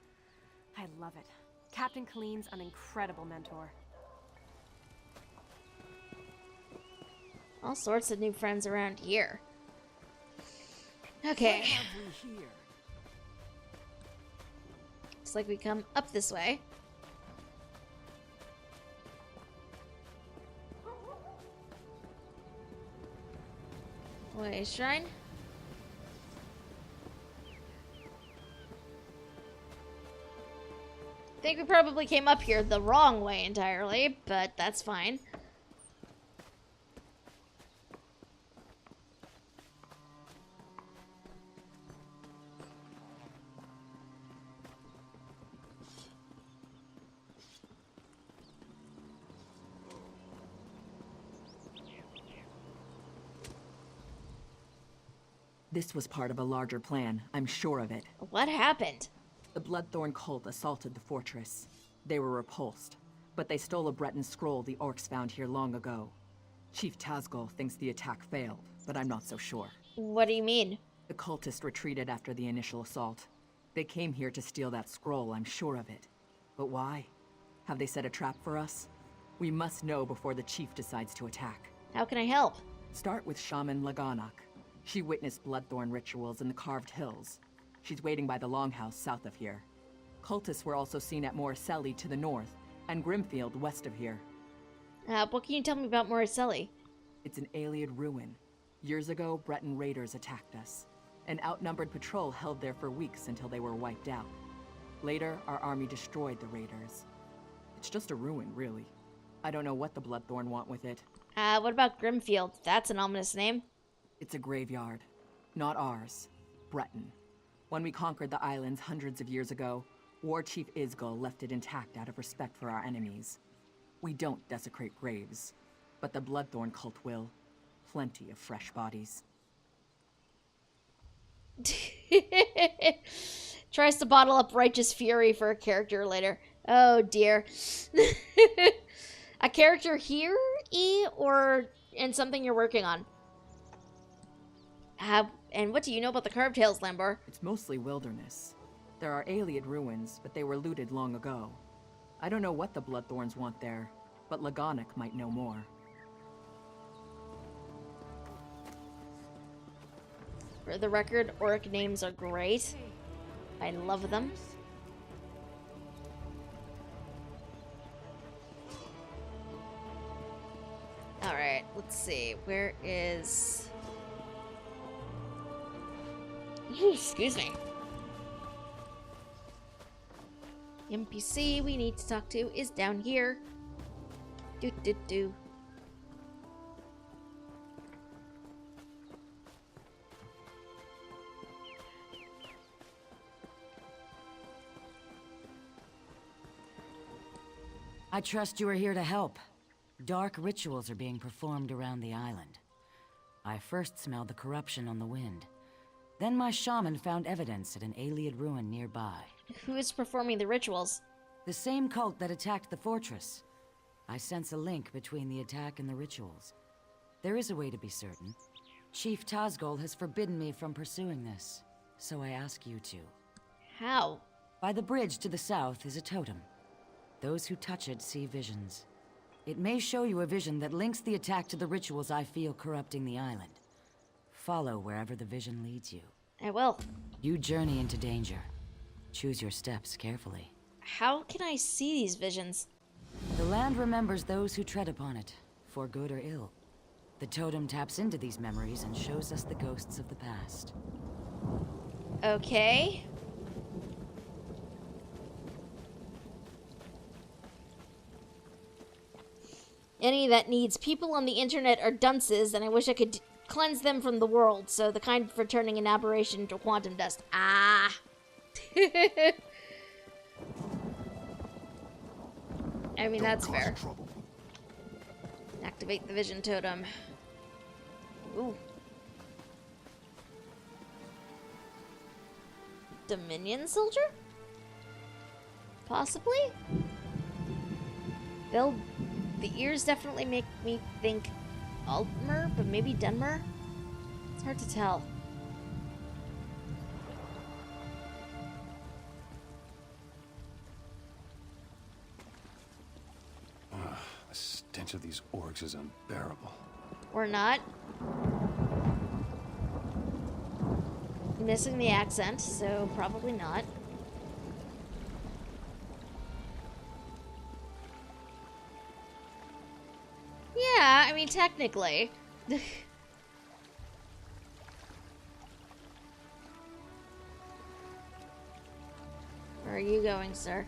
[SPEAKER 13] I love it. Captain Colleen's an incredible mentor.
[SPEAKER 1] All sorts of new friends around here. Okay.
[SPEAKER 23] What have we here?
[SPEAKER 1] Looks like we come up this way. Wait, shrine? I think we probably came up here the wrong way entirely, but that's fine.
[SPEAKER 6] This was part of a larger plan, I'm sure of it.
[SPEAKER 1] What happened?
[SPEAKER 6] The Bloodthorn cult assaulted the fortress. They were repulsed, but they stole a Breton scroll the orcs found here long ago. Chief Tazgol thinks the attack failed, but I'm not so sure.
[SPEAKER 1] What do you mean?
[SPEAKER 6] The cultists retreated after the initial assault. They came here to steal that scroll, I'm sure of it. But why? Have they set a trap for us? We must know before the chief decides to attack.
[SPEAKER 1] How can I help?
[SPEAKER 6] Start with Shaman Laganak. She witnessed Bloodthorn rituals in the Carved Hills. She's waiting by the Longhouse south of here. Cultists were also seen at Moricelli to the north, and Grimfield west of here.
[SPEAKER 1] What can you tell me about Moricelli?
[SPEAKER 6] It's an Ayleid ruin. Years ago, Breton raiders attacked us. An outnumbered patrol held there for weeks until they were wiped out. Later, our army destroyed the raiders. It's just a ruin, really. I don't know what the Bloodthorn want with it.
[SPEAKER 1] What about Grimfield? That's an ominous name.
[SPEAKER 6] It's a graveyard. Not ours. Breton. When we conquered the islands hundreds of years ago, War Chief Isgol left it intact out of respect for our enemies. We don't desecrate graves, but the Bloodthorn cult will. Plenty of fresh bodies.
[SPEAKER 1] Tries to bottle up righteous fury for a character later. Oh dear. A character here, E, or in something you're working on? And what do you know about the Carved Hills, Lambor?
[SPEAKER 6] It's mostly wilderness. There are Ayleid ruins, but they were looted long ago. I don't know what the Bloodthorns want there, but Laganak might know more.
[SPEAKER 1] For the record, orc names are great. I love them. Alright, let's see. Where is... Excuse me. The NPC we need to talk to is down here. Do.
[SPEAKER 7] I trust you are here to help. Dark rituals are being performed around the island. I first smelled the corruption on the wind. Then my shaman found evidence at an Ayleid ruin nearby.
[SPEAKER 1] Who is performing the rituals?
[SPEAKER 7] The same cult that attacked the fortress. I sense a link between the attack and the rituals. There is a way to be certain. Chief Tazgol has forbidden me from pursuing this, so I ask you to.
[SPEAKER 1] How?
[SPEAKER 7] By the bridge to the south is a totem. Those who touch it see visions. It may show you a vision that links the attack to the rituals I feel corrupting the island. Follow wherever the vision leads you.
[SPEAKER 1] I will.
[SPEAKER 7] You journey into danger. Choose your steps carefully.
[SPEAKER 1] How can I see these visions?
[SPEAKER 7] The land remembers those who tread upon it, for good or ill. The totem taps into these memories and shows us the ghosts of the past.
[SPEAKER 1] Okay. Any that needs people on the internet are dunces, and I wish I could cleanse them from the world, so the kind for turning an aberration into quantum dust. Ah! I mean, that's fair. Activate the vision totem. Ooh. Dominion soldier? Possibly? The ears definitely make me think Altmer, but maybe Denmer? It's hard to tell.
[SPEAKER 2] The stench of these orcs is unbearable.
[SPEAKER 1] Or not. Missing the accent, so probably not. Yeah, I mean, technically. Where are you going, sir?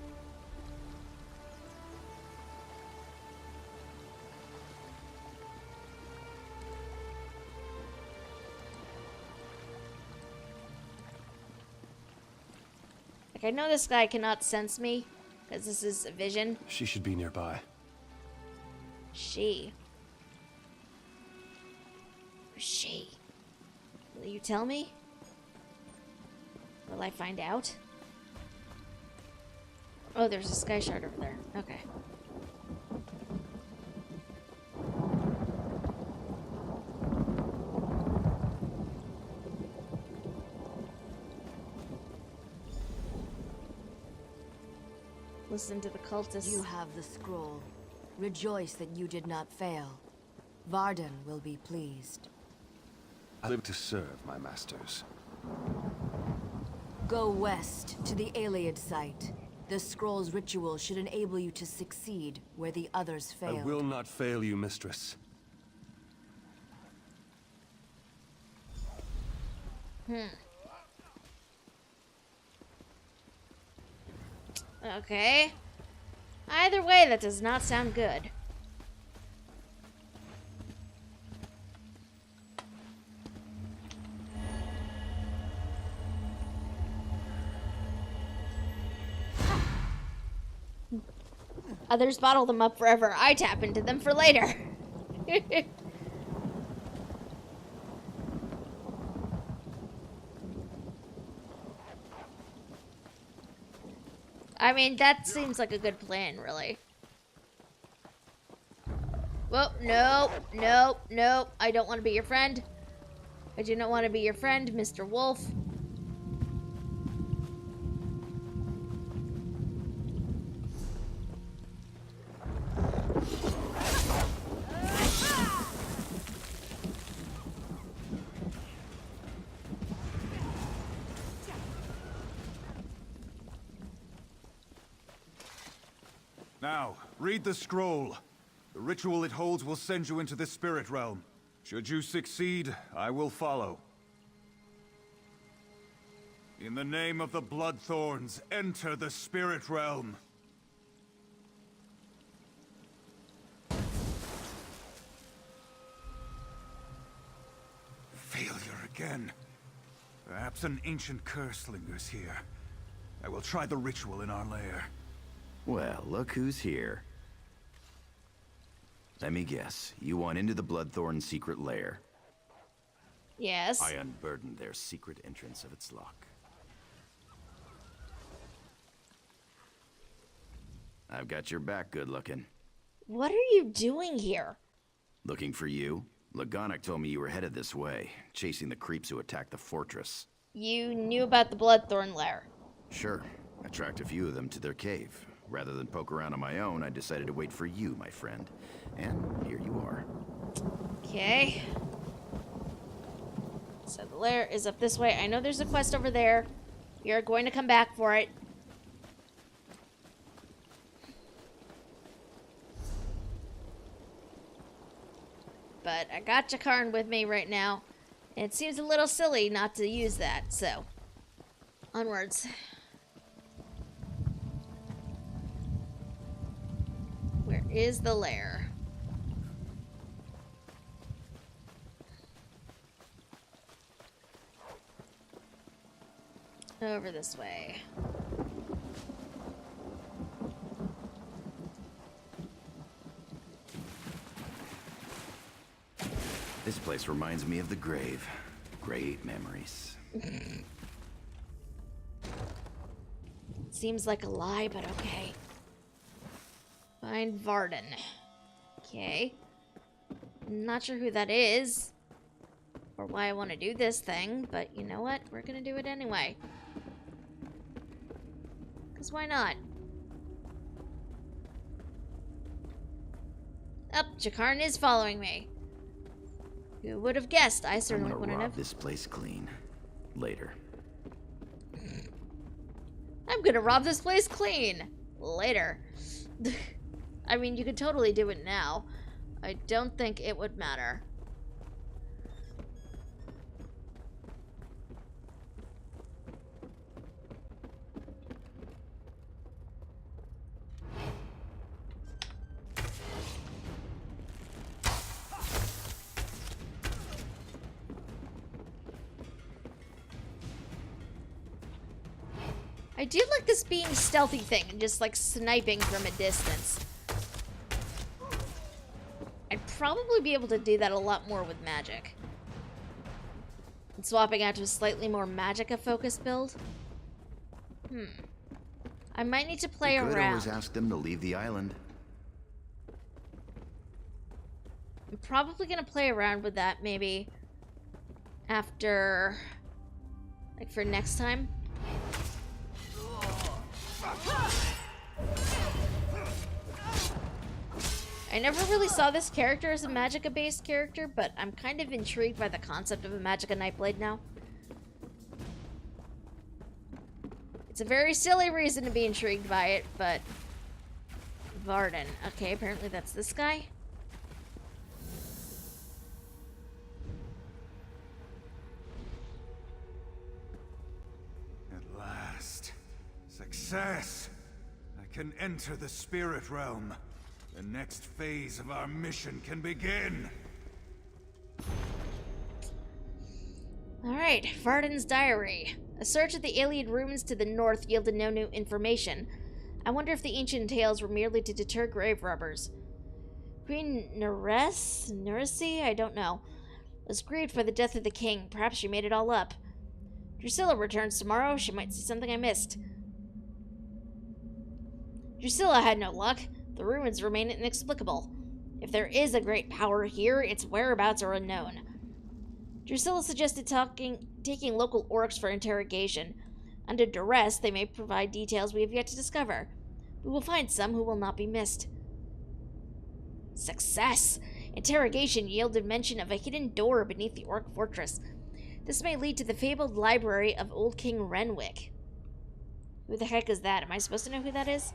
[SPEAKER 1] Like, I know this guy cannot sense me, because this is a vision.
[SPEAKER 2] She should be nearby.
[SPEAKER 1] She. Who's she? Will you tell me? Will I find out? Oh, there's a sky shard over there. Okay. Listen to the cultists.
[SPEAKER 18] You have the scroll. Rejoice that you did not fail. Varden will be pleased.
[SPEAKER 2] I live to serve my masters.
[SPEAKER 18] Go west to the Iliad site. The scroll's ritual should enable you to succeed where the others failed.
[SPEAKER 2] I will not fail you, mistress.
[SPEAKER 1] Okay. Either way, that does not sound good. Others bottle them up forever. I tap into them for later. I mean, that seems like a good plan, really. Well, nope, nope, nope. I don't want to be your friend. I do not want to be your friend, Mr. Wolf.
[SPEAKER 8] Now, read the scroll. The ritual it holds will send you into the spirit realm. Should you succeed, I will follow. In the name of the Bloodthorns, enter the spirit realm. Failure again. Perhaps an ancient curse lingers here. I will try the ritual in our lair.
[SPEAKER 11] Well, look who's here. Let me guess, you want into the Bloodthorn secret lair?
[SPEAKER 1] Yes.
[SPEAKER 11] I unburdened their secret entrance of its lock. I've got your back, good looking.
[SPEAKER 1] What are you doing here?
[SPEAKER 11] Looking for you? Lagonic told me you were headed this way, chasing the creeps who attacked the fortress.
[SPEAKER 1] You knew about the Bloodthorn lair.
[SPEAKER 11] Sure. I tracked a few of them to their cave. Rather than poke around on my own, I decided to wait for you, my friend. And here you are.
[SPEAKER 1] Okay. So the lair is up this way. I know there's a quest over there. We are going to come back for it. But I got Jakarn with me right now. And it seems a little silly not to use that, so. Onwards. Where is the lair? Over this way.
[SPEAKER 11] This place reminds me of the grave. Great memories.
[SPEAKER 1] Seems like a lie, but okay. Find Varden. Okay. Not sure who that is. Or why I want to do this thing, but you know what? We're gonna do it anyway. Because why not? Up, Jakarn is following me. Who would have guessed? I certainly
[SPEAKER 11] I'm
[SPEAKER 1] wouldn't
[SPEAKER 11] gonna rob
[SPEAKER 1] have.
[SPEAKER 11] this place clean. Later.
[SPEAKER 1] I'm gonna rob this place clean. Later. I mean, you could totally do it now. I don't think it would matter. I do like this being stealthy thing and just like sniping from a distance. I'd probably be able to do that a lot more with magic. swapping out to a slightly more magicka-focused build. I might need to play
[SPEAKER 11] You could
[SPEAKER 1] around.
[SPEAKER 11] always ask them to leave the island.
[SPEAKER 1] I'm probably gonna play around with that maybe after, like, for next time. I never really saw this character as a magicka-based character, but I'm kind of intrigued by the concept of a magicka Nightblade now. It's a very silly reason to be intrigued by it, but... Varden. Okay, apparently that's this guy.
[SPEAKER 8] At last. Success! I can enter the spirit realm. The next phase of our mission can begin!
[SPEAKER 1] Alright, Varden's diary. A search of the alien ruins to the north yielded no new information. I wonder if the ancient tales were merely to deter grave robbers. Queen Neresi? I don't know. Was grieved by the death of the king. Perhaps she made it all up. Drusilla returns tomorrow. She might see something I missed. Drusilla had no luck. The ruins remain inexplicable. If there is a great power here, its whereabouts are unknown. Drusilla suggested taking local orcs for interrogation. Under duress, they may provide details we have yet to discover. We will find some who will not be missed. Success! Interrogation yielded mention of a hidden door beneath the orc fortress. This may lead to the fabled library of Old King Renwick. Who the heck is that? Am I supposed to know who that is?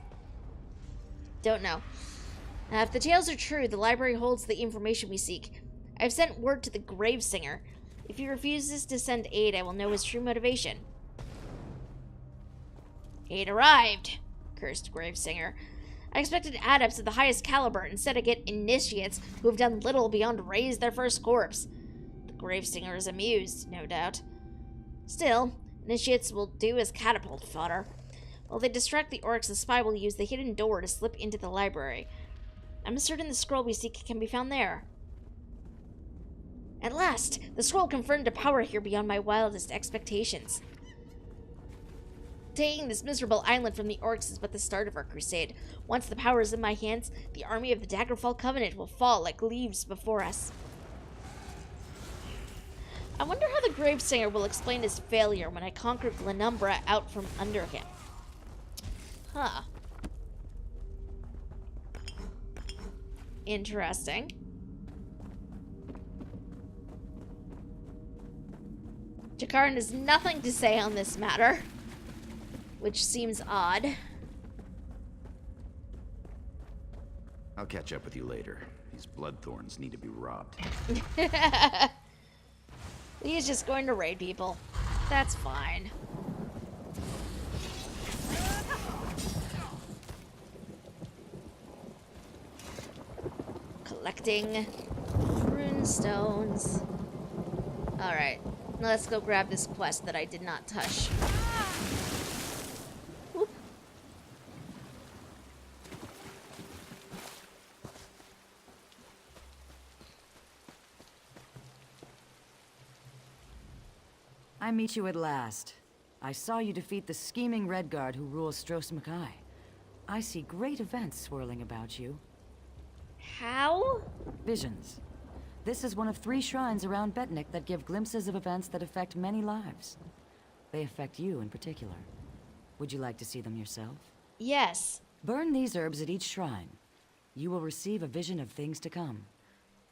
[SPEAKER 1] Don't know. Now, if the tales are true, the library holds the information we seek. I've sent word to the Gravesinger. If he refuses to send aid, I will know his true motivation. Aid arrived, cursed Gravesinger. I expected adepts of the highest caliber. Instead, I get initiates who have done little beyond raise their first corpse. The Gravesinger is amused, no doubt. Still, initiates will do as catapult fodder. While they distract the orcs, the spy will use the hidden door to slip into the library. I'm certain the scroll we seek can be found there. At last! The scroll confirmed a power here beyond my wildest expectations. Taking this miserable island from the orcs is but the start of our crusade. Once the power is in my hands, the army of the Daggerfall Covenant will fall like leaves before us. I wonder how the Gravesinger will explain his failure when I conquer Glenumbra out from under him. Huh. Interesting. Jakaran has nothing to say on this matter, which seems odd.
[SPEAKER 11] I'll catch up with you later. These bloodthorns need to be robbed.
[SPEAKER 1] He's just going to raid people. That's fine. Collecting rune stones. Alright, let's go grab this quest that I did not touch. Whoop.
[SPEAKER 7] I meet you at last. I saw you defeat the scheming Redguard who rules Stros Makai. I see great events swirling about you.
[SPEAKER 1] How?
[SPEAKER 7] Visions. This is one of 3 shrines around Betnik that give glimpses of events that affect many lives. They affect you in particular. Would you like to see them yourself?
[SPEAKER 1] Yes.
[SPEAKER 7] Burn these herbs at each shrine. You will receive a vision of things to come.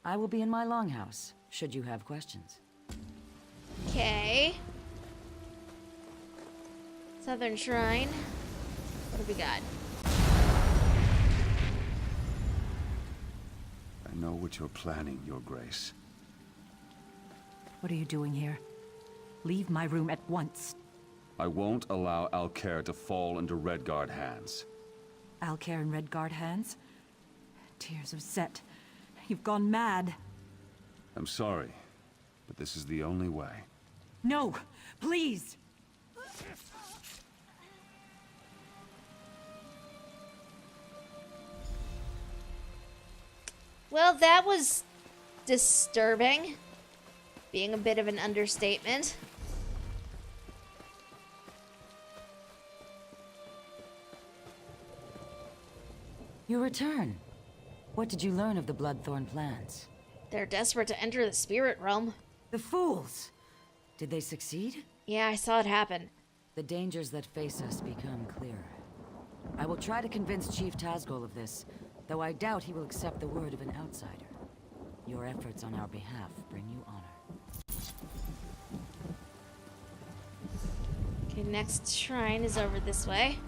[SPEAKER 7] I will be in my longhouse, should you have questions.
[SPEAKER 1] Okay. Southern Shrine. What do we got?
[SPEAKER 2] I know what you're planning, Your Grace.
[SPEAKER 10] What are you doing here? Leave my room at once.
[SPEAKER 2] I won't allow Alcair to fall into Redguard hands.
[SPEAKER 10] Alcair in Redguard hands? Tears of Set. You've gone mad.
[SPEAKER 2] I'm sorry, but this is the only way.
[SPEAKER 10] No! Please!
[SPEAKER 1] Well, that was disturbing. being a bit of an understatement.
[SPEAKER 7] You return. What did you learn of the Bloodthorn plans?
[SPEAKER 1] They're desperate to enter the spirit realm.
[SPEAKER 7] The fools! Did they succeed?
[SPEAKER 1] Yeah, I saw it happen.
[SPEAKER 7] The dangers that face us become clearer. I will try to convince Chief Tazgol of this, though I doubt he will accept the word of an outsider. Your efforts on our behalf bring you honor.
[SPEAKER 1] Okay, next shrine is over this way.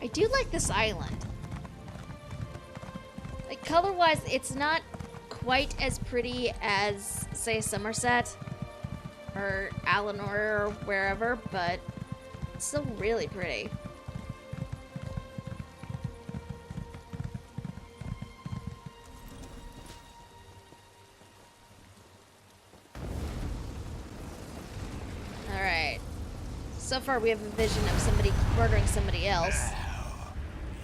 [SPEAKER 1] I do like this island. Like, color-wise, it's not quite as pretty as, say, Somerset or Alinor or wherever, but it's still really pretty. Alright. So far, we have a vision of somebody murdering somebody else.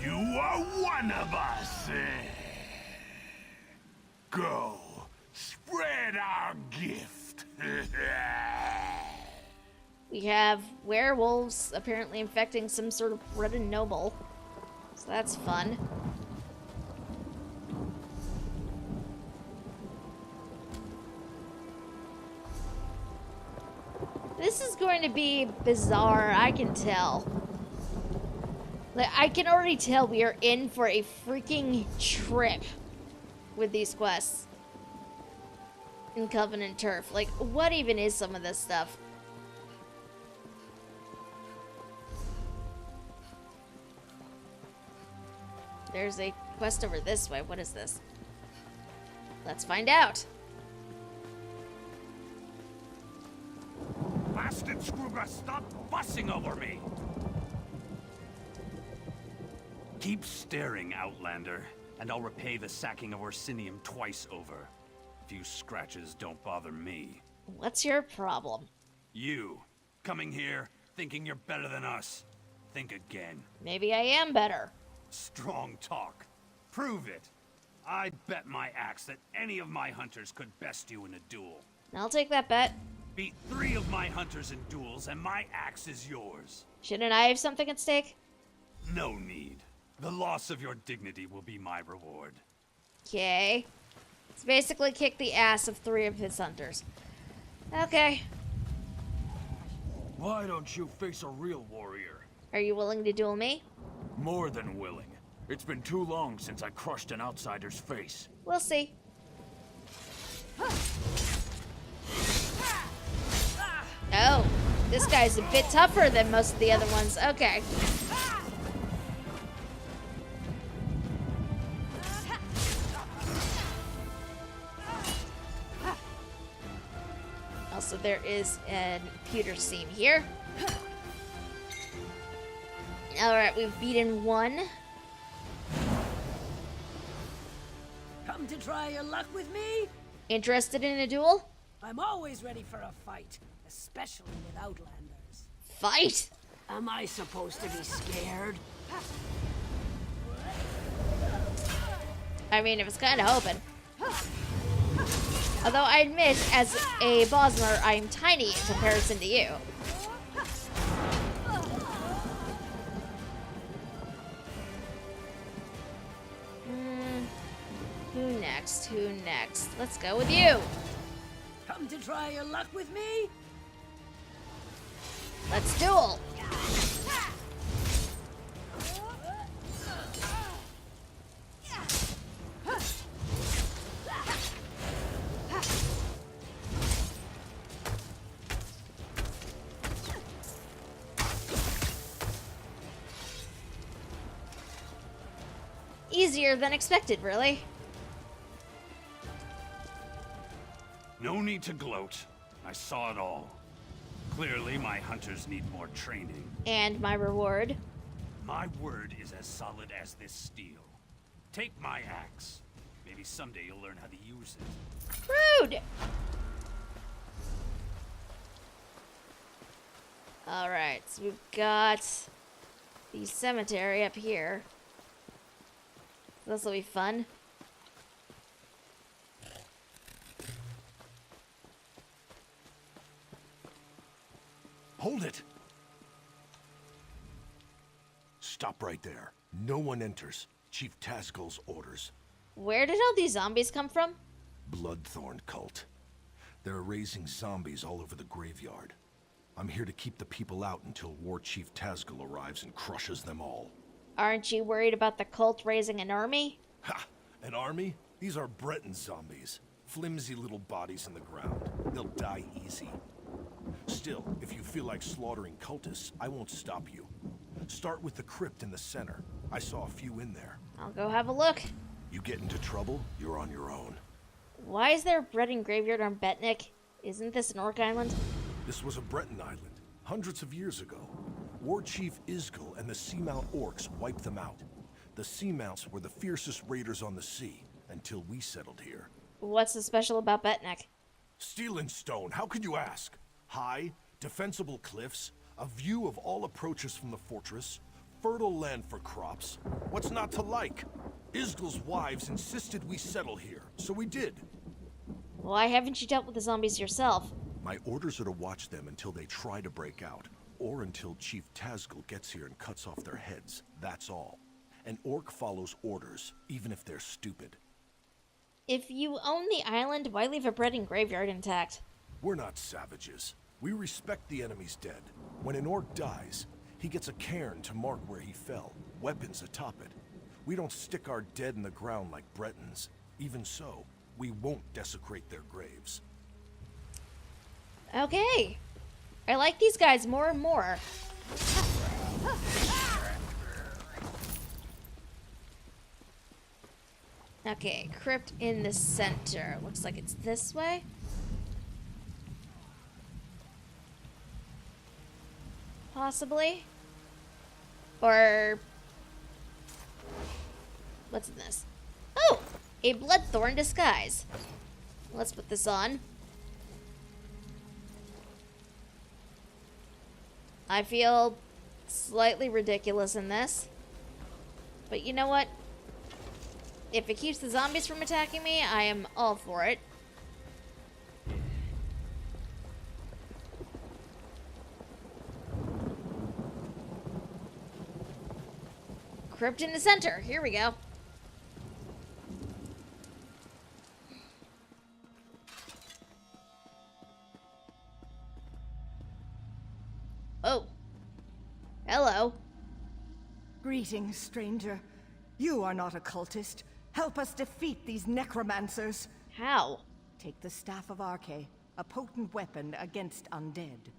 [SPEAKER 12] You are one of us. Go, spread our gift.
[SPEAKER 1] We have werewolves apparently infecting some sort of Redden noble. So that's fun. This is going to be bizarre, I can tell. Like, I can already tell we are in for a freaking trip with these quests in Covenant Turf. Like, what even is some of this stuff? There's a quest over this way. What is this? Let's find out.
[SPEAKER 12] Bastard Scrooger, stop fussing over me! Keep staring, Outlander, and I'll repay the sacking of Orsinium twice over. A few scratches don't bother me.
[SPEAKER 1] What's your problem?
[SPEAKER 12] You, coming here, thinking you're better than us. Think again.
[SPEAKER 1] Maybe I am better.
[SPEAKER 12] Strong talk. Prove it. I'd bet my axe that any of my hunters could best you in a duel.
[SPEAKER 1] I'll take that bet.
[SPEAKER 12] Beat 3 of my hunters in duels, and my axe is yours.
[SPEAKER 1] Shouldn't I have something at stake?
[SPEAKER 12] No need. The loss of your dignity will be my reward.
[SPEAKER 1] Okay. Let's basically kick the ass of 3 of his hunters. Okay.
[SPEAKER 12] Why don't you face a real warrior?
[SPEAKER 1] Are you willing to duel me?
[SPEAKER 12] More than willing. It's been too long since I crushed an outsider's face.
[SPEAKER 1] We'll see. Oh, this guy's a bit tougher than most of the other ones. Okay. Also, there is an pewter seam here. Alright, we've beaten 1.
[SPEAKER 14] Come to try your luck with me?
[SPEAKER 1] Interested in a duel?
[SPEAKER 14] I'm always ready for a fight, especially with Outlanders.
[SPEAKER 1] Fight?
[SPEAKER 14] Am I supposed to be scared?
[SPEAKER 1] I mean, I was kind of hoping. Although I admit, as a Bosmer, I am tiny in comparison to you. Who next? Who next? Let's go with you.
[SPEAKER 14] Come to try your luck with me?
[SPEAKER 1] Let's duel. Easier than expected, really.
[SPEAKER 12] No need to gloat. I saw it all. Clearly, my hunters need more training.
[SPEAKER 1] And my reward?
[SPEAKER 12] My word is as solid as this steel. Take my axe. Maybe someday you'll learn how to use it.
[SPEAKER 1] Rude! Alright, so we've got the cemetery up here. This'll be fun.
[SPEAKER 17] Hold it! Stop right there. No one enters. Chief Tazgul's orders.
[SPEAKER 1] Where did all these zombies come from?
[SPEAKER 17] Bloodthorn cult. They're raising zombies all over the graveyard. I'm here to keep the people out until War Chief Tazgul arrives and crushes them all.
[SPEAKER 1] Aren't you worried about the cult raising an army?
[SPEAKER 17] Ha! An army? These are Breton zombies. Flimsy little bodies in the ground. They'll die easy. Still, if you feel like slaughtering cultists, I won't stop you. Start with the crypt in the center. I saw a few in there.
[SPEAKER 1] I'll go have a look.
[SPEAKER 17] You get into trouble, you're on your own.
[SPEAKER 1] Why is there a Breton graveyard on Betnik? Isn't this an orc island?
[SPEAKER 17] This was a Breton island, hundreds of years ago. War Chief Isgul and the Seamount orcs wiped them out. The Seamounts were the fiercest raiders on the sea, until we settled here.
[SPEAKER 1] What's so special about Betnik?
[SPEAKER 17] Steel and stone, how could you ask? High, defensible cliffs, a view of all approaches from the fortress, fertile land for crops. What's not to like? Isgul's wives insisted we settle here, so we did.
[SPEAKER 1] Why haven't you dealt with the zombies yourself?
[SPEAKER 17] My orders are to watch them until they try to break out, or until Chief Tazgul gets here and cuts off their heads. That's all. An orc follows orders, even if they're stupid.
[SPEAKER 1] If you own the island, why leave a Breton graveyard intact?
[SPEAKER 17] We're not savages. We respect the enemy's dead. When an orc dies, he gets a cairn to mark where he fell, weapons atop it. We don't stick our dead in the ground like Bretons. Even so, we won't desecrate their graves.
[SPEAKER 1] Okay. I like these guys more and more. Okay, crypt in the center. Looks like it's this way. Possibly. Or... what's in this? Oh! A Bloodthorn disguise. Let's put this on. I feel slightly ridiculous in this. But you know what? If it keeps the zombies from attacking me, I am all for it. Crypt in the center. Here we go. Oh. Hello.
[SPEAKER 20] Greetings, stranger. You are not a cultist. Help us defeat these necromancers.
[SPEAKER 1] How?
[SPEAKER 20] Take the Staff of Arkay, a potent weapon against undead.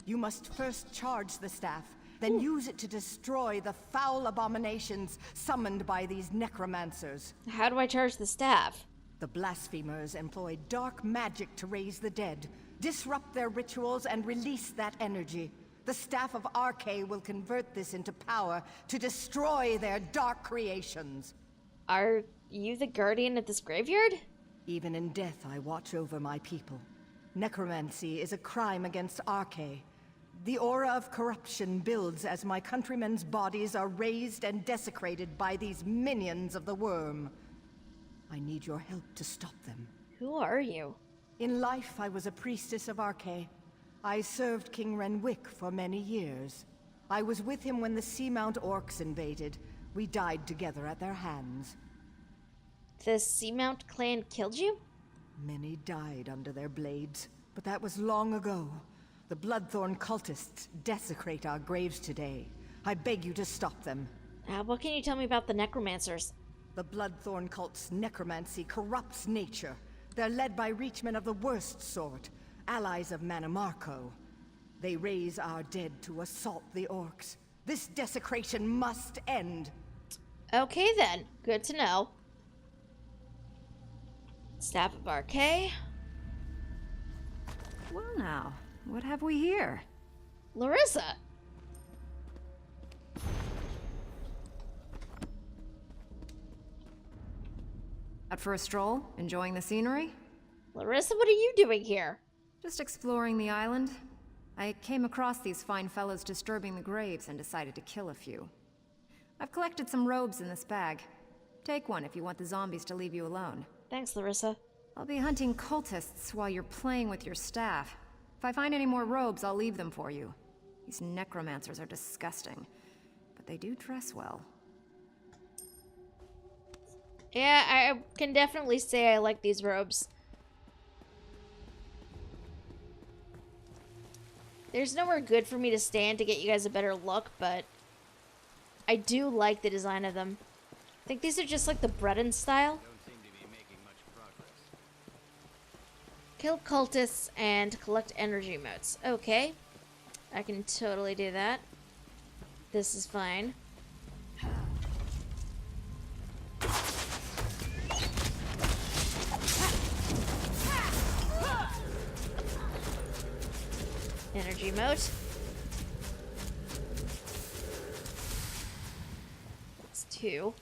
[SPEAKER 20] You must first charge the staff, then use it to destroy the foul abominations summoned by these necromancers.
[SPEAKER 1] How do I charge the staff?
[SPEAKER 20] The blasphemers employ dark magic to raise the dead, disrupt their rituals, and release that energy. The Staff of Arkay will convert this into power to destroy their dark creations.
[SPEAKER 1] Are you the guardian of this graveyard?
[SPEAKER 20] Even in death, I watch over my people. Necromancy is a crime against Arkay. The aura of corruption builds as my countrymen's bodies are raised and desecrated by these minions of the worm. I need your help to stop them.
[SPEAKER 1] Who are you?
[SPEAKER 20] In life, I was a priestess of Arkay. I served King Renwick for many years. I was with him when the Seamount orcs invaded. We died together at their hands.
[SPEAKER 1] The Seamount clan killed you?
[SPEAKER 20] Many died under their blades, but that was long ago. The Bloodthorn cultists desecrate our graves today. I beg you to stop them.
[SPEAKER 1] What can you tell me about the necromancers?
[SPEAKER 20] The Bloodthorn cult's necromancy corrupts nature. They're led by reachmen of the worst sort, allies of Mannimarco. They raise our dead to assault the orcs. This desecration must end.
[SPEAKER 1] Okay then, good to know. Staff of Arkay.
[SPEAKER 10] Well now, what have we here?
[SPEAKER 1] Larissa!
[SPEAKER 21] Out for a stroll? Enjoying the scenery?
[SPEAKER 1] Larissa, what are you doing here?
[SPEAKER 21] Just exploring the island.
[SPEAKER 4] I came across these fine fellows disturbing the graves and decided to kill a few. I've collected some robes in this bag. Take one if you want the zombies to leave you alone.
[SPEAKER 1] Thanks, Larissa.
[SPEAKER 4] I'll be hunting cultists while you're playing with your staff. If I find any more robes, I'll leave them for you. These necromancers are disgusting, but they do dress well.
[SPEAKER 1] Yeah, I can definitely say I like these robes. There's nowhere good for me to stand to get you guys a better look, but I do like the design of them. I think these are just like the Breton style. Kill cultists and collect energy motes. Okay. I can totally do that. This is fine. Energy mote. That's 2.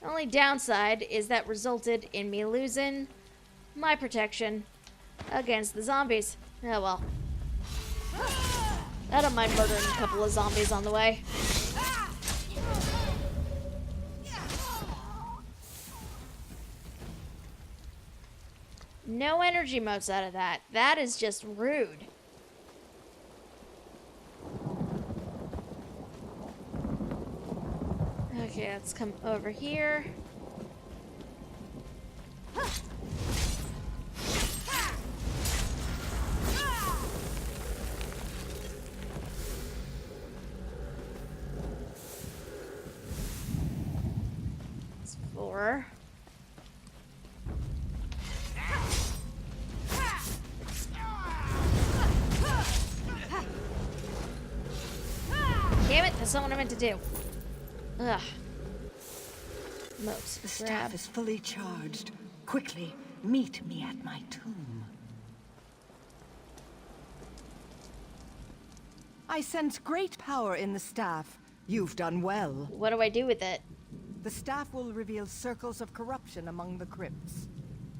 [SPEAKER 1] The only downside is that resulted in me losing my protection against the zombies. Oh well. I don't mind murdering a couple of zombies on the way. No energy motes out of that. That is just rude. Okay, let's come over here. That's 4. Damn it, that's not what I meant to do. Ugh. Moat.
[SPEAKER 20] The staff is fully charged. Quickly, meet me at my tomb. I sense great power in the staff. You've done well.
[SPEAKER 1] What do I do with it?
[SPEAKER 20] The staff will reveal circles of corruption among the crypts.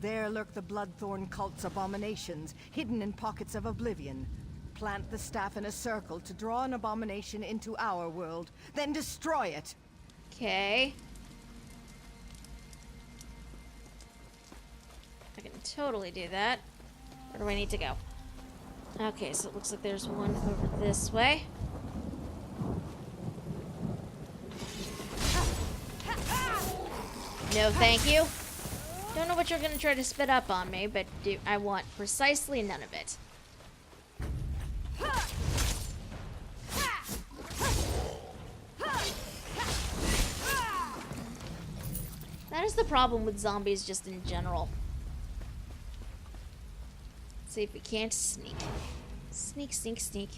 [SPEAKER 20] There lurk the Bloodthorn cult's abominations, hidden in pockets of oblivion. Plant the staff in a circle to draw an abomination into our world, then destroy it.
[SPEAKER 1] Okay. I can totally do that. Where do I need to go? Okay, so it looks like there's one over this way. No, thank you. Don't know what you're gonna try to spit up on me, but I want precisely none of it. That is the problem with zombies just in general. Let's see if we can't sneak. Sneak, sneak, sneak.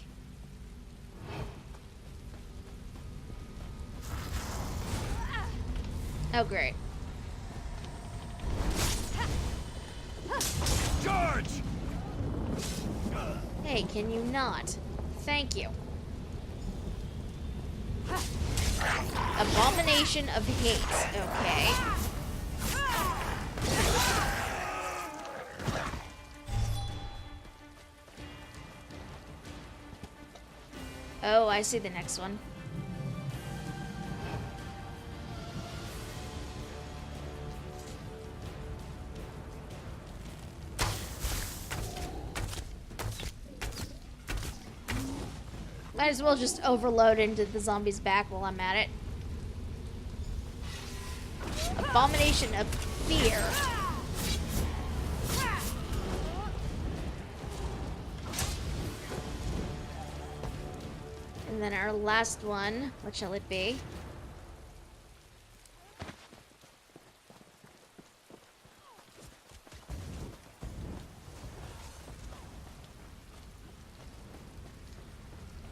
[SPEAKER 1] Oh, great.
[SPEAKER 3] Charge!
[SPEAKER 1] Hey, can you not? Thank you. Abomination of hate. Okay. Oh, I see the next one. Might as well just overload into the zombie's back while I'm at it. Abomination of fear. And then our last one, what shall it be?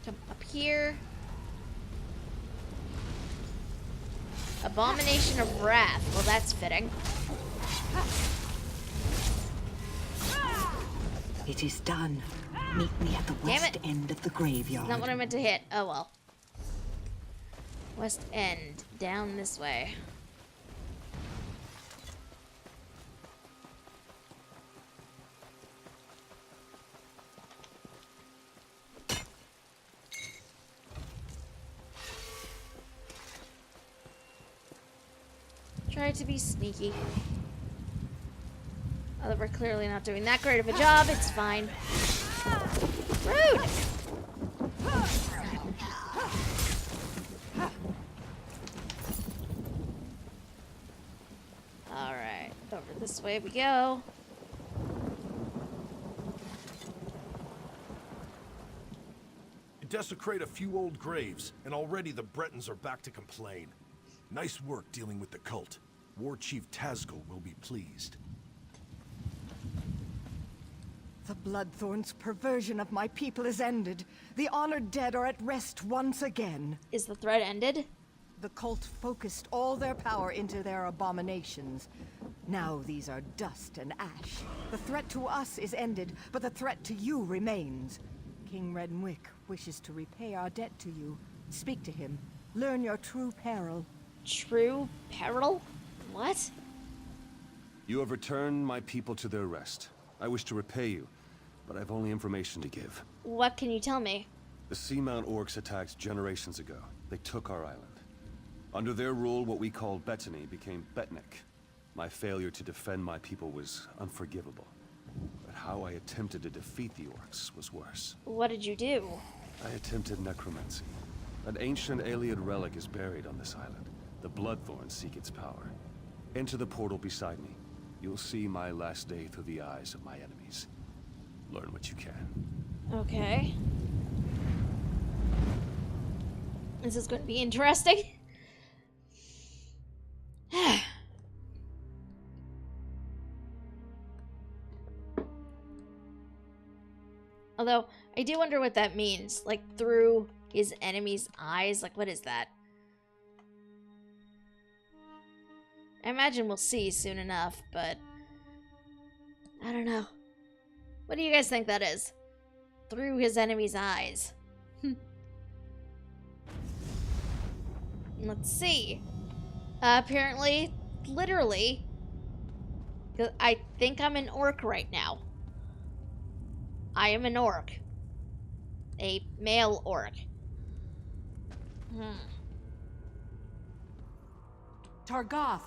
[SPEAKER 1] Come up here. Abomination of Wrath. Well, that's fitting.
[SPEAKER 20] It is done. Meet me at the west end of the graveyard.
[SPEAKER 1] Not what I meant to hit. Oh well. West end. Down this way. Try to be sneaky. Although we're clearly not doing that great of a job, it's fine. Rude! Alright, over this way we go.
[SPEAKER 17] Desecrate a few old graves, and already the Bretons are back to complain. Nice work dealing with the cult. War Chief Tazgul will be pleased.
[SPEAKER 20] The Bloodthorn's perversion of my people is ended. The honored dead are at rest once again.
[SPEAKER 1] Is the threat ended?
[SPEAKER 20] The cult focused all their power into their abominations. Now these are dust and ash. The threat to us is ended, but the threat to you remains. King Renwick wishes to repay our debt to you. Speak to him. Learn your true peril.
[SPEAKER 1] True peril? What?
[SPEAKER 2] You have returned my people to their rest. I wish to repay you, but I've only information to give.
[SPEAKER 1] What can you tell me?
[SPEAKER 2] The Seamount Orcs attacked generations ago. They took our island. Under their rule, what we called Bettany became Betnik. My failure to defend my people was unforgivable. But how I attempted to defeat the Orcs was worse.
[SPEAKER 1] What did you do?
[SPEAKER 2] I attempted necromancy. An ancient Ayleid relic is buried on this island. The Bloodthorns seek its power. Enter the portal beside me. You'll see my last day through the eyes of my enemies. Learn what you can.
[SPEAKER 1] Okay. This is going to be interesting. Although, I do wonder what that means. Like, through his enemy's eyes? Like, what is that? I imagine we'll see soon enough, but... I don't know. What do you guys think that is? Through his enemy's eyes. Let's see. Apparently, literally, I think I'm an orc right now. I am an orc. A male orc.
[SPEAKER 6] Targoth!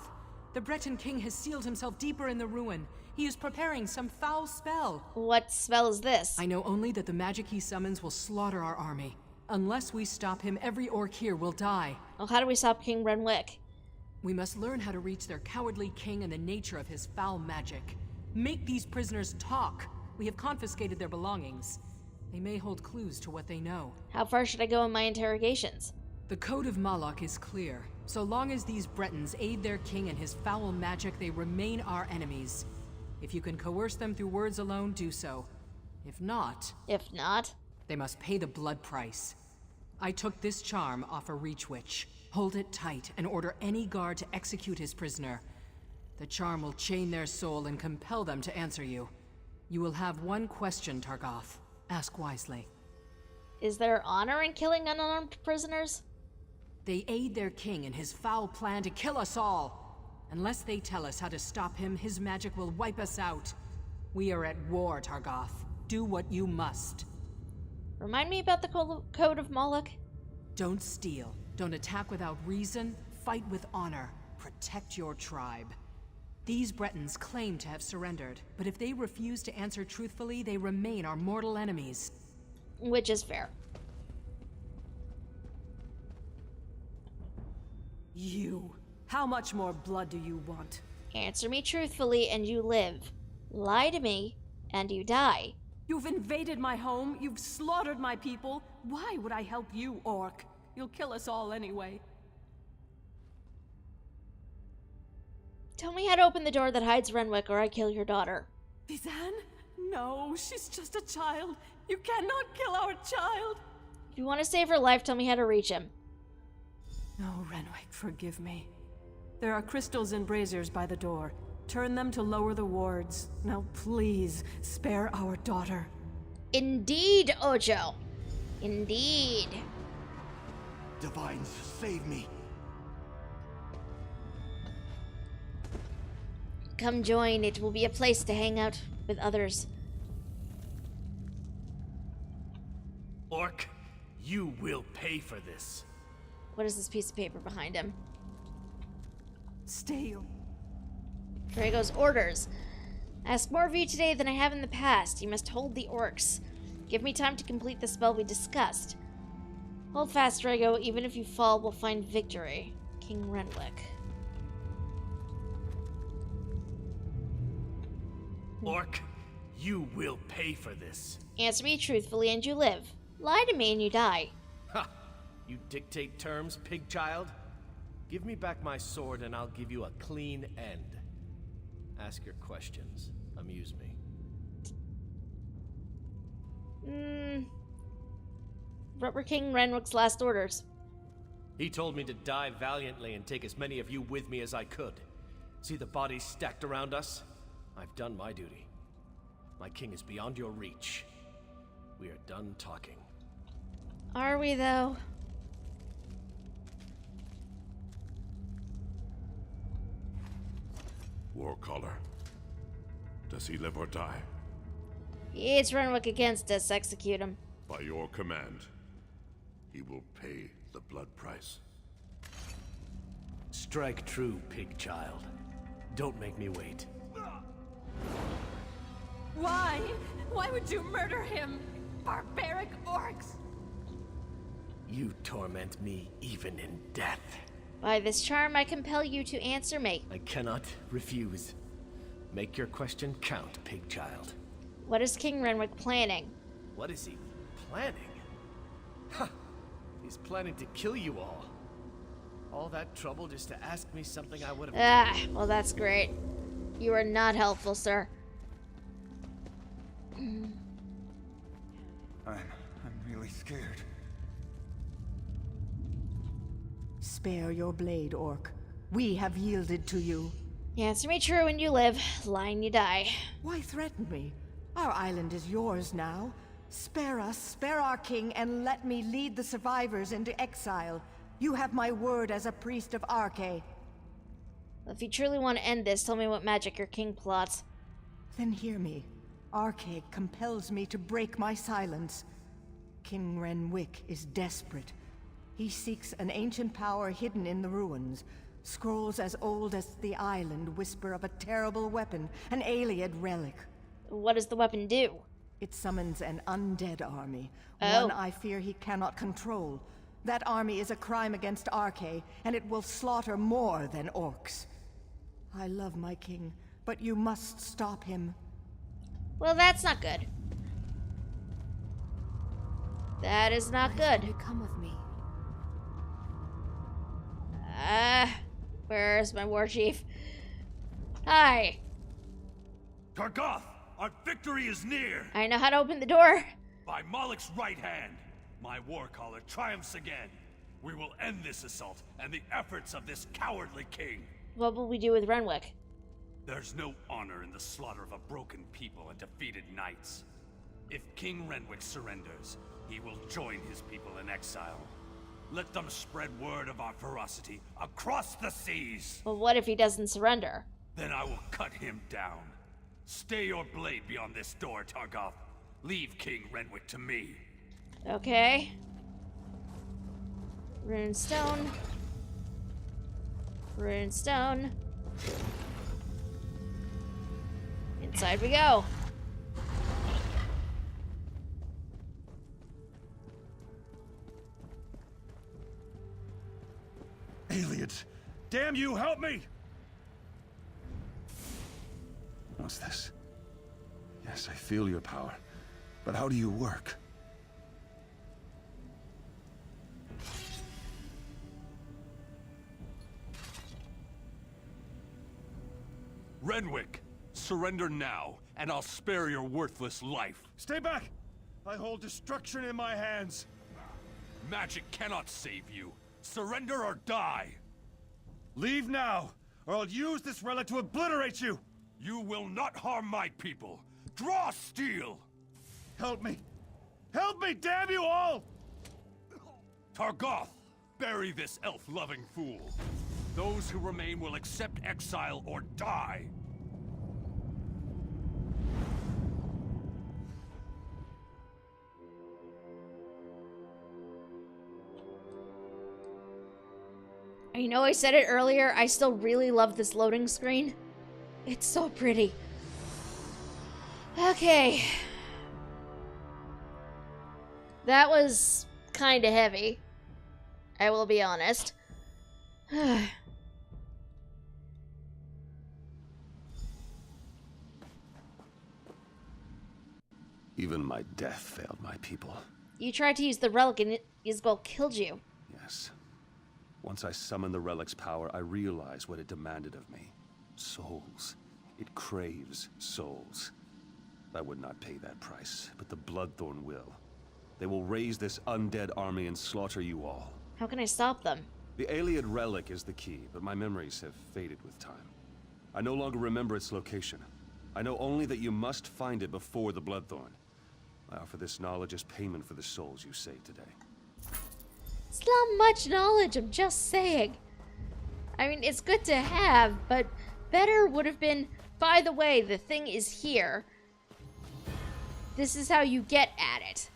[SPEAKER 6] The Breton king has sealed himself deeper in the ruin. He is preparing some foul spell.
[SPEAKER 1] What spell is this?
[SPEAKER 6] I know only that the magic he summons will slaughter our army. Unless we stop him, every orc here will die.
[SPEAKER 1] Well, how do we stop King Renwick?
[SPEAKER 6] We must learn how to reach their cowardly king and the nature of his foul magic. Make these prisoners talk. We have confiscated their belongings. They may hold clues to what they know.
[SPEAKER 1] How far should I go in my interrogations?
[SPEAKER 6] The Code of Malok is clear. So long as these Bretons aid their king and his foul magic, they remain our enemies. If you can coerce them through words alone, do so. If not...
[SPEAKER 1] They
[SPEAKER 6] must pay the blood price. I took this charm off a Reach Witch. Hold it tight and order any guard to execute his prisoner. The charm will chain their soul and compel them to answer you. You will have one question, Targoth. Ask wisely.
[SPEAKER 1] Is there honor in killing unarmed prisoners?
[SPEAKER 6] They aid their king in his foul plan to kill us all. Unless they tell us how to stop him, his magic will wipe us out. We are at war, Targoth. Do what you must.
[SPEAKER 1] Remind me about the Code of Moloch.
[SPEAKER 6] Don't steal. Don't attack without reason. Fight with honor. Protect your tribe. These Bretons claim to have surrendered, but if they refuse to answer truthfully, they remain our mortal enemies.
[SPEAKER 1] Which is fair.
[SPEAKER 23] You. How much more blood do you want?
[SPEAKER 1] Answer me truthfully and you live. Lie to me and you die.
[SPEAKER 23] You've invaded my home, you've slaughtered my people. Why would I help you, orc? You'll kill us all anyway.
[SPEAKER 1] Tell me how to open the door that hides Renwick or I kill your daughter.
[SPEAKER 23] Vizan? No, she's just a child. You cannot kill our child.
[SPEAKER 1] If you want to save her life, tell me how to reach him.
[SPEAKER 23] No, Renwick, forgive me. There are crystals and braziers by the door. Turn them to lower the wards. Now please, spare our daughter.
[SPEAKER 1] Indeed, Ojo. Indeed.
[SPEAKER 17] Divines, save me.
[SPEAKER 1] Come join. It will be a place to hang out with others.
[SPEAKER 12] Orc, you will pay for this.
[SPEAKER 1] What is this piece of paper behind him?
[SPEAKER 23] Stay.
[SPEAKER 1] Drago's orders. Ask more of you today than I have in the past. You must hold the orcs. Give me time to complete the spell we discussed. Hold fast, Drago. Even if you fall, we'll find victory. King Renwick.
[SPEAKER 9] Orc, you will pay for this.
[SPEAKER 1] Answer me truthfully and you live. Lie to me and you die.
[SPEAKER 9] Ha! You dictate terms, pig child? Give me back my sword and I'll give you a clean end. Ask your questions. Amuse me.
[SPEAKER 1] What were King Renwick's last orders?
[SPEAKER 9] He told me to die valiantly and take as many of you with me as I could. See the bodies stacked around us? I've done my duty. My king is beyond your reach. We are done talking.
[SPEAKER 1] Are we, though?
[SPEAKER 19] Warcaller. Does he live or die?
[SPEAKER 1] It's Renwick against us. Execute him.
[SPEAKER 19] By your command, he will pay the blood price.
[SPEAKER 9] Strike true, pig child. Don't make me wait.
[SPEAKER 23] Why? Why would you murder him? Barbaric orcs!
[SPEAKER 9] You torment me even in death.
[SPEAKER 1] By this charm, I compel you to answer me.
[SPEAKER 9] I cannot refuse. Make your question count, pig child.
[SPEAKER 1] What is King Renwick planning?
[SPEAKER 9] What is he planning? Ha! He's planning to kill you all. All that trouble just to ask me something I would have...
[SPEAKER 1] Ah, well that's great. You are not helpful, sir.
[SPEAKER 3] I'm really scared.
[SPEAKER 20] Spare your blade, Orc. We have yielded to you.
[SPEAKER 1] Answer me true and you live. Lie and you die.
[SPEAKER 20] Why threaten me? Our island is yours now. Spare us, spare our king, and let me lead the survivors into exile. You have my word as a priest of Arche.
[SPEAKER 1] If you truly want to end this, tell me what magic your king plots.
[SPEAKER 20] Then hear me. Arche compels me to break my silence. King Renwick is desperate. He seeks an ancient power hidden in the ruins. Scrolls as old as the island whisper of a terrible weapon, an Ayleid relic.
[SPEAKER 1] What does the weapon do?
[SPEAKER 20] It summons an undead army,
[SPEAKER 1] Oh.
[SPEAKER 20] one I fear he cannot control. That army is a crime against Arche, and it will slaughter more than orcs. I love my king, but you must stop him.
[SPEAKER 1] Well, that's not good. That is not good.
[SPEAKER 4] Come with me.
[SPEAKER 1] Where's my war chief? Hi.
[SPEAKER 12] Targoth, our victory is near.
[SPEAKER 1] I know how to open the door.
[SPEAKER 12] By Malek's right hand, my warcaller triumphs again. We will end this assault and the efforts of this cowardly king.
[SPEAKER 1] What will we do with Renwick?
[SPEAKER 12] There's no honor in the slaughter of a broken people and defeated knights. If King Renwick surrenders, he will join his people in exile. Let them spread word of our ferocity across the seas.
[SPEAKER 1] Well, what if he doesn't surrender?
[SPEAKER 12] Then I will cut him down. Stay your blade beyond this door, Targoth. Leave King Renwick to me.
[SPEAKER 1] Okay. Runestone. Runestone. Inside we go.
[SPEAKER 8] Ayleids! Damn you, help me!
[SPEAKER 2] What's this? Yes, I feel your power. But how do you work?
[SPEAKER 12] Renwick, surrender now, and I'll spare your worthless life.
[SPEAKER 8] Stay back! I hold destruction in my hands.
[SPEAKER 12] Magic cannot save you. Surrender or die.
[SPEAKER 8] Leave now, or I'll use this relic to obliterate you!
[SPEAKER 12] You will not harm my people. Draw steel!
[SPEAKER 8] Help me! Help me, damn you all!
[SPEAKER 12] Targoth, bury this elf-loving fool. Those who remain will accept exile or die.
[SPEAKER 1] I know I said it earlier, I still really love this loading screen. It's so pretty. Okay. That was kind of heavy. I will be honest.
[SPEAKER 2] Even my death failed my people.
[SPEAKER 1] You tried to use the relic and Ysgol killed you.
[SPEAKER 2] Yes. Once I summoned the relic's power, I realized what it demanded of me. Souls. It craves souls. I would not pay that price, but the Bloodthorn will. They will raise this undead army and slaughter you all.
[SPEAKER 1] How can I stop them?
[SPEAKER 2] The Ayleid relic is the key, but my memories have faded with time. I no longer remember its location. I know only that you must find it before the Bloodthorn. I offer this knowledge as payment for the souls you saved today.
[SPEAKER 1] It's not much knowledge, I'm just saying. I mean, it's good to have, but better would have been, by the way, the thing is here. This is how you get at it.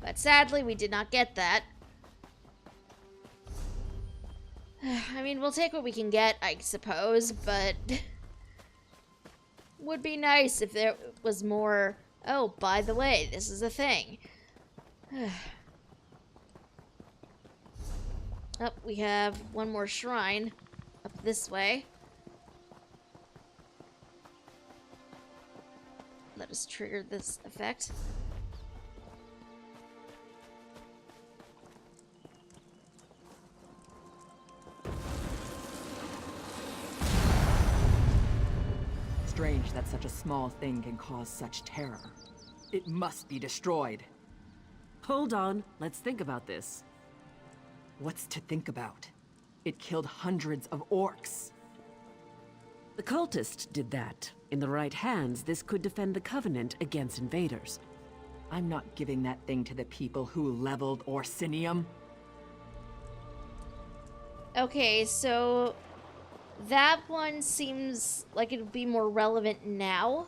[SPEAKER 1] But sadly, we did not get that. I mean, we'll take what we can get, I suppose, but would be nice if there was more, oh, by the way, this is a thing. Oh, we have one more shrine up this way. Let us trigger this effect.
[SPEAKER 6] Strange that such a small thing can cause such terror. It must be destroyed.
[SPEAKER 5] Hold on, let's think about this.
[SPEAKER 6] What's to think about? It killed hundreds of orcs.
[SPEAKER 5] The cultist did that. In the right hands, this could defend the Covenant against invaders.
[SPEAKER 6] I'm not giving that thing to the people who leveled Orsinium.
[SPEAKER 1] Okay, so that one seems like it would be more relevant now.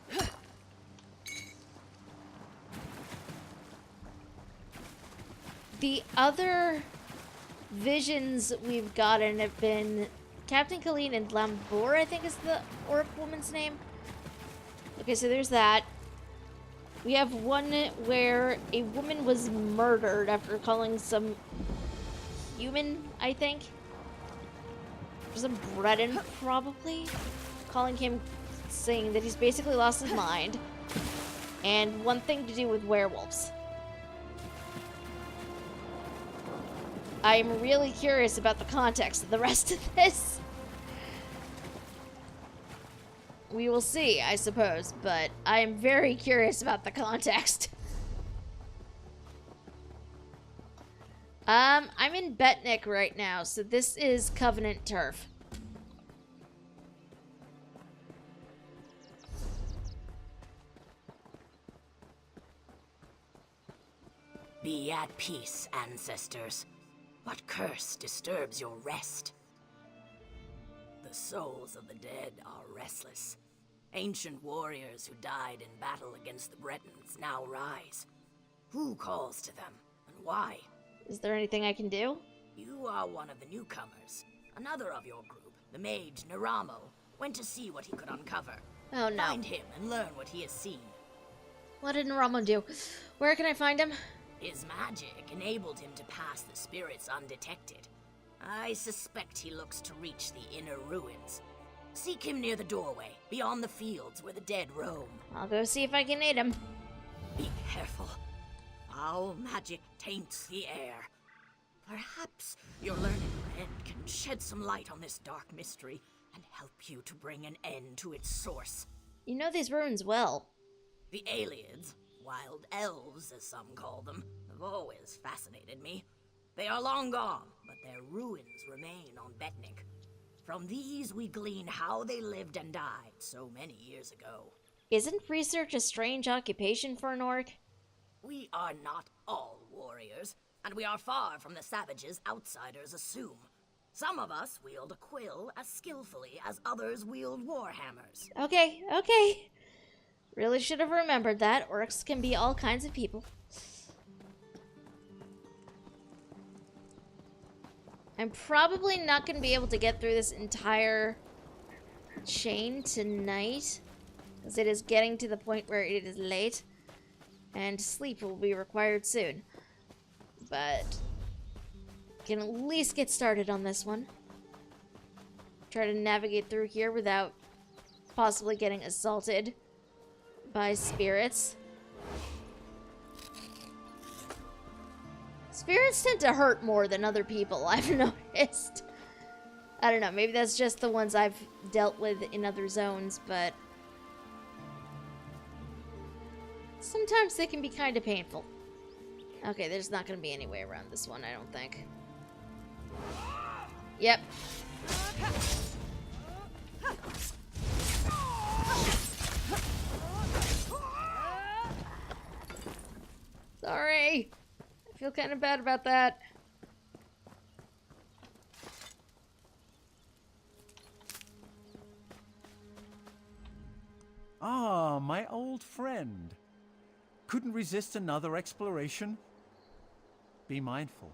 [SPEAKER 1] The other visions we've gotten have been Captain Colleen and Lambor, I think is the orc woman's name. Okay, so there's that. We have one where a woman was murdered after calling some human, I think. Some Breton, probably. Calling him, saying that he's basically lost his mind. And one thing to do with werewolves. I'm really curious about the context of the rest of this. We will see, I suppose, but I am very curious about the context. I'm in Betnik right now, so this is Covenant turf.
[SPEAKER 14] Be at peace, ancestors. What curse disturbs your rest? The souls of the dead are restless. Ancient warriors who died in battle against the Bretons now rise. Who calls to them, and why?
[SPEAKER 1] Is there anything I can do?
[SPEAKER 14] You are one of the newcomers. Another of your group, the mage Naramo, went to see what he could uncover.
[SPEAKER 1] Oh no.
[SPEAKER 14] Find him and learn what he has seen.
[SPEAKER 1] What did Naramo do? Where can I find him?
[SPEAKER 14] His magic enabled him to pass the spirits undetected. I suspect he looks to reach the inner ruins. Seek him near the doorway, beyond the fields where the dead roam.
[SPEAKER 1] I'll go see if I can aid him.
[SPEAKER 14] Be careful. Foul magic taints the air. Perhaps your learned friend can shed some light on this dark mystery and help you to bring an end to its source.
[SPEAKER 1] You know these ruins well.
[SPEAKER 14] The Ayleids, wild elves as some call them, have always fascinated me. They are long gone, but their ruins remain on Betnik. From these we glean how they lived and died so many years ago.
[SPEAKER 1] Isn't research a strange occupation for an orc?
[SPEAKER 14] We are not all warriors, and we are far from the savages outsiders assume. Some of us wield a quill as skillfully as others wield warhammers.
[SPEAKER 1] Okay. Really should have remembered that. Orcs can be all kinds of people. I'm probably not going to be able to get through this entire chain tonight, because it is getting to the point where it is late, and sleep will be required soon. But can at least get started on this one. Try to navigate through here without possibly getting assaulted by spirits. Spirits tend to hurt more than other people, I've noticed. I don't know, maybe that's just the ones I've dealt with in other zones, but sometimes they can be kind of painful. Okay, there's not going to be any way around this one, I don't think. Yep. Sorry. I feel kind of bad about that.
[SPEAKER 15] Ah, my old friend. Couldn't resist another exploration? Be mindful.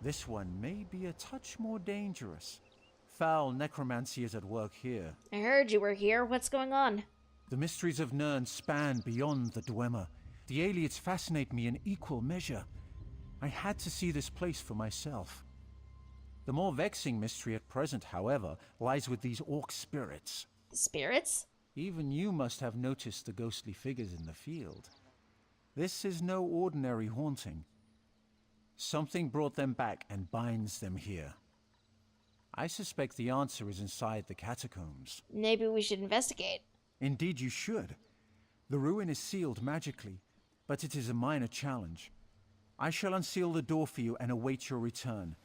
[SPEAKER 15] This one may be a touch more dangerous. Foul necromancy is at work here.
[SPEAKER 1] I heard you were here. What's going on?
[SPEAKER 15] The mysteries of Nirn span beyond the Dwemer. The Ayleids fascinate me in equal measure. I had to see this place for myself. The more vexing mystery at present, however, lies with these orc spirits.
[SPEAKER 1] Spirits?
[SPEAKER 15] Even you must have noticed the ghostly figures in the field. This is no ordinary haunting. Something brought them back and binds them here. I suspect the answer is inside the catacombs.
[SPEAKER 1] Maybe we should investigate.
[SPEAKER 15] Indeed you should. The ruin is sealed magically, but it is a minor challenge. I shall unseal the door for you and await your return.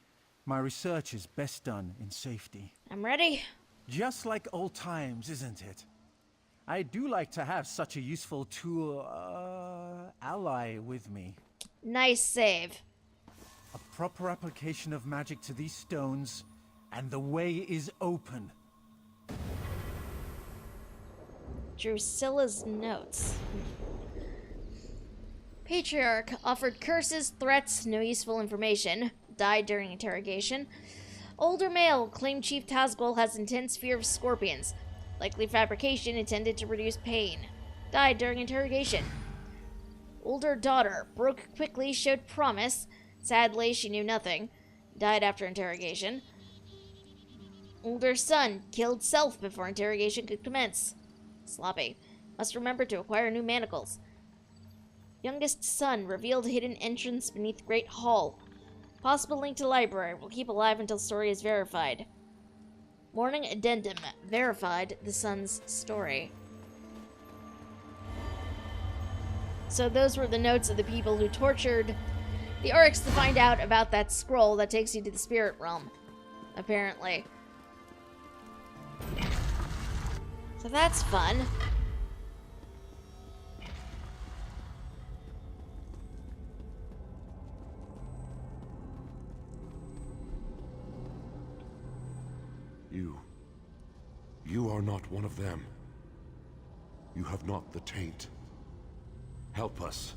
[SPEAKER 15] My research is best done in safety.
[SPEAKER 1] I'm ready.
[SPEAKER 15] Just like old times, isn't it? I do like to have such a useful tool, ally with me.
[SPEAKER 1] Nice save.
[SPEAKER 15] A proper application of magic to these stones, and the way is open.
[SPEAKER 1] Drusilla's notes. Patriarch offered curses, threats, no useful information. Died during interrogation. Older male claimed Chief Tazgol has intense fear of scorpions. Likely fabrication intended to reduce pain. Died during interrogation. Older daughter broke quickly, showed promise. Sadly, she knew nothing. Died after interrogation. Older son killed self before interrogation could commence. Sloppy. Must remember to acquire new manacles. Youngest son revealed hidden entrance beneath Great Hall. Possible link to library. Will keep alive until story is verified. Morning addendum. Verified the son's story. So those were the notes of the people who tortured the Oryx to find out about that scroll that takes you to the spirit realm. Apparently. So that's fun.
[SPEAKER 19] You are not one of them. You have not the taint. Help us.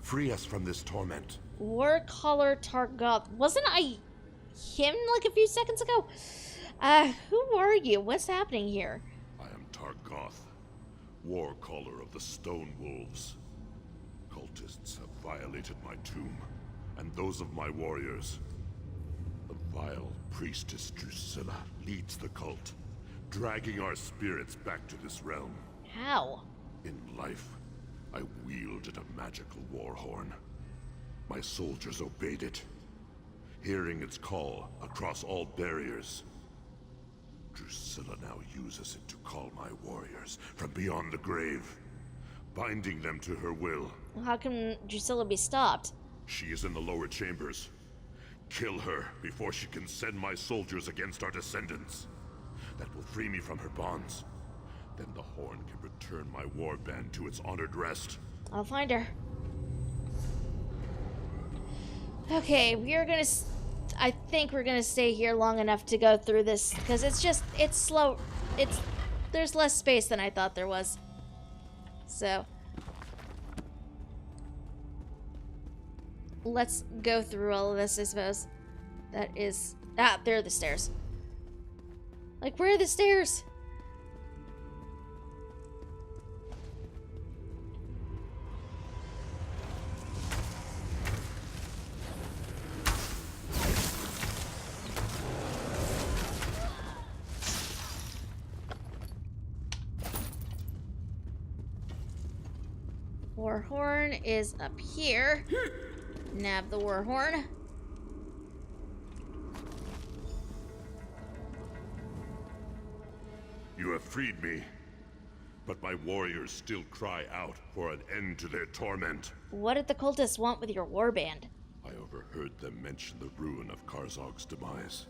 [SPEAKER 19] Free us from this torment.
[SPEAKER 1] Warcaller Targoth. Wasn't I him like a few seconds ago? Who are you? What's happening here?
[SPEAKER 19] I am Targoth, Warcaller of the Stone Wolves. Cultists have violated my tomb, and those of my warriors. The vile priestess Drusilla leads the cult, dragging our spirits back to this realm.
[SPEAKER 1] How?
[SPEAKER 19] In life, I wielded a magical war horn. My soldiers obeyed it, hearing its call across all barriers. Drusilla now uses it to call my warriors from beyond the grave, binding them to her will.
[SPEAKER 1] How can Drusilla be stopped?
[SPEAKER 19] She is in the lower chambers. Kill her before she can send my soldiers against our descendants. That will free me from her bonds. Then the horn can return my warband to its honored rest.
[SPEAKER 1] I'll find her. Okay, I think we're gonna stay here long enough to go through this, because it's slow. There's less space than I thought there was. So let's go through all of this, I suppose. That is... Ah, there are the stairs. Like, where are the stairs? War horn is up here. Nab the war horn.
[SPEAKER 19] You have freed me, but my warriors still cry out for an end to their torment.
[SPEAKER 1] What did the cultists want with your warband?
[SPEAKER 19] I overheard them mention the ruin of Karzog's demise.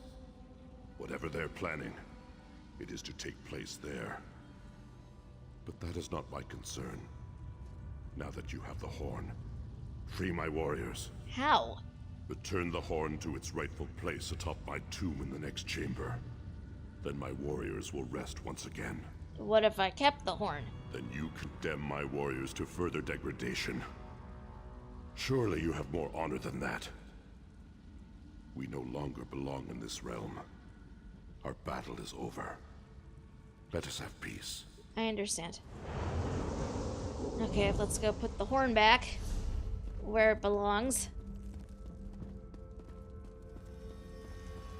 [SPEAKER 19] Whatever they're planning, it is to take place there. But that is not my concern. Now that you have the horn, free my warriors.
[SPEAKER 1] How?
[SPEAKER 19] Return the horn to its rightful place atop my tomb in the next chamber. Then my warriors will rest once again.
[SPEAKER 1] What if I kept the horn?
[SPEAKER 19] Then you condemn my warriors to further degradation. Surely you have more honor than that. We no longer belong in this realm. Our battle is over. Let us have peace.
[SPEAKER 1] I understand. Okay, let's go put the horn back where it belongs.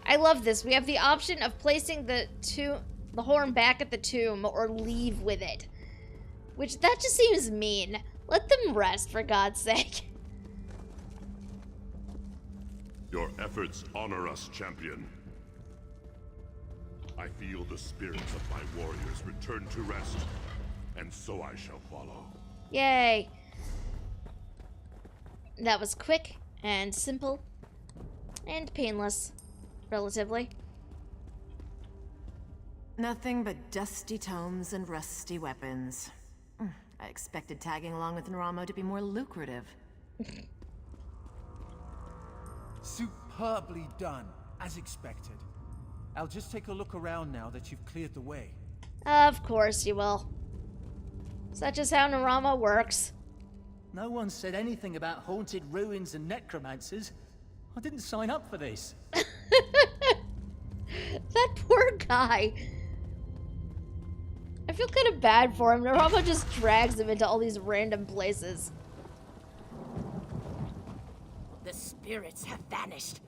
[SPEAKER 1] I love this. We have the option of placing the horn back at the tomb or leave with it. Which, that just seems mean. Let them rest, for God's sake.
[SPEAKER 19] Your efforts honor us, champion. I feel the spirits of my warriors return to rest, and so I shall follow.
[SPEAKER 1] Yay. That was quick and simple and painless, relatively.
[SPEAKER 4] Nothing but dusty tomes and rusty weapons. I expected tagging along with Naramo to be more lucrative.
[SPEAKER 15] Superbly done, as expected. I'll just take a look around now that you've cleared the way.
[SPEAKER 1] Of course you will. Such is how Narama works.
[SPEAKER 13] No one said anything about haunted ruins and necromancers. I didn't sign up for this.
[SPEAKER 1] That poor guy. I feel kind of bad for him. Narama just drags him into all these random places.
[SPEAKER 14] The spirits have vanished.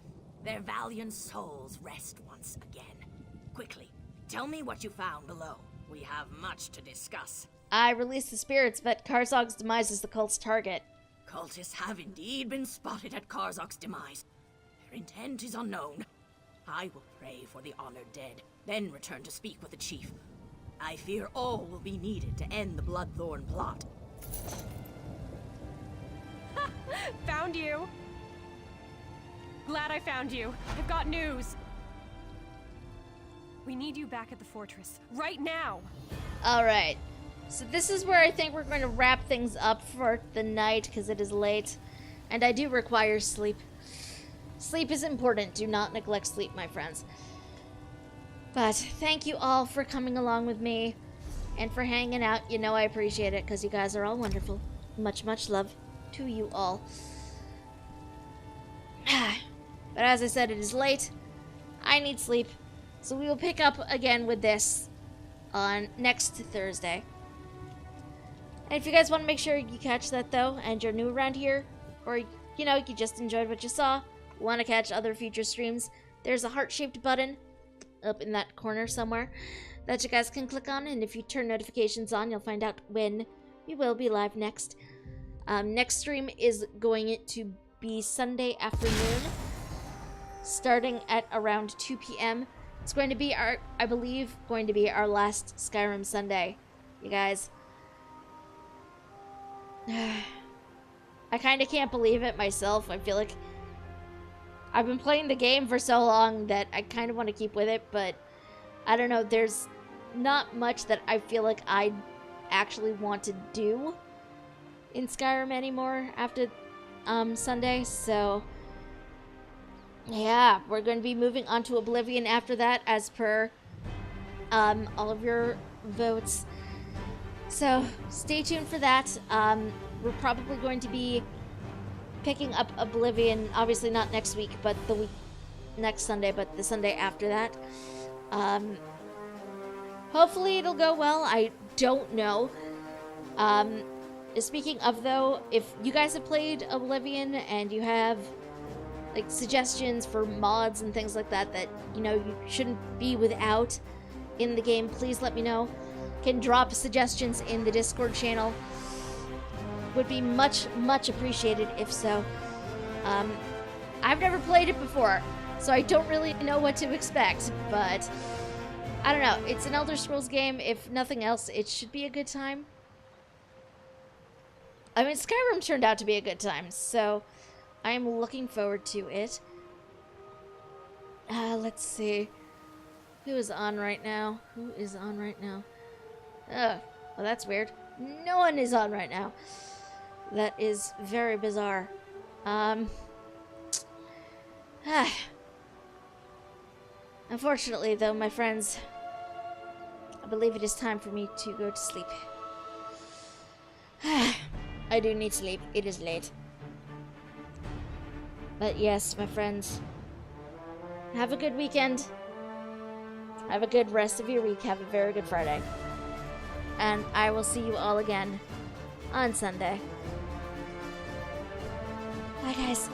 [SPEAKER 14] Their valiant souls rest once again. Quickly, tell me what you found below. We have much to discuss.
[SPEAKER 1] I released the spirits, but Karzog's demise is the cult's target.
[SPEAKER 14] Cultists have indeed been spotted at Karzog's demise. Their intent is unknown. I will pray for the honored dead, then return to speak with the chief. I fear all will be needed to end the Bloodthorn plot.
[SPEAKER 23] Found you! Glad I found you. I've got news. We need you back at the fortress, right now!
[SPEAKER 1] Alright. So this is where I think we're going to wrap things up for the night, because it is late. And I do require sleep. Sleep is important. Do not neglect sleep, my friends. But thank you all for coming along with me and for hanging out. You know I appreciate it because you guys are all wonderful. Much, much love to you all. But as I said, it is late. I need sleep. So we will pick up again with this on next Thursday. And if you guys want to make sure you catch that though, and you're new around here, or you know, you just enjoyed what you saw, want to catch other future streams, there's a heart-shaped button up in that corner somewhere that you guys can click on, and if you turn notifications on, you'll find out when we will be live next. Next stream is going to be Sunday afternoon, starting at around 2 p.m. It's going to be I believe, our last Skyrim Sunday, you guys. I kind of can't believe it myself. I feel like I've been playing the game for so long that I kind of want to keep with it, but I don't know, there's not much that I feel like I actually want to do in Skyrim anymore after Sunday, so yeah, we're going to be moving on to Oblivion after that as per all of your votes. So, stay tuned for that. We're probably going to be picking up Oblivion, obviously not next week, but next Sunday, but the Sunday after that. Hopefully it'll go well. I don't know. Speaking of, though, if you guys have played Oblivion and you have like suggestions for mods and things like that you shouldn't be without in the game, please let me know. Can drop suggestions in the Discord channel. Would be much appreciated if so. I've never played it before, so I don't really know what to expect, but I don't know. It's an Elder Scrolls game. If nothing else, it should be a good time. I mean, Skyrim turned out to be a good time, so I am looking forward to it. Let's see. Who is on right now? Who is on right now? Well, that's weird. No one is on right now. That is very bizarre. Unfortunately, though, my friends, I believe it is time for me to go to sleep. I do need sleep. It is late. But yes, my friends, have a good weekend. Have a good rest of your week. Have a very good Friday. And I will see you all again on Sunday. Bye, guys.